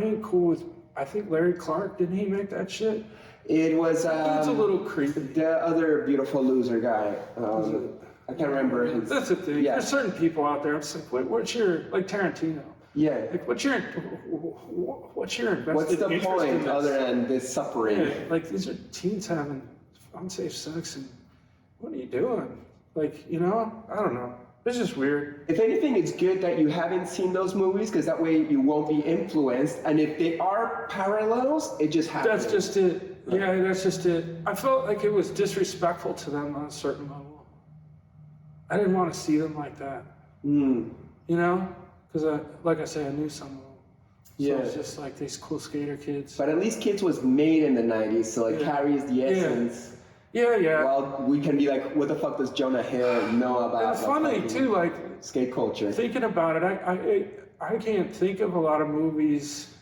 ain't cool with. I think Larry Clark, didn't he make that shit? It was It's a little creepy. the other beautiful loser guy. I can't remember his. That's the thing. Yeah. There's certain people out there. It's like, what's your, like Tarantino? Yeah. Like, what's your invested What's the interest point in this? other than this suffering? Yeah, like, these are teens having unsafe sex, and what are you doing? Like, you know, I don't know. It's just weird. If anything, it's good that you haven't seen those movies because that way you won't be influenced. And if they are parallels, it just happens. That's just it. Yeah, that's just it. I felt like it was disrespectful to them on a certain level. I didn't want to see them like that. Mm. You know? Because, like I say, I knew some of them. So Yeah. it's just like these cool skater kids. But at least Kids was made in the 90s, so it carries the essence. Yeah, yeah. Well, we can be like, what the fuck does Jonah Hill know about? And it's funny, too, like, skate culture. thinking about it, I can't think of a lot of movies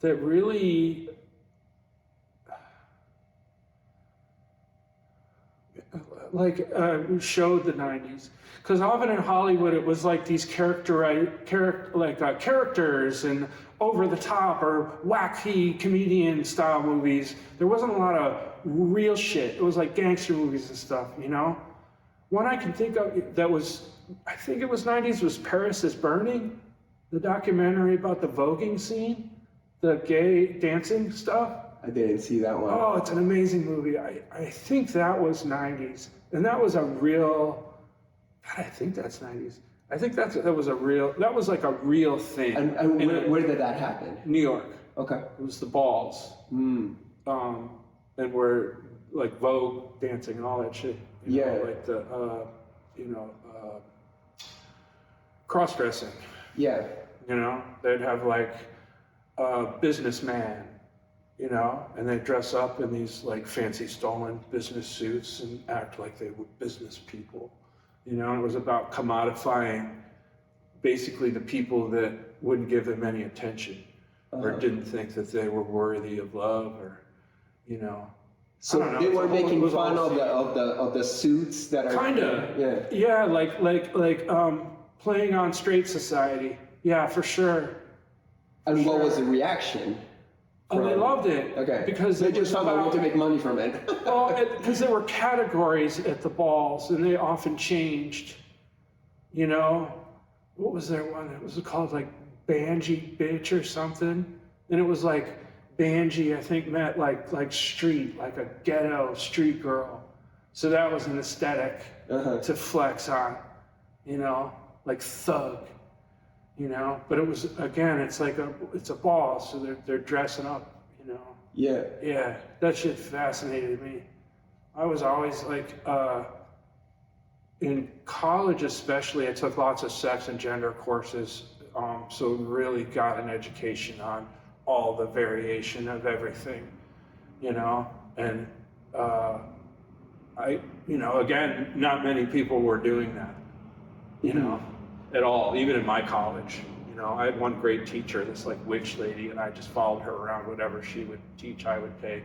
that really showed the 90s. Because often in Hollywood, it was like these characters and over the top or wacky comedian style movies. There wasn't a lot of real shit. It was like gangster movies and stuff, you know? One I can think of that was, I think it was 90s, was Paris is Burning, the documentary about the voguing scene, the gay dancing stuff. I didn't see that one. Oh, it's an amazing movie. I think that was 90s. And that was a real, God, I think that's 90s. I think that was like a real thing. And where did that happen? New York. Okay. It was the balls. Mm. And we're like Vogue dancing and all that shit. You know, like the, cross-dressing. Yeah. You know, they'd have like a businessman, you know, and they'd dress up in these like fancy stolen business suits and act like they were business people. You know, it was about commodifying basically the people that wouldn't give them any attention or didn't think that they were worthy of love or, you know. So they were making fun of the suits that are kinda. Yeah, like playing on straight society. Yeah, for sure. And what was the reaction? Oh, they loved it. Okay. Because they just found a way to make money from it. Well, because there were categories at the balls, and they often changed. You know, what was there one? It was called like Banji Bitch or something, and it was like Banji, I think, meant like street, like a ghetto street girl. So that was an aesthetic to flex on, you know, like thug, you know. But it was, again, it's a ball, so they're dressing up, you know. Yeah. Yeah, that shit fascinated me. I was always like, in college especially, I took lots of sex and gender courses, so really got an education on all the variation of everything, you know, and again, not many people were doing that, you know, at all, even in my college. You know, I had one great teacher, this like witch lady, and I just followed her around. Whatever she would teach, I would take.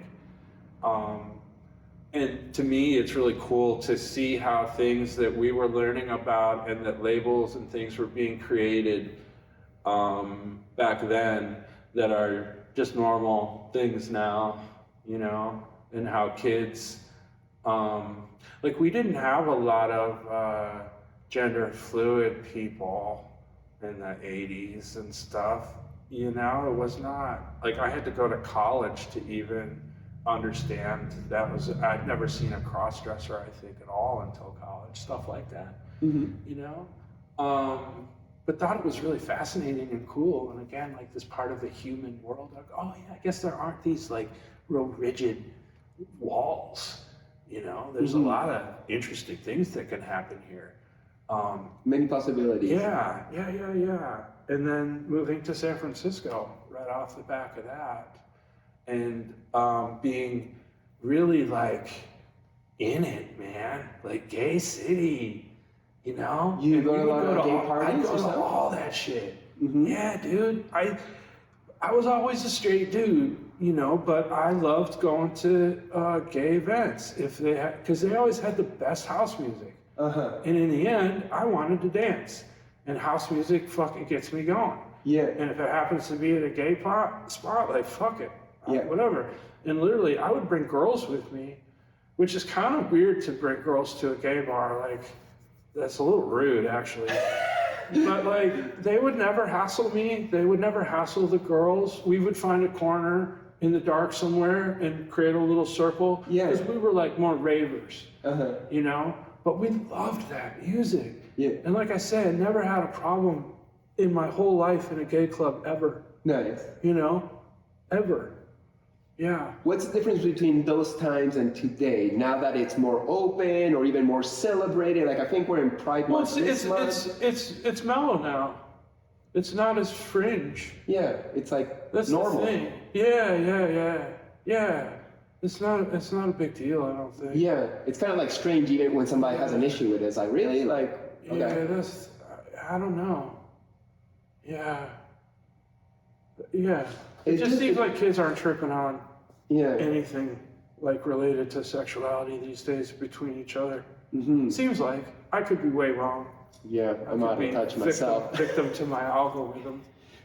And to me, it's really cool to see how things that we were learning about and that labels and things were being created back then that are just normal things now, you know, and how kids, like we didn't have a lot of gender fluid people in the 80s and stuff, you know. It was not, like I had to go to college to even understand that was, I'd never seen a cross-dresser, I think, at all until college, stuff like that, you know. But thought it was really fascinating and cool, and again, like this part of the human world, like, oh yeah, I guess there aren't these like real rigid walls, you know. There's a lot of interesting things that can happen here. Many possibilities. Yeah. And then moving to San Francisco right off the back of that, and being really like in it, man, like gay city. You know, you go to a lot of gay parties. I go to all that shit. Yeah, dude. I was always a straight dude, you know, but I loved going to gay events because they always had the best house music. And in the end, I wanted to dance, and house music fucking gets me going. Yeah. And if it happens to be at a gay spot, like fuck it, whatever. And literally, I would bring girls with me, which is kind of weird to bring girls to a gay bar. Like, that's a little rude, actually. But like, they would never hassle me. They would never hassle the girls. We would find a corner in the dark somewhere and create a little circle. Yeah. Because we were like more ravers, you know? But we loved that music. Yeah. And like I said, I never had a problem in my whole life in a gay club ever. Nice. You know? Ever. Yeah. What's the difference between those times and today? Now that it's more open or even more celebrated, like I think we're in Pride Month this month. It's mellow now. It's not as fringe. Yeah, it's like that's normal. The thing. Yeah. It's not a big deal, I don't think. Yeah, it's kind of like strange even when somebody has an issue with it. It's like, really? Like, okay. Yeah, I don't know. Yeah. It just seems like kids aren't tripping on anything like related to sexuality these days between each other. Seems like. I could be way wrong. Yeah, I'm out of touch myself. Victim to my algorithm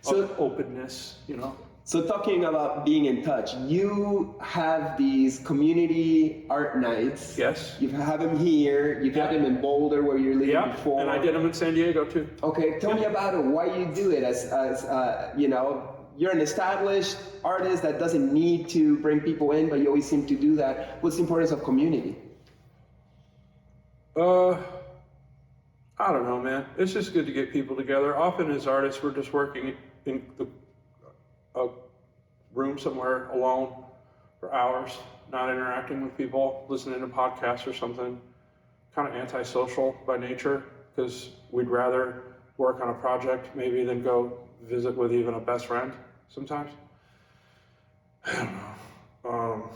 of openness, you know. So talking about being in touch, you have these community art nights. Yes. You have them here. You've had them in Boulder where you're living before. And I did them in San Diego too. Okay, tell me about it. Why you do it as you know, you're an established artist that doesn't need to bring people in, but you always seem to do that. What's the importance of community? I don't know, man. It's just good to get people together. Often as artists, we're just working in a room somewhere alone for hours, not interacting with people, listening to podcasts or something. Kind of antisocial by nature, because we'd rather work on a project maybe than go visit with even a best friend sometimes. I don't know.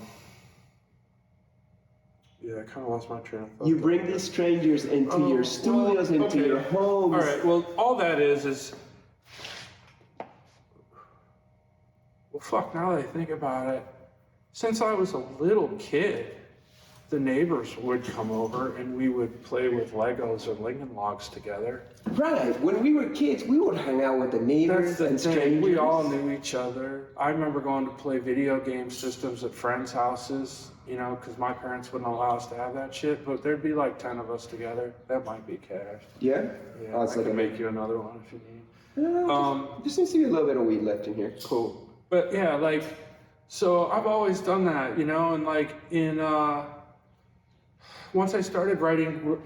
Yeah, I kind of lost my train of thought. You bring these strangers into your studios, into your homes. All right, well, all that is... Well, fuck, now that I think about it, since I was a little kid, the neighbors would come over and we would play with Legos or Lincoln Logs together. Right. When we were kids, we would hang out with the neighbors and strangers. We all knew each other. I remember going to play video game systems at friends' houses, you know, because my parents wouldn't allow us to have that shit, but there'd be like 10 of us together. That might be cash. Yeah? Yeah, I can make you another one if you need. There seems to be a little bit of weed left in here. Cool. But yeah, like, so I've always done that, you know, and like once I started writing,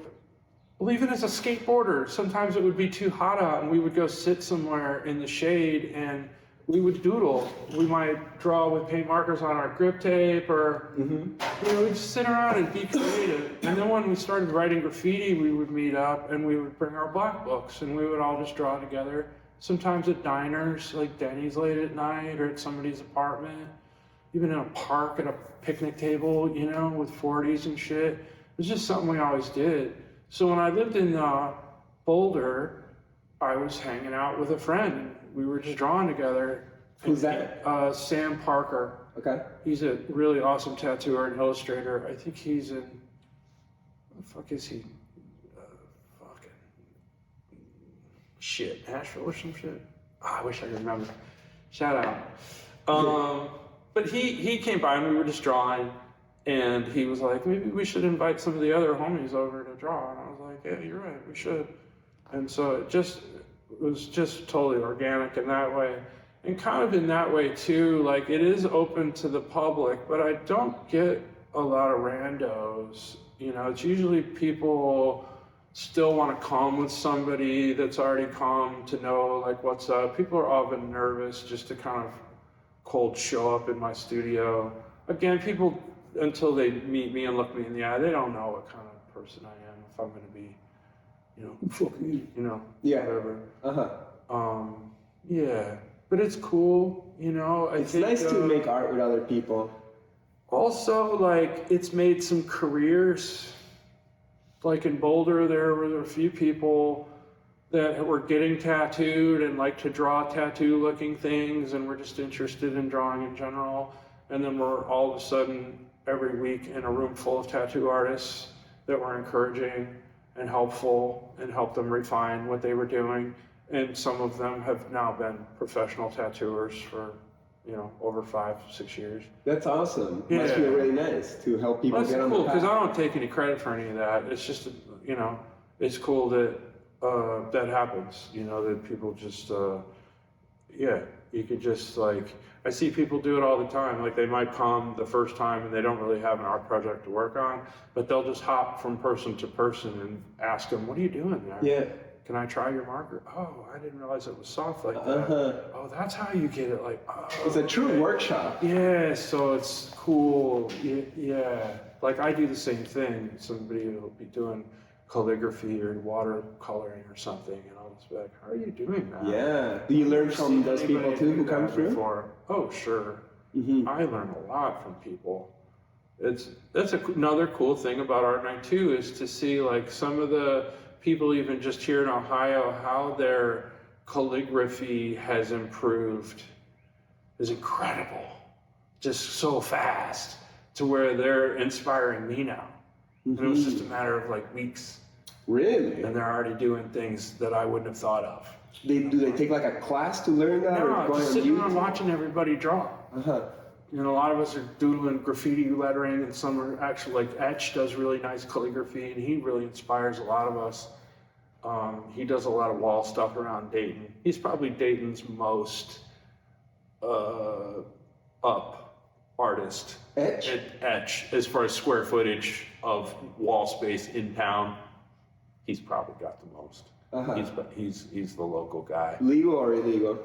well, even as a skateboarder, sometimes it would be too hot out and we would go sit somewhere in the shade and we would doodle. We might draw with paint markers on our grip tape or, you know, we'd just sit around and be creative. And then when we started writing graffiti, we would meet up and we would bring our black books and we would all just draw together. Sometimes at diners, like Denny's late at night or at somebody's apartment, even in a park at a picnic table, you know, with 40s and shit. It was just something we always did. So when I lived in Boulder, I was hanging out with a friend. We were just drawing together. Who's that? Sam Parker. Okay. He's a really awesome tattooer and illustrator. I think he's in, what the fuck is he? Shit, Nashville or some shit. Oh, I wish I could remember. Shout out. But he came by and we were just drawing, and he was like, maybe we should invite some of the other homies over to draw. And I was like, yeah, you're right, we should. And so it was just totally organic in that way. And kind of in that way too, like it is open to the public, but I don't get a lot of randos. You know, it's usually people still want to come with somebody that's already come to know like what's up. People are often nervous just to kind of cold show up in my studio. Again, people, until they meet me and look me in the eye, they don't know what kind of person I am, if I'm going to be, you know, fuck me, you know, whatever. Yeah, but it's cool, you know. It's nice to make art with other people. Also, like, it's made some careers. Like in Boulder, there were a few people that were getting tattooed and like to draw tattoo-looking things, and we're just interested in drawing in general. And then we're all of a sudden every week in a room full of tattoo artists that were encouraging and helpful and helped them refine what they were doing. And some of them have now been professional tattooers for, you know, over 5-6 years. That's awesome. Yeah. Must feel really nice to help people That's get on cool, the path. because I don't take any credit for any of that. It's just, you know, it's cool that that happens, you know, that people just, yeah, you could just like, I see people do it all the time. Like they might come the first time and they don't really have an art project to work on, but they'll just hop from person to person and ask them, what are you doing there? Yeah. Can I try your marker? Oh, I didn't realize it was soft like that. Uh-huh. Oh, that's how you get it. Like, oh, It's a true workshop. yeah, so it's cool. Yeah, like I do the same thing. Somebody will be doing calligraphy or watercoloring or something, and I'll just be like, how are you doing that? Yeah. Do you learn from those people too who come through? Before? Oh, sure. Mm-hmm. I learn a lot from people. That's another cool thing about Art Night too, is to see like some of the people even just here in Ohio, how their calligraphy has improved is incredible. Just so fast to where they're inspiring me now. And it was just a matter of like weeks. Really? And they're already doing things that I wouldn't have thought of. Do they take like a class to learn that? No, or going just on sitting around YouTube? watching everybody draw. Uh-huh. You know, a lot of us are doodling graffiti lettering, and some are actually like Etch does really nice calligraphy, and he really inspires a lot of us. He does a lot of wall stuff around Dayton. He's probably Dayton's most up artist. Etch? Etch, as far as square footage of wall space in town, he's probably got the most. Uh-huh. He's the local guy. Legal or illegal?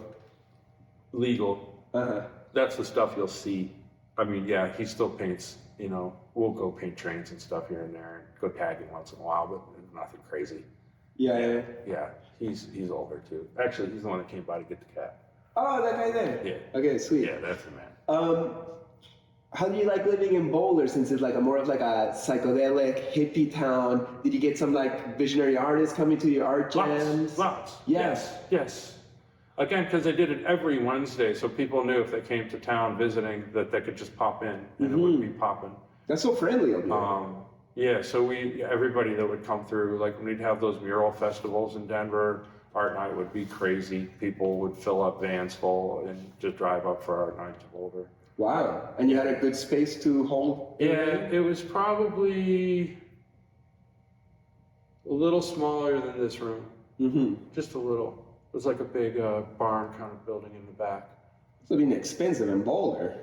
Legal. Uh-huh. That's the stuff you'll see. I mean, yeah, he still paints, you know, we'll go paint trains and stuff here and there and go tagging once in a while, but nothing crazy. Yeah. Yeah, he's older too. Actually, he's the one that came by to get the cat. Oh, that guy there? Yeah. Okay, sweet. Yeah, that's the man. How do you like living in Boulder, since it's like a more of like a psychedelic hippie town? Did you get some like visionary artists coming to your art jams? Lots. Yes. Yes. Again, because they did it every Wednesday, so people knew if they came to town visiting that they could just pop in and it would be popping. That's so friendly of you. Yeah, so everybody that would come through, like when we'd have those mural festivals in Denver, Art Night would be crazy. People would fill up vans full and just drive up for Art Night to Boulder. Wow. And you had a good space to hold? Yeah, it was probably a little smaller than this room. Mm-hmm. Just a little. It was like a big barn kind of building in the back. So it'd be expensive in Boulder.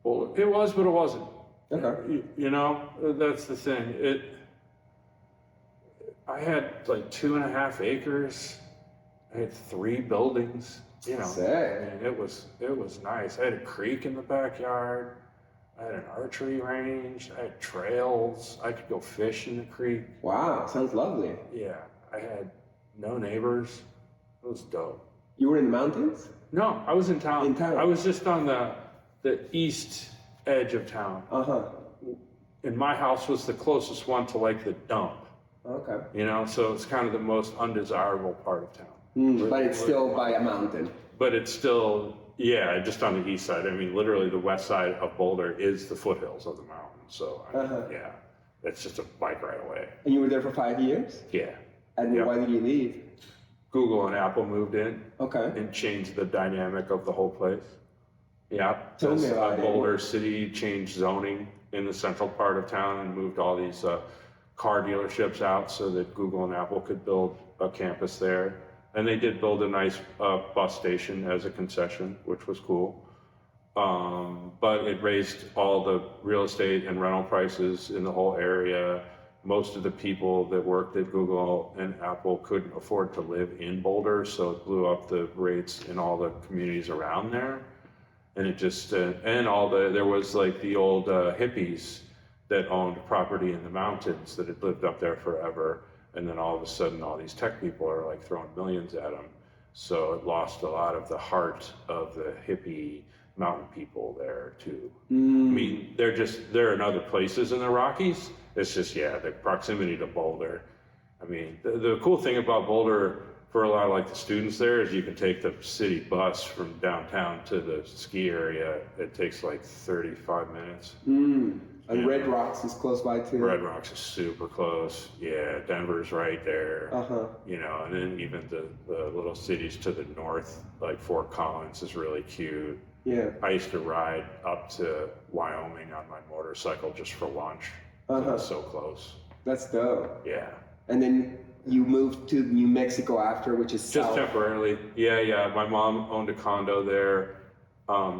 Well, it was, but it wasn't. Okay. You know, that's the thing. I had like 2.5 acres. I had 3 buildings. You know, Sick. I mean, it was nice. I had a creek in the backyard. I had an archery range. I had trails. I could go fish in the creek. Wow, sounds lovely. Yeah, I had no neighbors. It was dope. You were in the mountains? No, I was in town. In town. I was just on the east edge of town. Uh-huh. And my house was the closest one to like the dump. Okay. You know, so it's kind of the most undesirable part of town. But it's still by a mountain. But it's still, yeah, just on the east side. I mean, literally the west side of Boulder is the foothills of the mountain. So, I mean, yeah, it's just a bike ride away. And you were there for 5 years? Yeah. And Yeah. why did you leave? Google and Apple moved in Okay. and changed the dynamic of the whole place. Yeah. Tell me about it. Boulder City changed zoning in the central part of town and moved all these car dealerships out so that Google and Apple could build a campus there. And they did build a nice bus station as a concession, which was cool. But it raised all the real estate and rental prices in the whole area. Most of the people that worked at Google and Apple couldn't afford to live in Boulder, so it blew up the rates in all the communities around there. And it just, there was like the old hippies that owned property in the mountains that had lived up there forever. And then all of a sudden, all these tech people are like throwing millions at them. So it lost a lot of the heart of the hippie mountain people there too. I mean, they're in other places in the Rockies. It's just, yeah, the proximity to Boulder. I mean, the cool thing about Boulder for a lot of like the students there is you can take the city bus from downtown to the ski area. It takes like 35 minutes. And Yeah. Red Rocks is close by too. Red Rocks is super close. Yeah, Denver's right there. You know, and then even the little cities to the north, like Fort Collins is really cute. Yeah. I used to ride up to Wyoming on my motorcycle just for lunch. It's so close. That's dope. Yeah. And then you moved to New Mexico after, which is Just south. temporarily. Yeah. My mom owned a condo there.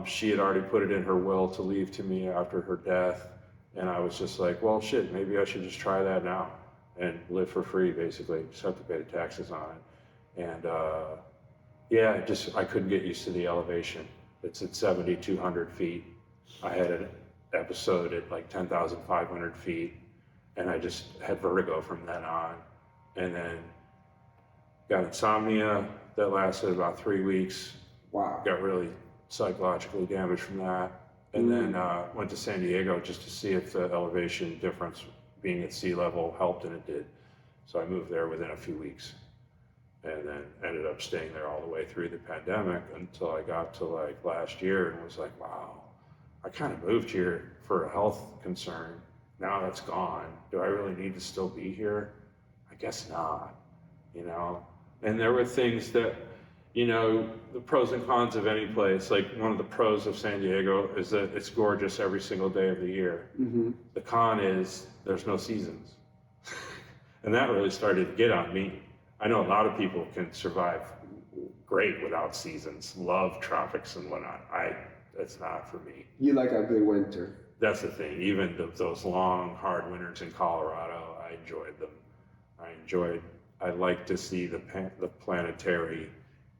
She had already put it in her will to leave to me after her death. And I was just like, well, shit, maybe I should just try that now and live for free, basically. Just have to pay the taxes on it. And I couldn't get used to the elevation. It's at 7,200 feet. I had an episode at like 10,500 feet, and I just had vertigo from then on. And then got insomnia that lasted about 3 weeks. Wow. Got really psychologically damaged from that. And then went to San Diego just to see if the elevation difference being at sea level helped, and it did. So I moved there within a few weeks, and then ended up staying there all the way through the pandemic until I got to like last year and was like, wow, I kind of moved here for a health concern. Now that's gone. Do I really need to still be here? I guess not, you know? And there were things that, you know, the pros and cons of any place. Like one of the pros of San Diego is that it's gorgeous every single day of the year. The con is there's no seasons. And that really started to get on me. I know a lot of people can survive great without seasons, love tropics and whatnot. That's not for me. You like a good winter. That's the thing. Even those long, hard winters in Colorado, I enjoyed them. I like to see the planetary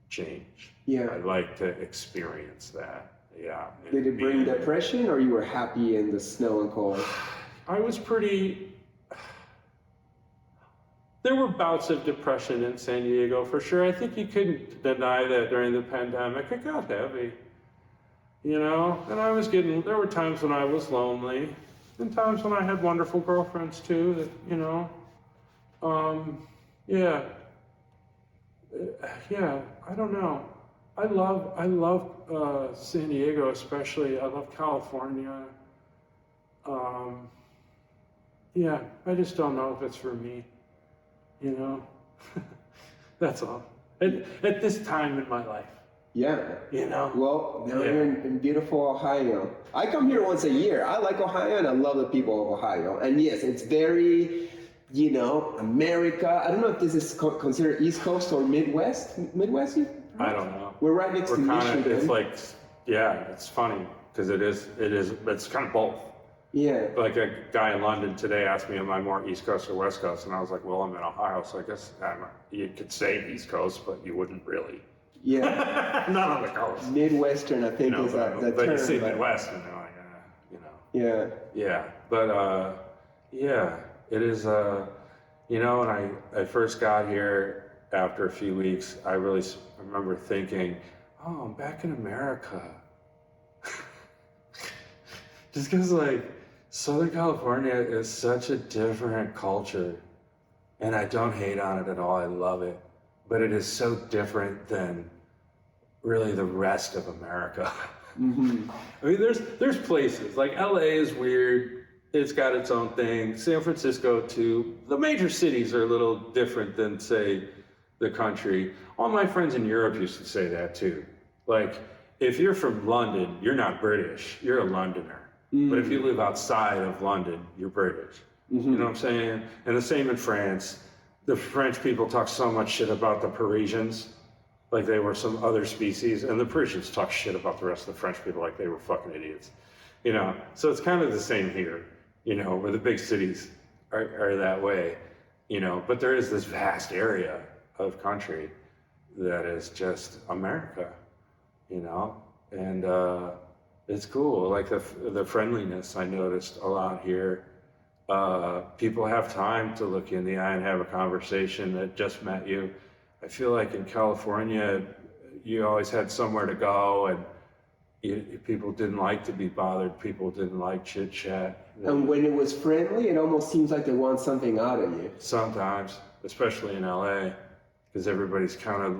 change. Yeah. I like to experience that. Yeah. Did it bring depression, or you were happy in the snow and cold? I was pretty. There were bouts of depression in San Diego for sure. I think you couldn't deny that during the pandemic. It got heavy, you know. And there were times when I was lonely, and times when I had wonderful girlfriends too. That you know, I don't know. I love San Diego especially. I love California. I just don't know if it's for me, you know. That's all. At this time in my life. Yeah. You know. Well, now you're in beautiful Ohio. I come here once a year. I like Ohio, and I love the people of Ohio. And yes, it's very, you know, America. I don't know if this is considered East Coast or Midwest. Midwest? I don't know. We're right next to Michigan. It's like, it's funny because it's kind of both. Yeah. Like a guy in London today asked me, am I more East Coast or West Coast? And I was like, well, I'm in Ohio, so I guess you could say East Coast, but you wouldn't really. Yeah. Not on the coast. Midwestern, I think, is the but term. You say Midwest, and they're like, you know. Yeah. Yeah, but it is. You know, when I first got here after a few weeks, I remember thinking, oh, I'm back in America. Just because, like, Southern California is such a different culture, and I don't hate on it at all. I love it, but it is so different than really the rest of America. I mean, there's places like LA is weird. It's got its own thing. San Francisco too. The major cities are a little different than, say, the country. All my friends in Europe used to say that too. Like, if you're from London, you're not British. You're a Londoner. But if you live outside of London, you're British. You know what I'm saying? And the same in France. The French people talk so much shit about the Parisians, like they were some other species, and the Parisians talk shit about the rest of the French people like they were fucking idiots. You know, so it's kind of the same here, you know, where the big cities are that way, you know, but there is this vast area of country that is just America, you know, and it's cool. Like the friendliness I noticed a lot here. People have time to look you in the eye and have a conversation that just met you. I feel like in California, you always had somewhere to go, and people didn't like to be bothered. People didn't like chit chat. And when it was friendly, it almost seems like they want something out of you. Sometimes, especially in LA. because everybody's kind of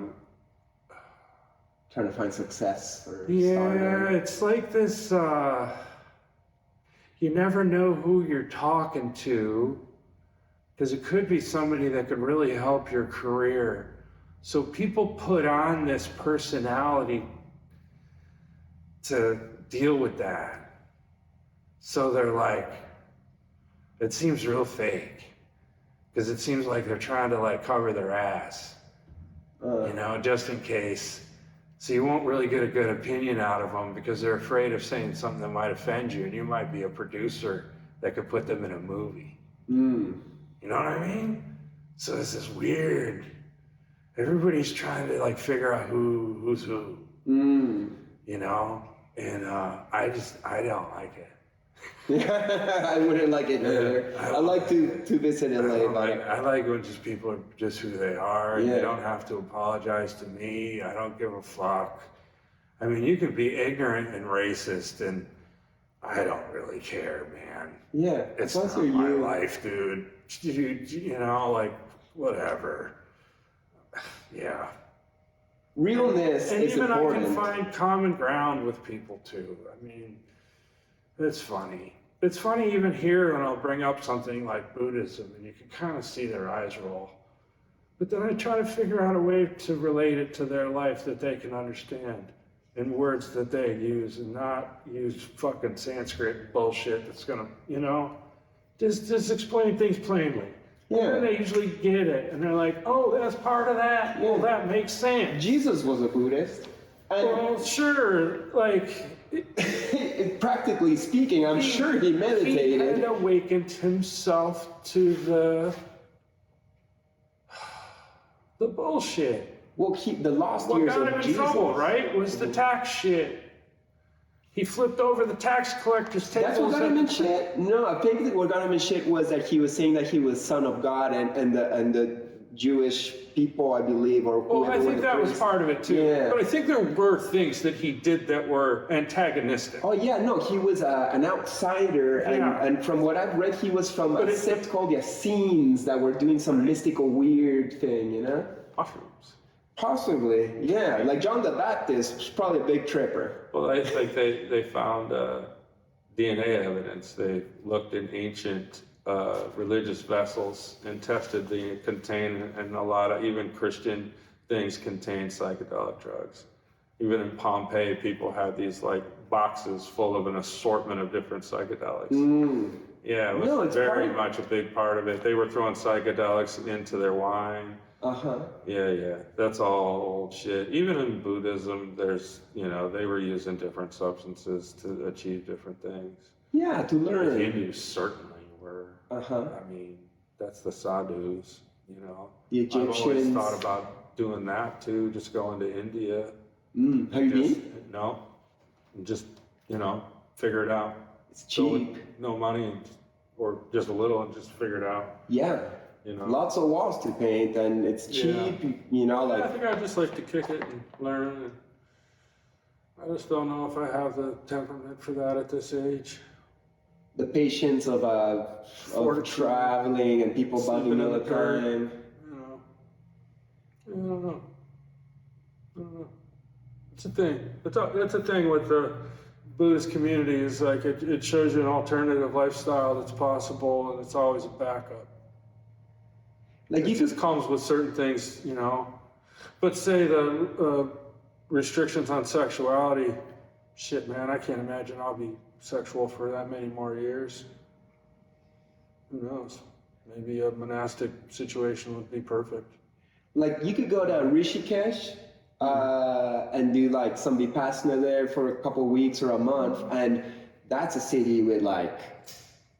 trying to find success or stardom. It's like this, you never know who you're talking to, because it could be somebody that could really help your career. So people put on this personality to deal with that. So they're like, it seems real fake, because it seems like they're trying to like cover their ass, you know, just in case. So you won't really get a good opinion out of them because they're afraid of saying something that might offend you, and you might be a producer that could put them in a movie. You know what I mean? So this is weird. Everybody's trying to like figure out who's who, you know? And I don't like it. I wouldn't like it either. I like to visit LA, but I like when just people are just who they are, and you don't have to apologize to me. I don't give a fuck. I mean, you can be ignorant and racist, and I don't really care, man. Yeah, it's not my life, dude. You know, like whatever. Yeah. Realness and is even important. I can find common ground with people too. I mean, it's funny. It's funny even here when I'll bring up something like Buddhism, and you can kind of see their eyes roll. But then I try to figure out a way to relate it to their life that they can understand in words that they use, and not use fucking Sanskrit bullshit that's gonna, you know, just explain things plainly. Yeah. And they usually get it, and they're like, oh, that's part of that. Well, that makes sense. Jesus was a Buddhist. And well, sure, like... practically speaking, I'm sure he meditated. He had awakened himself to the bullshit. Well, the lost years of Jesus. What got him in trouble, right, was the tax shit. He flipped over the tax collector's tables. That's what got him in shit? No, I think that what got him in shit was that he was saying that he was son of God, and the Jewish people, I believe, or well, I think that was part of it too. Yeah. But I think there were things that he did that were antagonistic. Oh yeah, no, he was an outsider, and from what I've read, he was from a sect called the Essenes that were doing some mystical weird thing, you know? Mushrooms. Possibly, yeah. Like John the Baptist was probably a big tripper. Well, I think they found DNA evidence. They looked in ancient religious vessels and tested the contain, and a lot of even Christian things contain psychedelic drugs. Even in Pompeii, people had these like boxes full of an assortment of different psychedelics. Yeah, it was very much a big part of it. They were throwing psychedelics into their wine. Yeah, that's all old shit. Even in Buddhism, there's, you know, they were using different substances to achieve different things. Yeah, to learn. The Hindus certainly were. I mean, that's the sadhus, you know. The Egyptians. I've always thought about doing that too, just going to India. Have you been? No. Just, you know, figure it out. It's cheap. No money, or just a little, and just figure it out. Yeah. You know, lots of walls to paint, and it's cheap. You know, like I think I just like to kick it and learn. And I just don't know if I have the temperament for that at this age. The patience of traveling and people bugging all the time. You know, I don't know. It's a thing. That's a thing with the Buddhist community. Is like it shows you an alternative lifestyle that's possible, and it's always a backup. Like it just comes with certain things, you know. But say the restrictions on sexuality, shit, man, I can't imagine I'll be sexual for that many more years. Who knows? Maybe a monastic situation would be perfect. Like you could go to Rishikesh and do like some Vipassana there for a couple of weeks or a month, and that's a city with like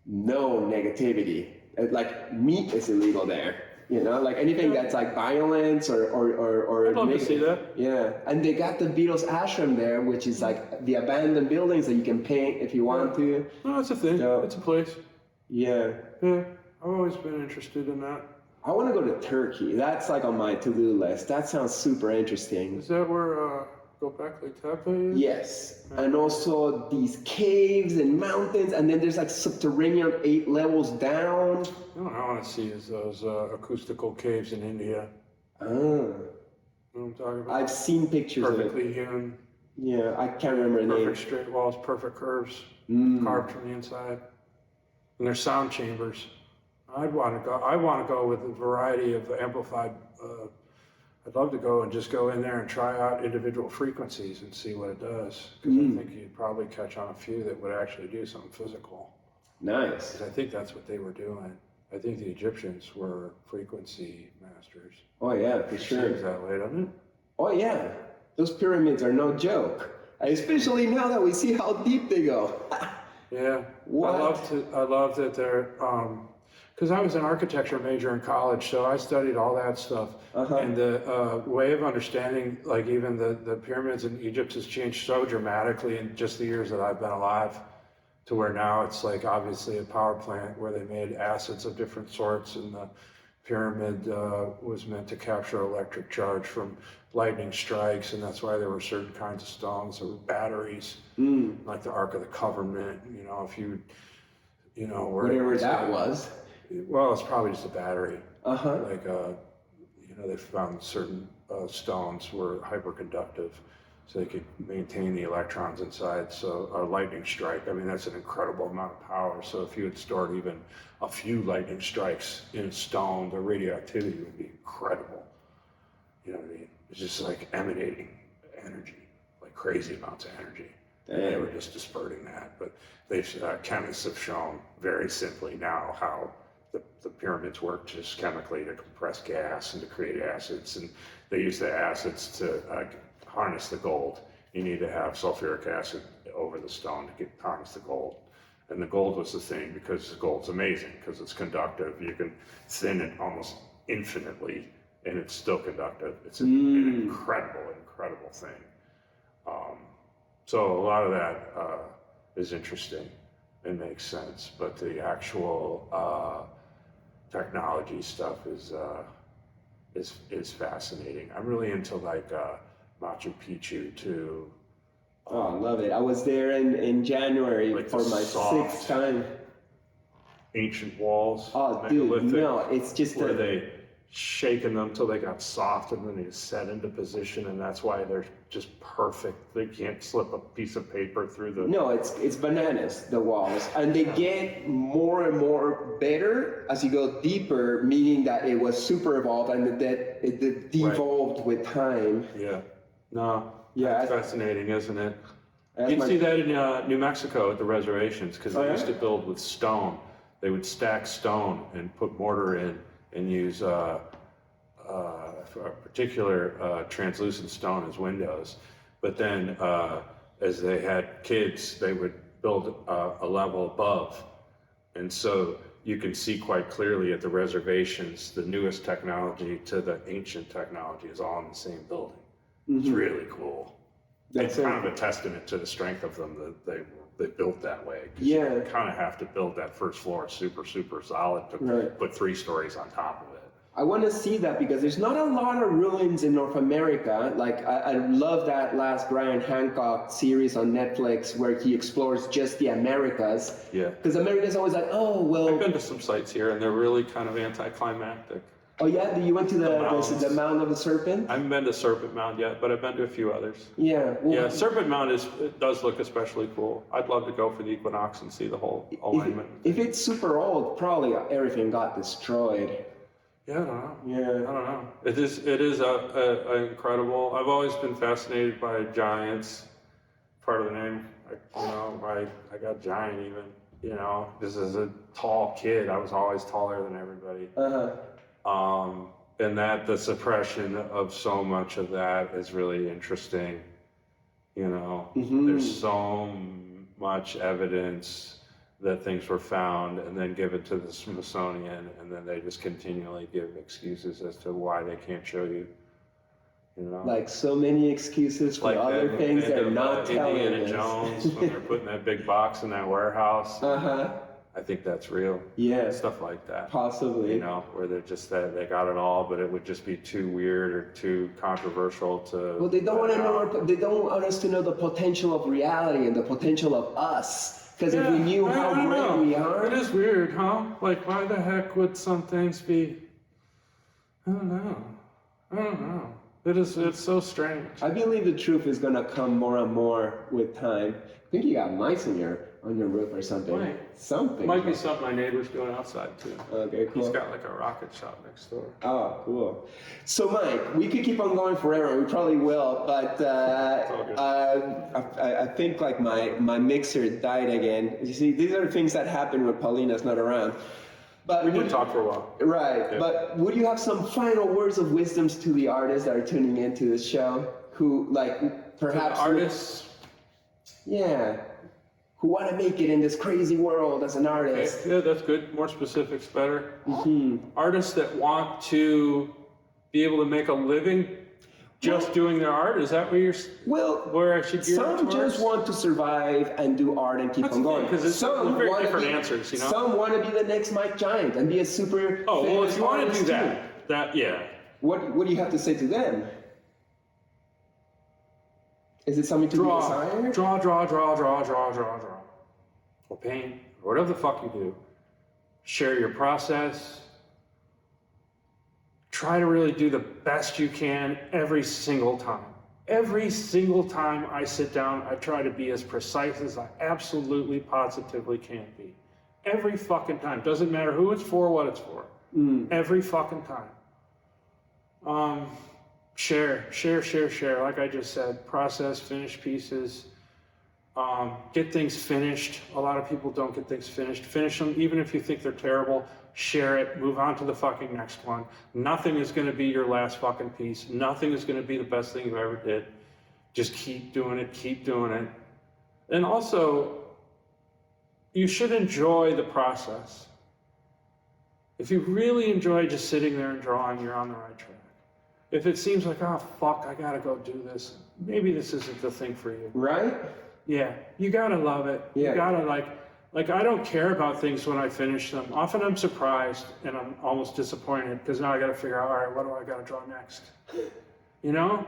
no negativity. Like meat is illegal there. You know, like anything that's like violence or I'd love to see that. Yeah, and they got the Beatles ashram there, which is like the abandoned buildings that you can paint if you want to. No, it's a thing. So, it's a place. Yeah. Yeah, I've always been interested in that. I want to go to Turkey. That's like on my to-do list. That sounds super interesting. Is that where Göbekli Tepe is? Yes, and also these caves and mountains, and then there's like subterranean 8 levels down. You know what I want to see is those acoustical caves in India. Oh. You know what I'm talking about? I've seen pictures of Perfectly it. hewn. Yeah, I can't remember the name. Perfect straight walls, perfect curves, carved from the inside. And there's sound chambers. I want to go with a variety of amplified. I'd love to go and just go in there and try out individual frequencies and see what it does. Because I think you'd probably catch on a few that would actually do something physical. Nice. 'Cause I think that's what they were doing. I think the Egyptians were frequency masters. Oh yeah, for It sure. seems that way, doesn't it? Oh yeah, those pyramids are no joke. Especially now that we see how deep they go. Yeah. What? I love that they're, because I was an architecture major in college, so I studied all that stuff. And the way of understanding, like even the pyramids in Egypt has changed so dramatically in just the years that I've been alive, to where now it's like obviously a power plant where they made acids of different sorts, and the pyramid was meant to capture electric charge from lightning strikes, and that's why there were certain kinds of stones. There were batteries, like the Ark of the Covenant. You know, if you know Whatever that was. Well, it's probably just a battery. Like they found certain stones were hyperconductive, so they could maintain the electrons inside. So a lightning strike, I mean, that's an incredible amount of power. So if you had stored even a few lightning strikes in a stone, the radioactivity would be incredible. You know what I mean? It's just like emanating energy, like crazy amounts of energy. And they were just dispersing that. But chemists have shown very simply now how the pyramids work just chemically to compress gas and to create acids. And they use the acids to harness the gold. You need to have sulfuric acid over the stone to harness the gold. And the gold was the thing because the gold's amazing because it's conductive. You can thin it almost infinitely and it's still conductive. It's an incredible thing. So a lot of that is interesting and makes sense, but the actual technology stuff is fascinating. I'm really into like Machu Picchu too. Oh, I love it. I was there in January like for my soft, 6th time. Ancient walls. Oh, dude, megalithic, no, it's just where they shaken them till they got soft and then they set into position, and that's why they're just perfect. They can't slip a piece of paper through the. No, it's bananas, the walls. And they get more and more better as you go deeper, meaning that it was super evolved and that it devolved with time. Yeah. No. Yeah. That's fascinating, isn't it? That's You'd my- see that in New Mexico at the reservations, because they yeah? used to build with stone. They would stack stone and put mortar in and use a particular translucent stone as windows. But then as they had kids, they would build a level above. And so you can see quite clearly at the reservations, the newest technology to the ancient technology is all in the same building. It's really cool. That's It's kind of a testament to the strength of them that they built that way. 'Cause Yeah. You kind of have to build that first floor super solid to put 3 stories on top of it. I want to see that because there's not a lot of ruins in North America. Like, I love that last Brian Hancock series on Netflix where he explores just the Americas. Yeah. Because America's always like, oh, well. I've been to some sites here and they're really kind of anticlimactic. Oh, yeah? You went to the Mound of the Serpent? I haven't been to Serpent Mound yet, but I've been to a few others. Yeah. Well, Yeah, Serpent Mound it does look especially cool. I'd love to go for the equinox and see the whole alignment. If it's super old, probably everything got destroyed. Yeah, I don't know. Yeah. I don't know. It is a incredible. I've always been fascinated by giants. Part of the name, I got giant even. You know, this is a tall kid. I was always taller than everybody. And that the suppression of so much of that is really interesting. You know, there's so much evidence that things were found and then given to the Smithsonian, and then they just continually give excuses as to why they can't show you. You know, Like so many excuses for like other that things end they're of, not telling Indiana us. Jones when they're putting that big box in that warehouse. I think that's real. Yeah. Stuff like that. Possibly. You know, where they're just that they got it all, but it would just be too weird or too controversial to. Well, they don't want to know. They don't want us to know the potential of reality and the potential of us. Because if we knew how great we are, it is weird, huh? Like, why the heck would some things be? I don't know. I don't know. It's so strange. I believe the truth is gonna come more and more with time. I think you got mice on your roof or something. Might. Something. Might be something my neighbor's doing outside too. Okay, cool. He's got like a rocket shop next door. Oh, cool. So, Mike, we could keep on going forever. We probably will, but I think like my mixer died again. You see, these are things that happen when Paulina's not around. But We did talk for a while. Right. Yeah. But would you have some final words of wisdoms to the artists that are tuning into this show, who like perhaps Artists. yeah, who want to make it in this crazy world as an Okay. artist? Yeah, that's good. More specifics, better. Hmm. Artists that want to be able to make a living just doing their art. Is that where where I should gear some towards? just want to survive and do art and keep That's on the thing, going. 'cause it's Some very wanna different be- answers, you know? Some want to be the next Mike Giant and be a super. Oh, well, famous if you want to artist do too. that, yeah. What do you have to say to them? Is it something to be desired? Draw. Or paint, or whatever the fuck you do. Share your process. Try to really do the best you can every single time. Every single time I sit down, I try to be as precise as I absolutely positively can be. Every fucking time. Doesn't matter who it's for, what it's for. Every fucking time. Share. Like I just said, process, finish pieces. Get things finished. A lot of people don't get things finished. Finish them, even if you think they're terrible. Share it. Move on to the fucking next one. Nothing is going to be your last fucking piece. Nothing is going to be the best thing you ever did. Just keep doing it. And also, you should enjoy the process. If you really enjoy just sitting there and drawing, you're on the right track. If it seems like, oh fuck, I gotta go do this, maybe this isn't the thing for you. Right? Yeah, you gotta love it. Yeah. You gotta like I don't care about things when I finish them. Often I'm surprised and I'm almost disappointed because now I gotta figure out, all right, what do I gotta draw next? You know?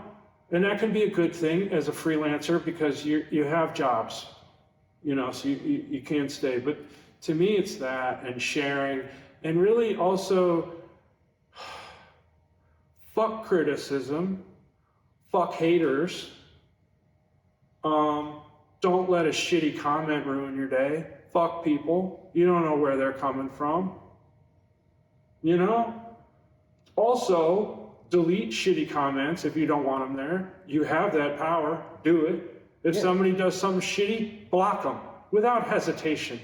And that can be a good thing as a freelancer because you have jobs, you know, so you can't stay. But to me, it's that and sharing and really also fuck criticism, fuck haters. Don't let a shitty comment ruin your day. Fuck people. You don't know where they're coming from. You know? Also, delete shitty comments if you don't want them there. You have that power. Do it. If somebody does something shitty, block them without hesitation.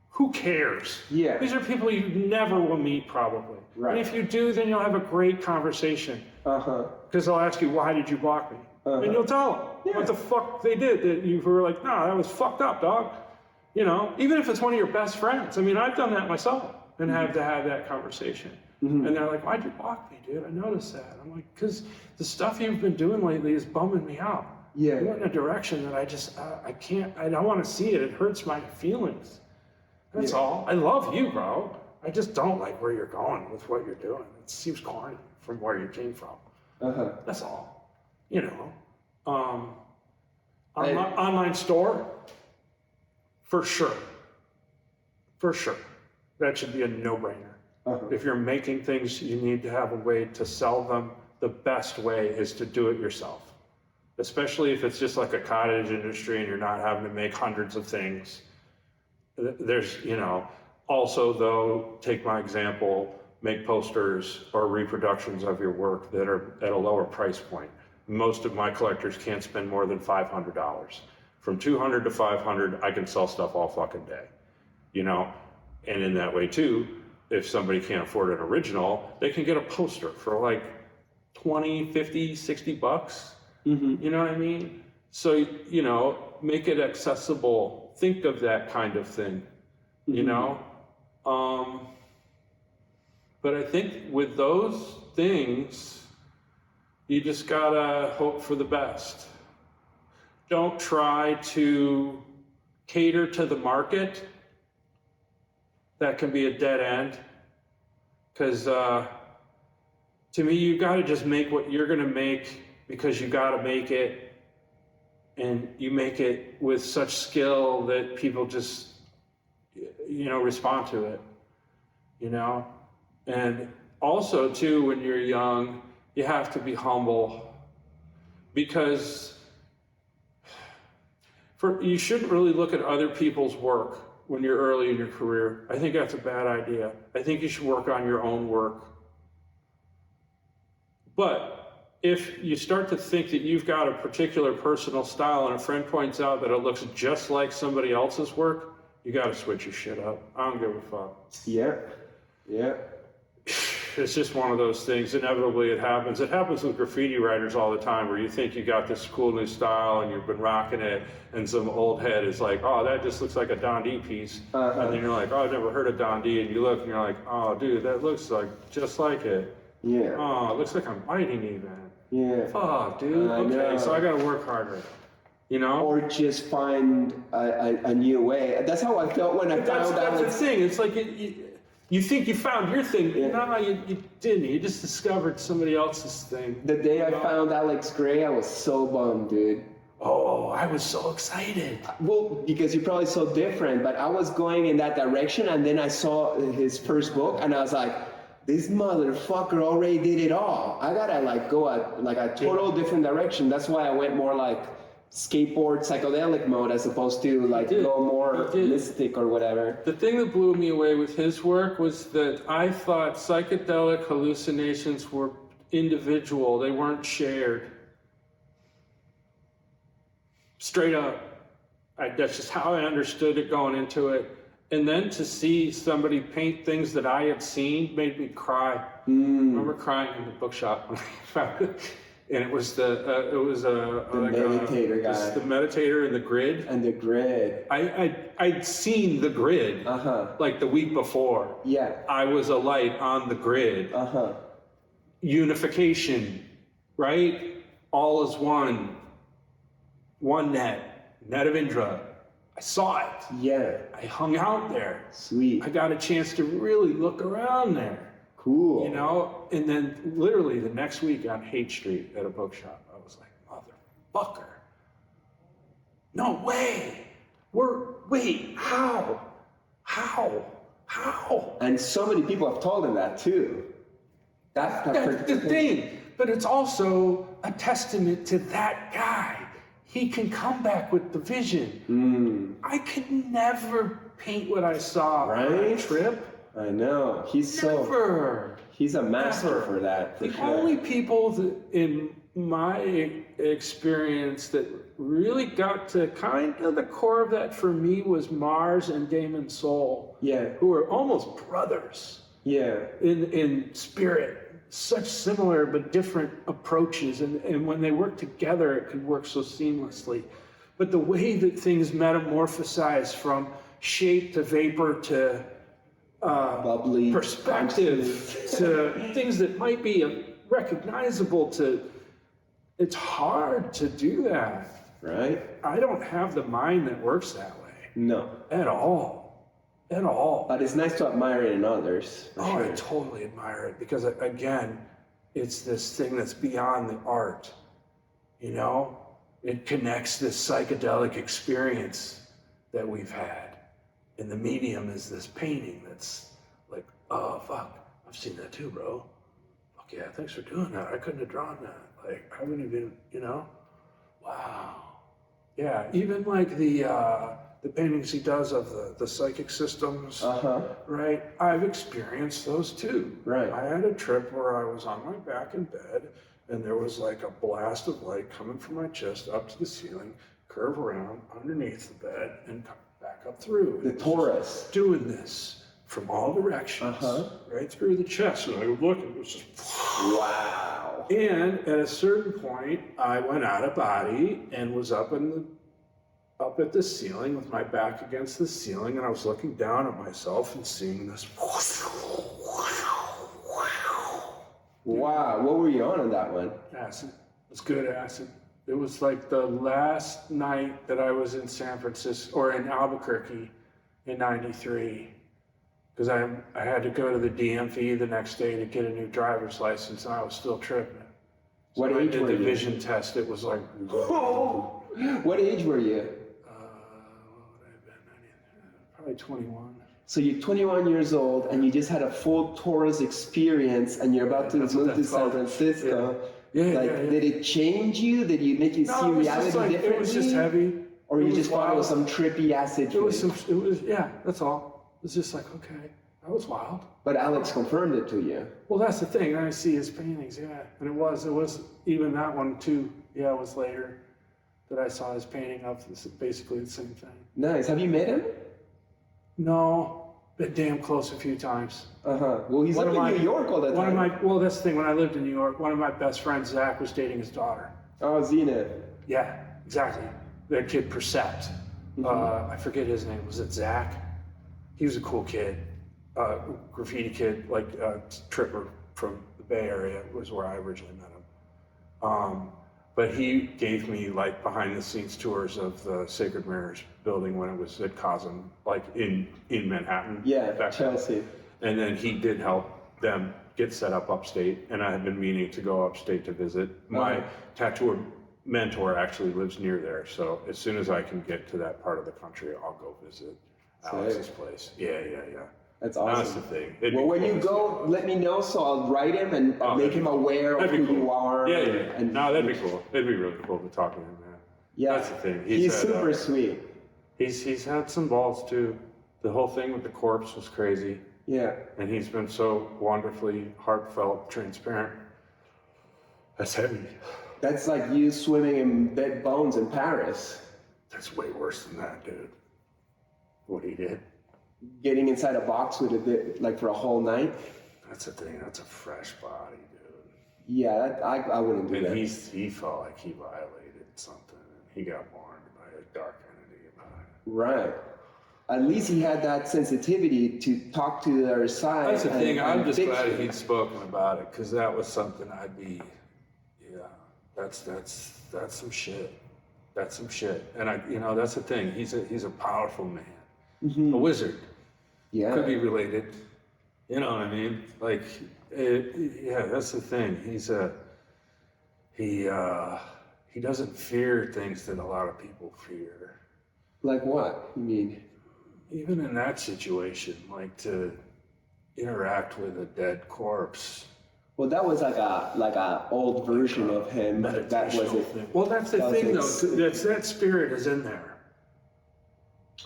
Who cares? Yeah. These are people you never will meet probably. Right. And if you do, then you'll have a great conversation. Because they'll ask you, why did you block me? And you'll tell them what the fuck they did that you were like, nah, that was fucked up, dog. You know, even if it's one of your best friends. I mean, I've done that myself and have to have that conversation. And they're like, why'd you block me, dude? I noticed that. I'm like, because the stuff you've been doing lately is bumming me out. Yeah. You went in a direction that I just, I can't, I don't want to see it. It hurts my feelings. That's all. I love you, bro. I just don't like where you're going with what you're doing. It seems corny from where you came from. That's all. You know, online store, for sure. That should be a no-brainer. If you're making things, you need to have a way to sell them. The best way is to do it yourself, especially if it's just like a cottage industry and you're not having to make hundreds of things. There's, you know, also though, take my example, make posters or reproductions of your work that are at a lower price point. Most of my collectors can't spend more than $500. From $200 to $500, I can sell stuff all fucking day, you know? And in that way too, if somebody can't afford an original, they can get a poster for like 20, 50, 60 bucks. You know what I mean? So, you know, make it accessible. Think of that kind of thing, you know? But I think with those things, you just gotta hope for the best. Don't try to cater to the market. That can be a dead end. Because to me, you gotta just make what you're gonna make because you gotta make it. And you make it with such skill that people just, you know, respond to it, you know? And also too, when you're young, You have to be humble, because you shouldn't really look at other people's work when you're early in your career. I think that's a bad idea. I think you should work on your own work. But if you start to think that you've got a particular personal style and a friend points out that it looks just like somebody else's work, you got to switch your shit up. I don't give a fuck. Yeah. Yeah. It's just one of those things. Inevitably, it happens. It happens with graffiti writers all the time, where you think you got this cool new style and you've been rocking it, and some old head is like, "Oh, that just looks like a Don D piece," and then you're like, "Oh, I've never heard of Don D," and you look and you're like, "Oh, dude, that looks like just like it." Yeah. Oh, it looks like I'm writing even. Yeah. Fuck, dude. Okay, so I gotta work harder. You know? Or just find a new way. That's how I felt when I found out. That's the thing. It's like you think you found your thing. Yeah. No, you didn't. You just discovered somebody else's thing. The day I found Alex Gray, I was so bummed, dude. Oh, I was so excited. Well, because you're probably so different, but I was going in that direction, and then I saw his first book, and I was like, this motherfucker already did it all. I gotta like go a total different direction. That's why I went more like skateboard psychedelic mode as opposed to like go more mystic or whatever. The thing that blew me away with his work was that I thought psychedelic hallucinations were individual. They weren't shared. Straight up. That's just how I understood it going into it. And then to see somebody paint things that I had seen made me cry. I remember crying in the bookshop when I found it. And it was the meditator guy. The meditator and the grid. And the grid. I'd seen the grid like the week before. Yeah. I was a light on the grid. Unification, right? All is one. One net of Indra. I saw it. Yeah. I hung out there. Sweet. I got a chance to really look around there. Cool. You know, and then literally the next week on Haight Street at a bookshop, I was like, motherfucker. No way. Wait, how? And so many people have told him that too. That's the thing. But it's also a testament to that guy. He can come back with the vision. I could never paint what I saw on a trip. I know. He's a master for that. The only people that, in my experience, that really got to kind of the core of that for me was Mars and Damon Soul. Yeah. Who are almost brothers. Yeah. In spirit. Such similar but different approaches. And when they work together, it could work so seamlessly. But the way that things metamorphosize from shape to vapor to bubbly perspective to things that might be recognizable it's hard to do that. Right? I don't have the mind that works that way. No. At all. But it's nice to admire it in others. Sure. I totally admire it because, again, it's this thing that's beyond the art. You know? It connects this psychedelic experience that we've had. And the medium is this painting that's like, oh, fuck, I've seen that too, bro. Fuck yeah, thanks for doing that. I couldn't have drawn that. Like, I wouldn't even, you know? Wow. Yeah, even like the paintings he does of the psychic systems, right? I've experienced those too. Right. I had a trip where I was on my back in bed and there was like a blast of light coming from my chest up to the ceiling, curve around underneath the bed and come back up through. The torus. Doing this from all directions, right through the chest. And I would look and it was just, wow. And at a certain point, I went out of body and was up at the ceiling with my back against the ceiling, and I was looking down at myself and seeing this. Wow, what were you on that one? Acid. It was good acid. It was like the last night that I was in San Francisco, or in Albuquerque in '93, because I had to go to the DMV the next day to get a new driver's license, and I was still tripping. So What age I did were the you? vision test. It was like, What age were you? what would I have been? Probably 21. So you're 21 years old and you just had a full tourist experience and you're about to move to San Francisco. Did it change you? Did you make you see reality differently? It was just heavy. Or you just thought it was some trippy acid trip? That's all. It was just like, okay, that was wild. But Alex confirmed it to you. Well, that's the thing. I see his paintings, yeah. And it was even that one too. Yeah, it was later that I saw his painting of basically the same thing. Nice. Have you met him? No, been damn close a few times. Well, he's up in New York all the time. Well, that's the thing. When I lived in New York, one of my best friends, Zach, was dating his daughter. Oh, Zenith. Yeah, exactly. That kid, Percept. I forget his name. Was it Zach? He was a cool kid. Graffiti kid, like Tripper from the Bay Area was where I originally met him. But he gave me like behind the scenes tours of the Sacred Mirrors building when it was at Cosm, like in Manhattan. Yeah, back Chelsea. And then he did help them get set up upstate, and I had been meaning to go upstate to visit. My tattooer mentor actually lives near there, so as soon as I can get to that part of the country, I'll go visit Alex's place. Yeah. That's awesome. That's the thing. Well, when you go, let me know so I'll write him and make him aware of who you are. Yeah. No, that'd be cool. It'd be really cool to talk to him, man. Yeah. That's the thing. He's super sweet. He's had some balls too. The whole thing with the corpse was crazy. Yeah. And he's been so wonderfully heartfelt, transparent. That's heavy. That's like you swimming in dead bones in Paris. That's way worse than that, dude. What he did. Getting inside a box with like for a whole night. That's the thing. That's a fresh body, dude. Yeah, I wouldn't do that. He felt like he violated something. He got warned by a dark entity about it. Right. At least he had that sensitivity to talk to the other side. That's the thing. I'm just glad he'd spoken about it, because that was something I'd be. Yeah, that's some shit. That's some shit. And that's the thing. He's a powerful man. A wizard. Yeah. Could be related. You know what I mean? Like, that's the thing. He doesn't fear things that a lot of people fear. Like what? You mean? Even in that situation, like to interact with a dead corpse. Well, that was like a old version of him. That was it. Well, that's the thing, though. That spirit is in there.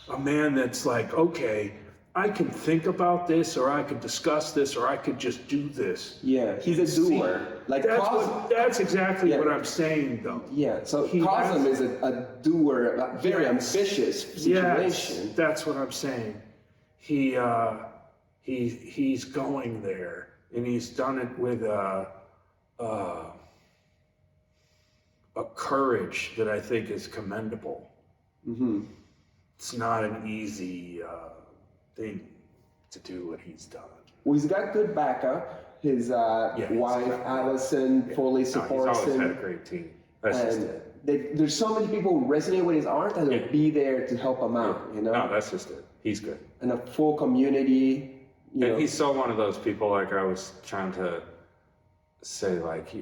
A man that's like, okay, I can think about this, or I could discuss this, or I could just do this. Yeah, he's a doer. Like that's exactly what I'm saying, though. Yeah, so Cosm is a doer, a very ambitious situation. Yes, that's what I'm saying. He's going there, and he's done it with a courage that I think is commendable. It's not an easy thing to do what he's done. Well, he's got good backup. His wife, Allison, fully supports him. He's always had a great team. That's just it. There's so many people who resonate with his art that will be there to help him out, you know? No, that's just it. He's good. And a full community, you know. He's so one of those people, like I was trying to say, like,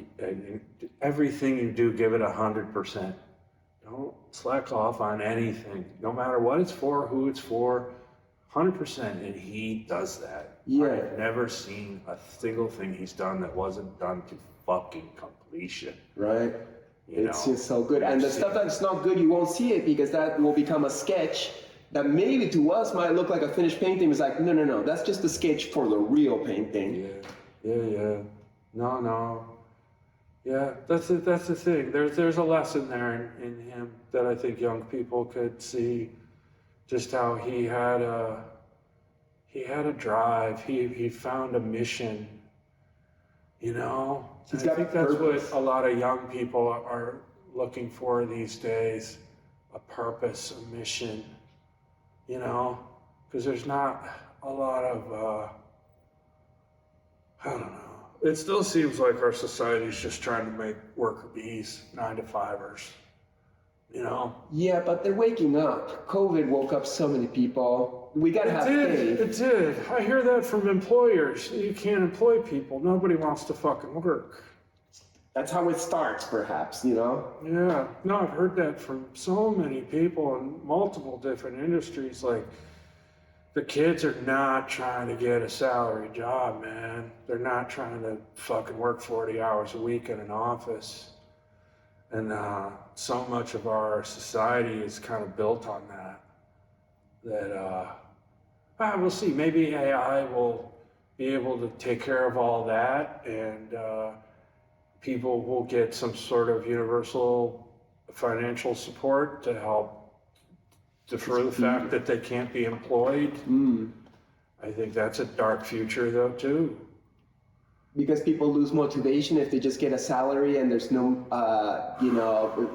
everything you do, give it 100%. Don't slack off on anything, no matter what it's for, who it's for, 100%. And he does that. Yeah. I've never seen a single thing he's done that wasn't done to fucking completion. Right. It's just so good. And the stuff that's not good, you won't see it because that will become a sketch that maybe to us might look like a finished painting. It's like, no, that's just a sketch for the real painting. Yeah. No. Yeah, that's the thing. There's a lesson there in him that I think young people could see, just how he had a drive. He found a mission. You know, I think that's what a lot of young people are looking for these days: a purpose, a mission. You know, because there's not a lot of I don't know. It still seems like our society's just trying to make worker bees, 9-to-5ers, you know? Yeah, but they're waking up. COVID woke up so many people. We gotta have faith. It did. I hear that from employers. You can't employ people. Nobody wants to fucking work. That's how it starts, perhaps, you know? Yeah. No, I've heard that from so many people in multiple different industries. Like, the kids are not trying to get a salary job, man. They're not trying to fucking work 40 hours a week in an office. And so much of our society is kind of built on that. We'll see. Maybe AI will be able to take care of all that, and people will get some sort of universal financial support to help defer the fact that they can't be employed. I think that's a dark future, though, too. Because people lose motivation if they just get a salary and there's no,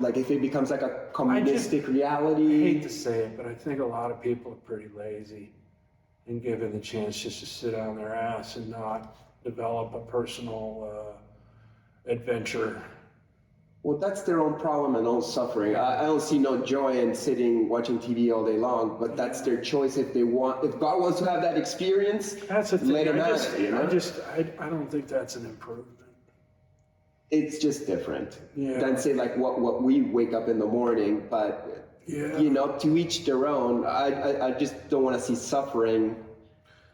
like if it becomes like a communistic reality. I hate to say it, but I think a lot of people are pretty lazy and given the chance just to sit on their ass and not develop a personal adventure. Well, that's their own problem and own suffering. I don't see no joy in sitting watching TV all day long, but that's their choice if they want. If God wants to have that experience, that's the thing. let him have it. I don't think that's an improvement. It's just different than say like what we wake up in the morning, but to each their own. I just don't want to see suffering.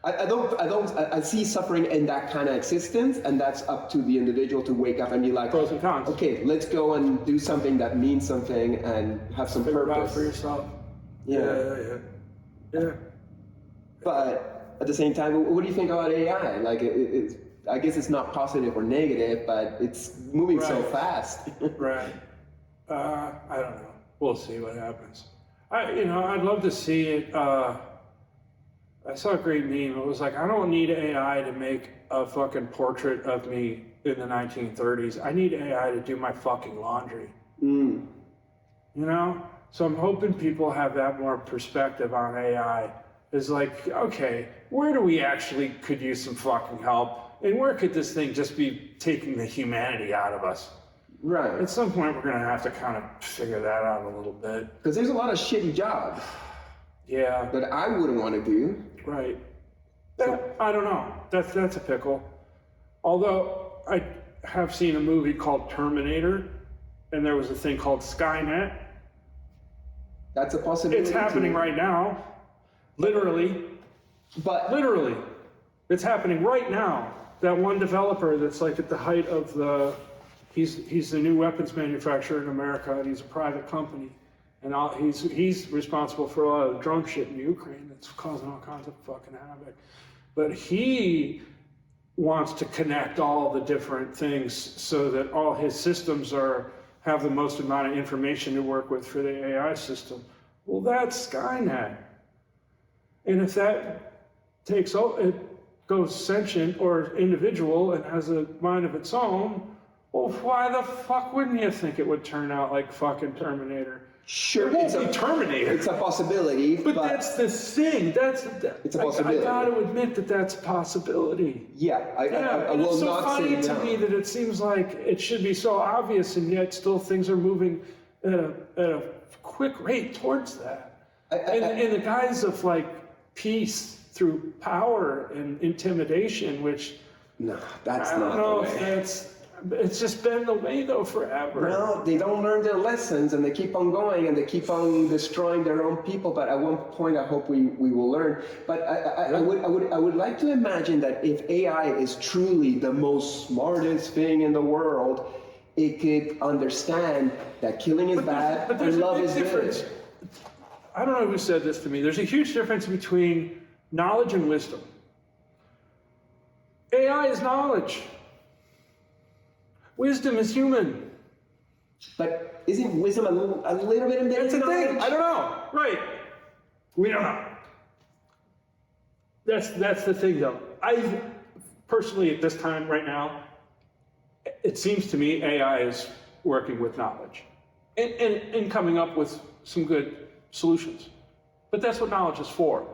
I see suffering in that kind of existence, and that's up to the individual to wake up and be like, pros and cons. Okay, let's go and do something that means something and have some Figure purpose. it out for yourself. Yeah. But at the same time, what do you think about AI? Like, I guess it's not positive or negative, but it's moving so fast. Right. I don't know. We'll see what happens. I'd love to see it. I saw a great meme. It was like, I don't need AI to make a fucking portrait of me in the 1930s. I need AI to do my fucking laundry. You know? So I'm hoping people have that more perspective on AI. Is like, okay, where do we actually could use some fucking help? And where could this thing just be taking the humanity out of us? Right. At some point, we're going to have to kind of figure that out a little bit. Because there's a lot of shitty jobs. Yeah. That I wouldn't want to do. Right. I don't know. That's a pickle. Although I have seen a movie called Terminator, and there was a thing called Skynet. That's a possibility. It's happening right now. Literally. Literally. It's happening right now. That one developer that's like at the height of he's the new weapons manufacturer in America, and he's a private company. And he's responsible for a lot of the drone shit in Ukraine that's causing all kinds of fucking havoc. But he wants to connect all the different things so that all his systems have the most amount of information to work with for the AI system. Well, that's Skynet. And if that it goes sentient or individual and has a mind of its own, well, why the fuck wouldn't you think it would turn out like fucking Terminator? Sure, it's a Terminator. It's a possibility, but that's the thing. It's a possibility. I got to admit that's a possibility. Yeah, I will it's so not funny say to me that it seems like it should be so obvious, and yet still things are moving at a quick rate towards that. In the guise of like peace through power and intimidation, which that's I don't not know the if way. it's just been the way though forever. Well, they don't learn their lessons and they keep on going and they keep on destroying their own people. But at one point, I hope we will learn. But I would like to imagine that if AI is truly the most smartest thing in the world, it could understand that killing is bad and love is good. I don't know who said this to me. There's a huge difference between knowledge and wisdom. AI is knowledge. Wisdom is human. But isn't wisdom a little bit embedded That's in the thing. knowledge? I don't know. Right. We don't know. That's the thing, though. I personally, at this time right now, it seems to me AI is working with knowledge and coming up with some good solutions. But that's what knowledge is for.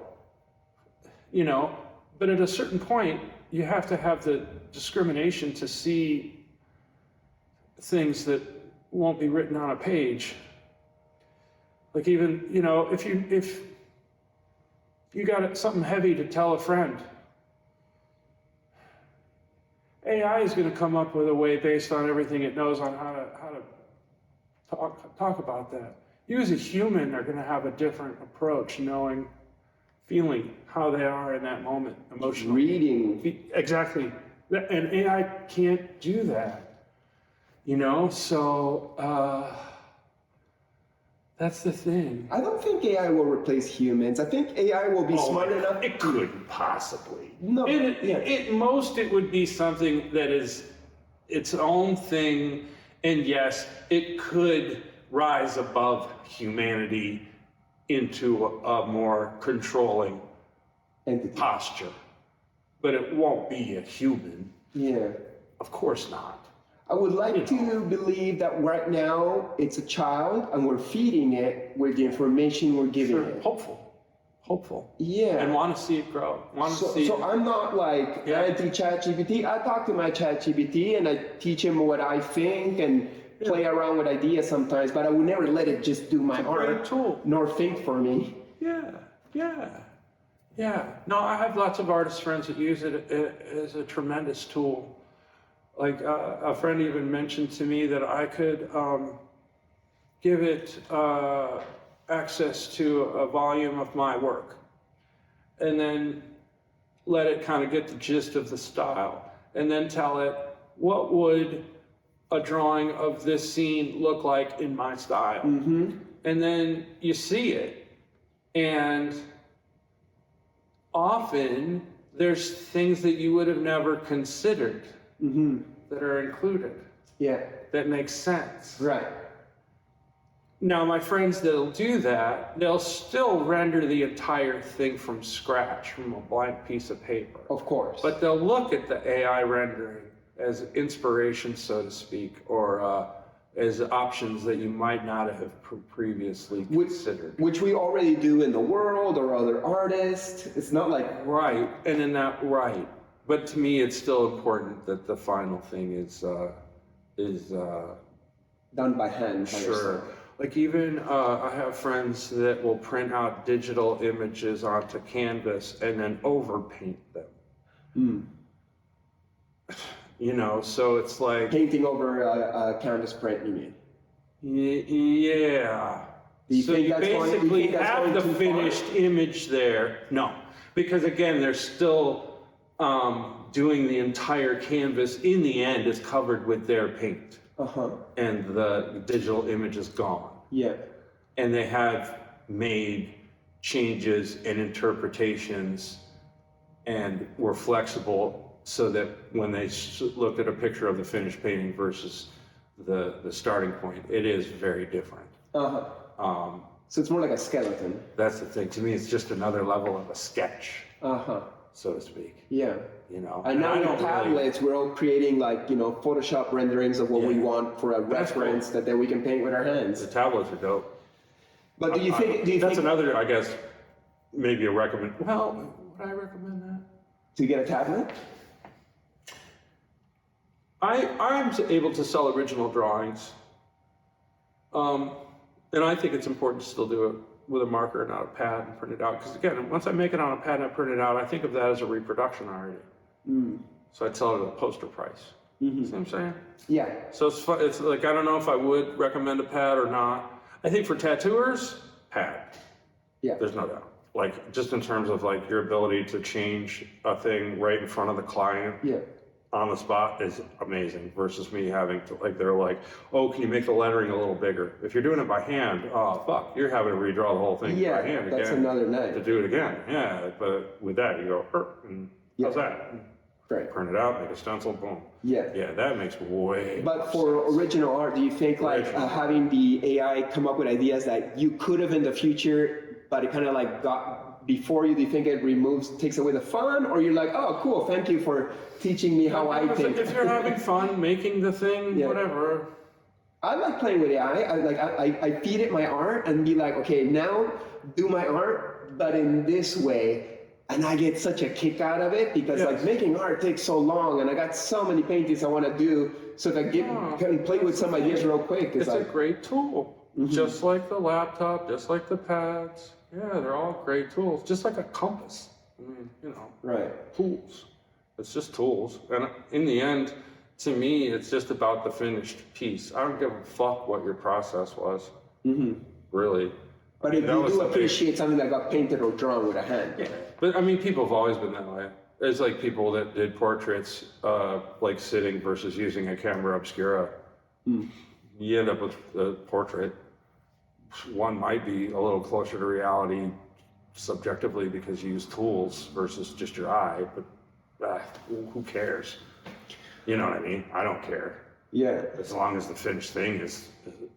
You know, but at a certain point, you have to have the discrimination to see things that won't be written on a page. Like even, you know, if you got something heavy to tell a friend, AI is going to come up with a way based on everything it knows on how to talk about that. You as a human are going to have a different approach, knowing feeling how they are in that moment emotionally. Reading. Exactly. And AI can't do that, you know? So that's the thing. I don't think AI will replace humans. I think AI will be smart enough. It couldn't possibly. No. At most, it would be something that is its own thing. And yes, it could rise above humanity into a more controlling Entity. posture. But it won't be a human. Yeah. Of course not. I would like to believe that right now it's a child and we're feeding it with the information we're giving it. Hopeful. Yeah. And want to see it grow. So I'm not like anti-ChatGPT. I talk to my ChatGPT and I teach him what I think and play around with ideas sometimes, but I would never let it just do my art tool. nor think for me. Yeah. No, I have lots of artist friends that use it as a tremendous tool. Like a friend even mentioned to me that I could give it access to a volume of my work and then let it kind of get the gist of the style and then tell it what would a drawing of this scene look like in my style. Mm-hmm. And then you see it, and often there's things that you would have never considered that are included. Yeah. That makes sense. Right. Now, my friends that'll do that, they'll still render the entire thing from scratch, from a blank piece of paper. Of course. But they'll look at the AI rendering as inspiration, so to speak, or as options that you might not have previously considered. Which we already do in the world or other artists. It's not like... Right, and in that, right. But to me, it's still important that the final thing is done by hand. Sure. Like even I have friends that will print out digital images onto canvas and then overpaint them. You know, so it's like painting over a canvas print, you mean? Yeah. So you basically have the finished image there. No, because again, they're still doing the entire canvas. In the end, is covered with their paint. And the digital image is gone. Yeah. And they have made changes and interpretations and were flexible so that when they look at a picture of the finished painting versus the starting point, it is very different. So it's more like a skeleton. That's the thing. To me, it's just another level of a sketch, so to speak. Yeah. You know, and now with tablets, we're all creating like, you know, Photoshop renderings of what we want for a reference that then we can paint with our hands. The tablets are dope. But do you think that's another, I guess, maybe a recommend? Well, would I recommend that? To get a tablet? I'm able to sell original drawings, and I think it's important to still do it with a marker and not a pad and print it out. Because again, once I make it on a pad and I print it out, I think of that as a reproduction already. So I'd sell it at a poster price. See what I'm saying? Yeah. So it's fun. It's like, I don't know if I would recommend a pad or not. I think for tattooers, pad. Yeah. There's no doubt. Like, just in terms of like your ability to change a thing right in front of the client. Yeah. On the spot is amazing versus me having to, like, they're like, oh, can you make the lettering a little bigger? If you're doing it by hand, oh, fuck, you're having to redraw the whole thing by hand again. That's another night. To do it again, yeah. But with that, you go, and how's that? Right. Print it out, make a stencil, boom. Yeah. Yeah, that makes way But more for sense. original art, do you think like having the AI come up with ideas that you could have in the future, but it kind of like got before you, do you think it takes away the fun? Or you're like, oh, cool, thank you for teaching me how I think. If you're having fun making the thing, whatever. I like playing with AI. I feed it my art and be like, okay, now do my art, but in this way. And I get such a kick out of it because like making art takes so long and I got so many paintings I want to do. So if I can play with some ideas real quick. It's a great tool. Just like the laptop, just like the pads. Yeah, they're all great tools. Just like a compass. I mean, you know. Right. Tools. It's just tools. And in the end, to me, it's just about the finished piece. I don't give a fuck what your process was. Really. But if that you was do the big- appreciate something that got painted or drawn with a hand. Yeah. But I mean, people have always been that way. There's like people that did portraits, like sitting versus using a camera obscura. You end up with a portrait. One might be a little closer to reality subjectively because you use tools versus just your eye, but who cares? You know what I mean? I don't care. Yeah. As long as the finished thing is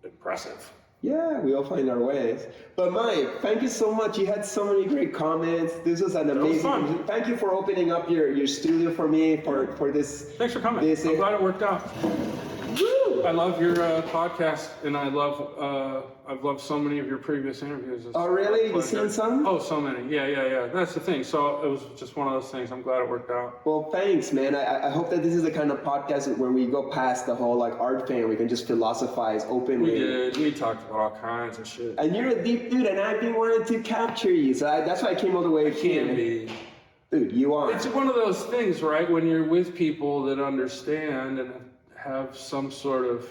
impressive. Yeah, we all find our ways. But Mike, thank you so much. You had so many great comments. This was an amazing. fun. Thank you for opening up your studio for me for this. Thanks for coming. I'm glad it worked out. Woo! I love your podcast, and I've loved so many of your previous interviews. Oh, really? You seen some? Oh, so many. Yeah. That's the thing. So it was just one of those things. I'm glad it worked out. Well, thanks, man. I hope that this is the kind of podcast where we go past the whole like art thing. We can just philosophize openly. We did. We talked about all kinds of shit. And you're a deep dude, and I've been wanting to capture you. So that's why I came all the way here. Can be. Dude, you are. It's one of those things, right? When you're with people that understand and have some sort of,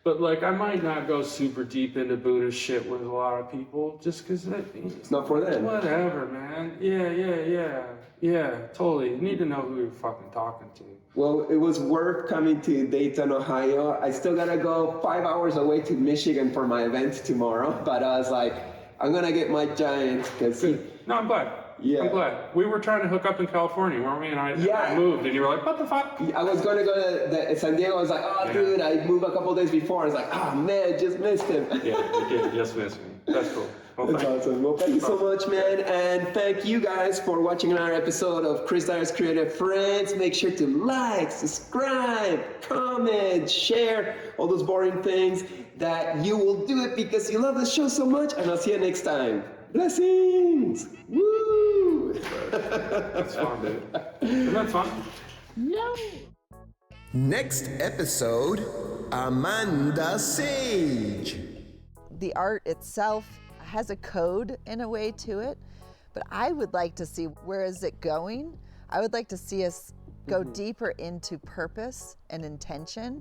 but like I might not go super deep into Buddhist shit with a lot of people just because It's not for them. Whatever, man. Yeah, totally. You need to know who you're fucking talking to. Well, it was worth coming to Dayton, Ohio. I still gotta go 5 hours away to Michigan for my event tomorrow, but I was like, I'm gonna get my Giants because No, I'm glad. Yeah. I'm glad. We were trying to hook up in California, weren't we? And I moved, and you were like, what the fuck? I was going to go to San Diego. I was like, oh, dude, I moved a couple days before. I was like, oh, man, I just missed him. Yeah, you did just miss me. That's cool. Well, That's awesome. Well, thank you so much, man. And thank you guys for watching another episode of Chris Dyer's Creative Friends. Make sure to like, subscribe, comment, share, all those boring things that you will do it because you love the show so much. And I'll see you next time. Blessings! Woo! That's fun, dude. Isn't that fun? No. Next episode, Amanda Sage. The art itself has a code in a way to it, but I would like to see where is it going. I would like to see us go deeper into purpose and intention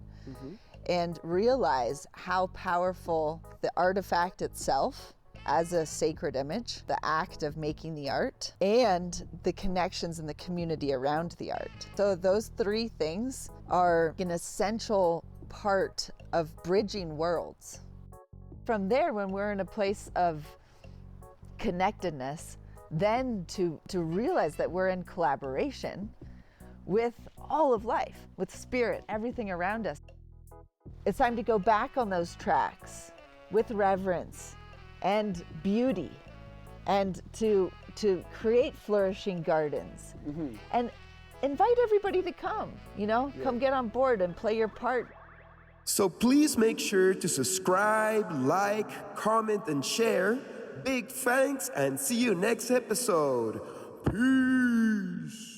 and realize how powerful the artifact itself as a sacred image, the act of making the art, and the connections in the community around the art. So those three things are an essential part of bridging worlds. From there, when we're in a place of connectedness, then to realize that we're in collaboration with all of life, with spirit, everything around us. It's time to go back on those tracks with reverence and beauty, and to create flourishing gardens, and invite everybody to come, come get on board and play your part. So please make sure to subscribe, like, comment, and share. Big thanks, and see you next episode. Peace.